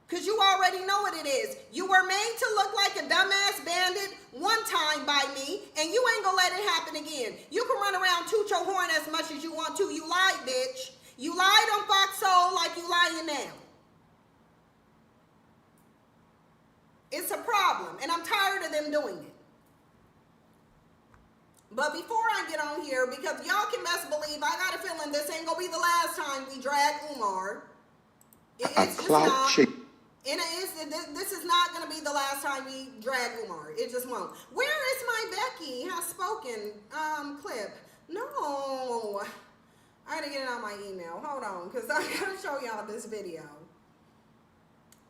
S1: Because you already know what it is. You were made to look like a dumbass bandit one time by me, and you ain't gonna let it happen again. You can run around toot your horn as much as you want to. You lied, bitch. You lied on Fox Soul like you lying now. It's a problem, and I'm tired of them doing it. But before I get on here, because y'all can best believe, I got a feeling this ain't gonna be the last time we drag Umar. It's just not. This is not going to be the last time we drag Umar. It just won't. Where is my Becky has spoken clip? No. I got to get it on my email. Hold on, because I got to show y'all this video.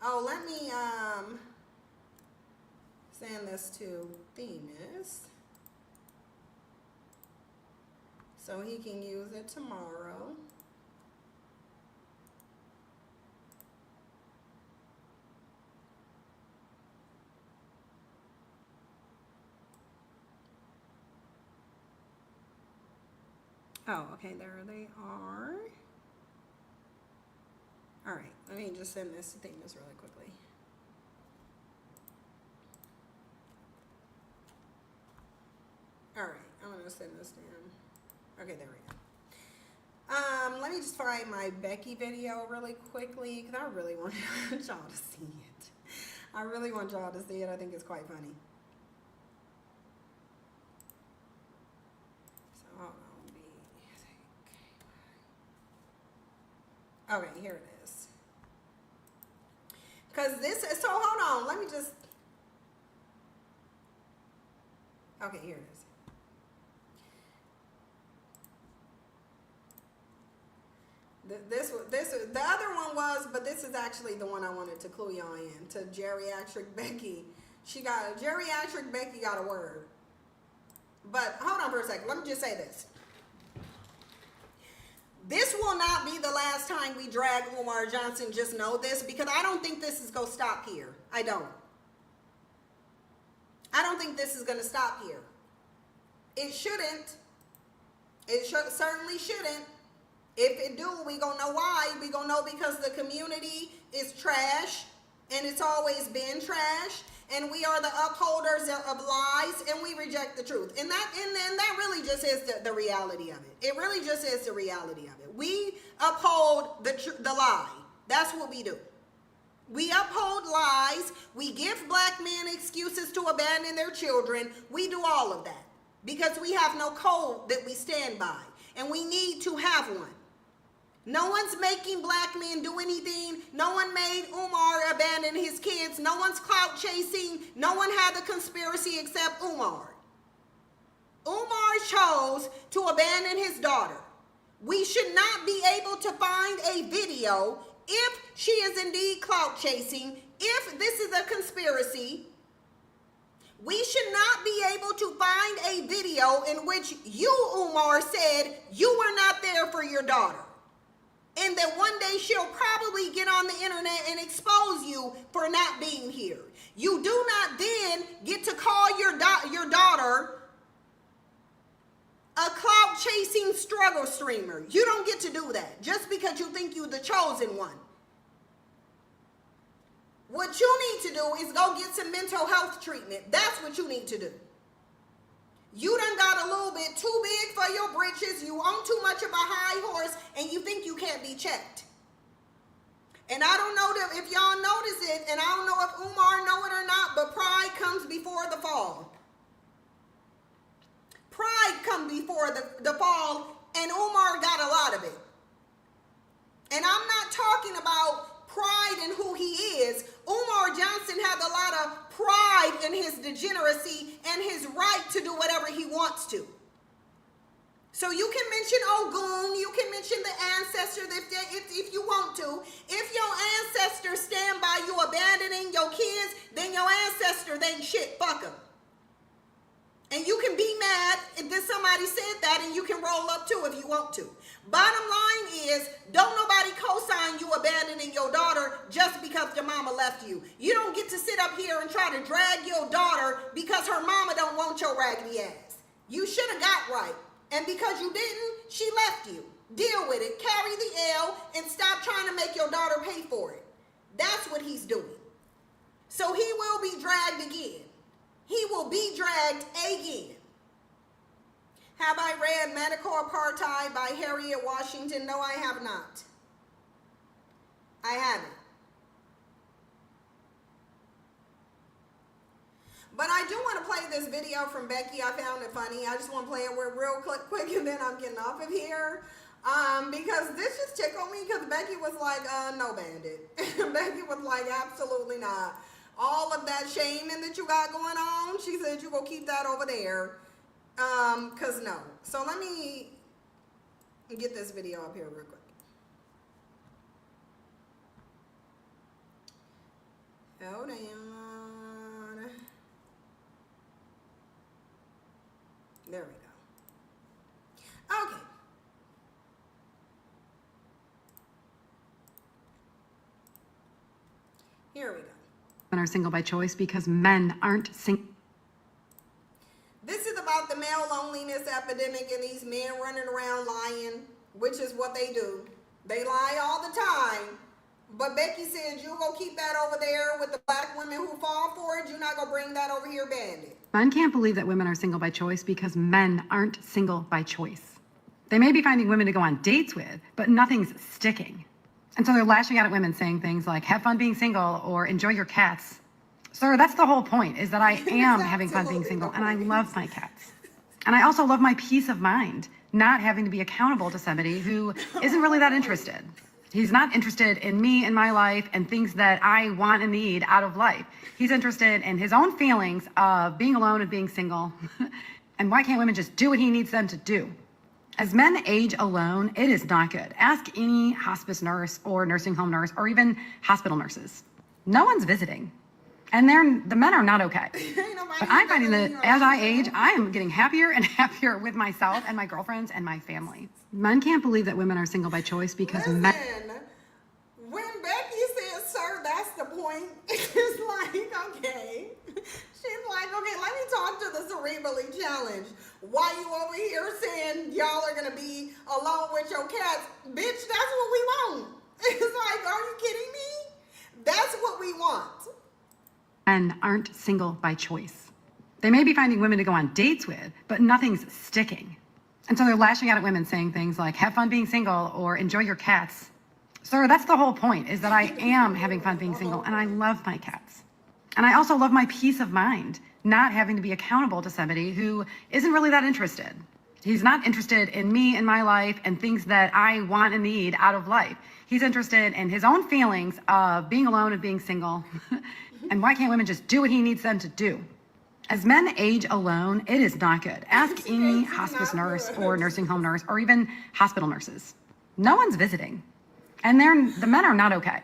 S1: Oh, let me send this to Themis so he can use it tomorrow. Oh, okay, there they are. All right, let me just send this to Themis really quickly. All right, I'm gonna send this to him. Okay, there we go. Let me just find my Becky video really quickly because I really want y'all to see it. I really want y'all to see it. I think it's quite funny. Okay, here it is. Because this is, so hold on, let me just, okay, here it is. The other one was, but this is actually the one I wanted to clue y'all in, to Geriatric Becky. Geriatric Becky got a word. But hold on for a second, let me just say this. This will not be the last time we drag Umar Johnson, just know this, because I don't think this is going to stop here. I don't think this is going to stop here. It shouldn't. It certainly shouldn't. If it do, we going to know why. We going to know because the community is trash and it's always been trash. And we are the upholders of lies, and we reject the truth. And that really just is the reality of it. It really just is the reality of it. We uphold the lie. That's what we do. We uphold lies. We give black men excuses to abandon their children. We do all of that because we have no code that we stand by, and we need to have one. No one's making black men do anything. No one made Umar abandon his kids. No one's clout chasing. No one had the conspiracy except Umar. Umar chose to abandon his daughter. We should not be able to find a video if she is indeed clout chasing, if this is a conspiracy. We should not be able to find a video in which you, Umar, said you were not there for your daughter. And that one day she'll probably get on the internet and expose you for not being here. You do not then get to call your daughter a clout-chasing struggle streamer. You don't get to do that just because you think you're the chosen one. What you need to do is go get some mental health treatment. That's what you need to do. You done got a little bit too big for your britches. You own too much of a high horse, and you think you can't be checked. And I don't know if y'all notice it, and I don't know if Umar know it or not, but pride comes before the fall. Pride comes before the fall, and Umar got a lot of it. And I'm not talking about pride in who he is. Umar Johnson had a lot of pride in his degeneracy and his right to do whatever he wants to. So you can mention Ogun, you can mention the ancestors if you want to. If your ancestors stand by you abandoning your kids, then your ancestors ain't shit, fuck them. And you can be mad if somebody said that, and you can roll up too if you want to. Bottom line is, don't nobody co-sign you abandoning your daughter just because your mama left you. You don't get to sit up here and try to drag your daughter because her mama don't want your raggedy ass. You should have got right. And because you didn't, she left you. Deal with it. Carry the L and stop trying to make your daughter pay for it. That's what he's doing. So he will be dragged again. He will be dragged again. Have I read Medical Apartheid by Harriet Washington? No, I have not. I haven't. But I do want to play this video from Becky. I found it funny. I just want to play it real quick, and then I'm getting off of here. Because this just tickled me, because Becky was like, no, Bandit. Becky was like, absolutely not. All of that shaming that you got going on, she said you go keep that over there. Because no. So let me get this video up here real quick. Hold on. There we go. Okay. Here we go.
S10: Women are single by choice because men aren't single.
S1: This is about the male loneliness epidemic and these men running around lying, which is what they do. They lie all the time. But Becky said, you go keep that over there with the black women who fall for it. You're not going to bring that over here, Bandit.
S10: Men can't believe that women are single by choice because men aren't single by choice. They may be finding women to go on dates with, but nothing's sticking. And so they're lashing out at women saying things like, have fun being single or enjoy your cats. Sir, that's the whole point, is that I am having fun being single and I love my cats. And I also love my peace of mind, not having to be accountable to somebody who isn't really that interested. He's not interested in me and my life and things that I want and need out of life. He's interested in his own feelings of being alone and being single. And why can't women just do what he needs them to do? As men age alone, it is not good. Ask any hospice nurse or nursing home nurse or even hospital nurses. No one's visiting. And the men are not okay. But I'm finding that as I age, I am getting happier and happier with myself and my girlfriends and my family. Men can't believe that women are single by choice because men...
S1: When Becky says, sir, that's the point, it's like, okay. She's like, okay, let me talk to the cerebrally challenged. Why you over here saying y'all are going to be alone with your cats? Bitch, that's what we want. It's like, are you kidding me? That's what we want.
S10: Men aren't single by choice. They may be finding women to go on dates with, but nothing's sticking. And so they're lashing out at women saying things like, have fun being single or enjoy your cats. Sir, that's the whole point, is that I am having fun being single and I love my cats. And I also love my peace of mind, not having to be accountable to somebody who isn't really that interested. He's not interested in me and my life and things that I want and need out of life. He's interested in his own feelings of being alone and being single. And why can't women just do what he needs them to do? As men age alone, it is not good. Ask any hospice nurse or nursing home nurse or even hospital nurses. No one's visiting. And the men are not okay.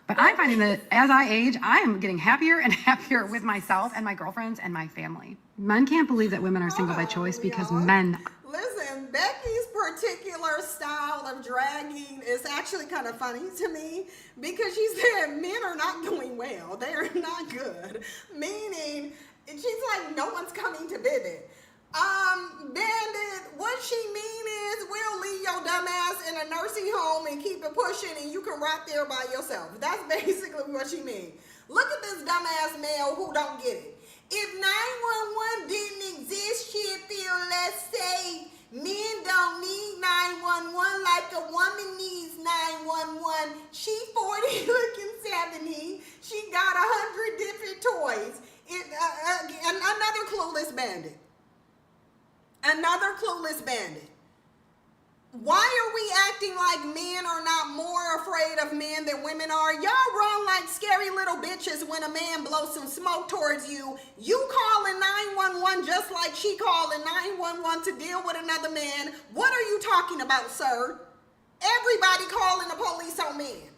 S10: But I'm finding that as I age, I am getting happier and happier with myself and my girlfriends and my family. Men can't believe that women are single by choice because men.
S1: Listen, Becky's particular style of dragging is actually kind of funny to me because she said men are not doing well. They are not good. Meaning, she's like, no one's coming to visit. Bandit, what she mean is we'll leave your dumb ass in a nursing home and keep it pushing and you can rot there by yourself. That's basically what she mean. Look at this dumbass male who don't get it. If 911 didn't exist, she'd feel less safe. Men don't need 911 like a woman needs 911. She 40 looking 70. She got 100 different toys. Another clueless bandit. Another clueless bandit. Why are we acting like men are not more afraid of men than women are? Y'all run like scary little bitches when a man blows some smoke towards you. You calling 911 just like she calling 911 to deal with another man. What are you talking about, sir? Everybody calling the police on men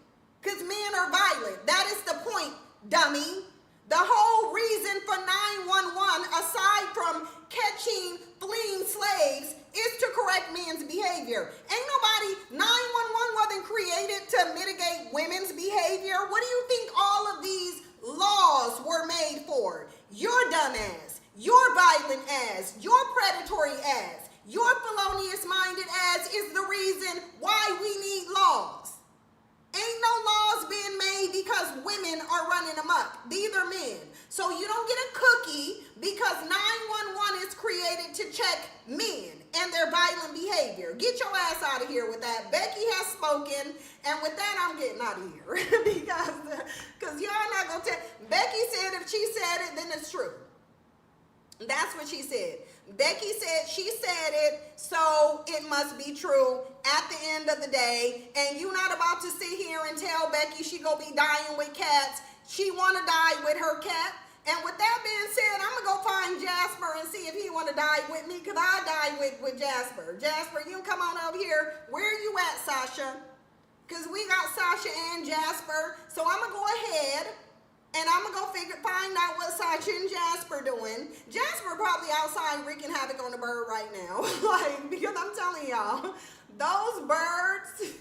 S1: because men are violent. That is the point, dummy. The whole reason for 911, aside from catching fleeing slaves, is to correct men's behavior. Ain't nobody, 911 wasn't created to mitigate women's behavior. What do you think all of these laws were made for? Your dumb ass, your violent ass, your predatory ass, your felonious-minded ass is the reason why we need laws. Ain't no laws being made because women are running amok. These are men. So you don't get a cookie because 911 is created to check men and their violent behavior. Get your ass out of here with that. Becky has spoken, and with that, I'm getting out of here because y'all not gonna tell. Becky said if she said it, then it's true. That's what she said. Becky said she said it, so it must be true at the end of the day. And you not about to sit here and tell Becky she gonna be dying with cats. She wanna die with her cat. And with that being said, I'm gonna go find Jasper and see if he wanna die with me, because I die with Jasper. Jasper, you can come on over here. Where are you at, Sasha? Because we got Sasha and Jasper. So I'm gonna go ahead and I'm gonna go find out what Sasha and Jasper doing. Jasper probably outside wreaking havoc on the bird right now. Because I'm telling y'all, those birds,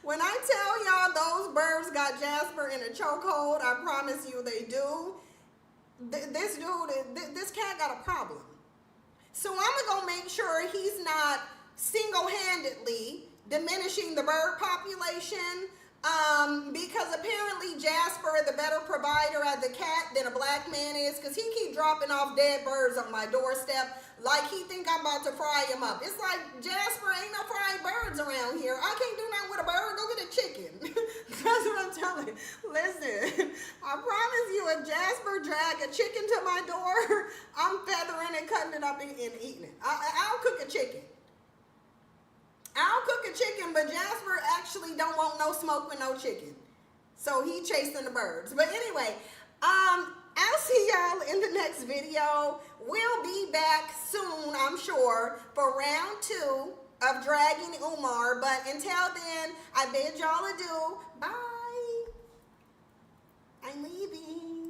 S1: when I tell y'all those birds got Jasper in a chokehold, I promise you they do. This cat got a problem. So I'm gonna make sure he's not single-handedly diminishing the bird population. Because apparently Jasper is the better provider of the cat than a black man is, because he keep dropping off dead birds on my doorstep like he think I'm about to fry him up. It's like, Jasper, ain't no fried birds around here. I can't do nothing with a bird. Go get a chicken. That's what I'm telling you. Listen, I promise you, if Jasper drag a chicken to my door, I'm feathering and cutting it up and eating it. I'll cook a chicken. I'll cook a chicken, but Jasper actually don't want no smoke with no chicken. So he chasing the birds. But anyway, I'll see y'all in the next video. We'll be back soon, I'm sure, for round 2 of Dragging Umar. But until then, I bid y'all adieu. Bye. I'm leaving.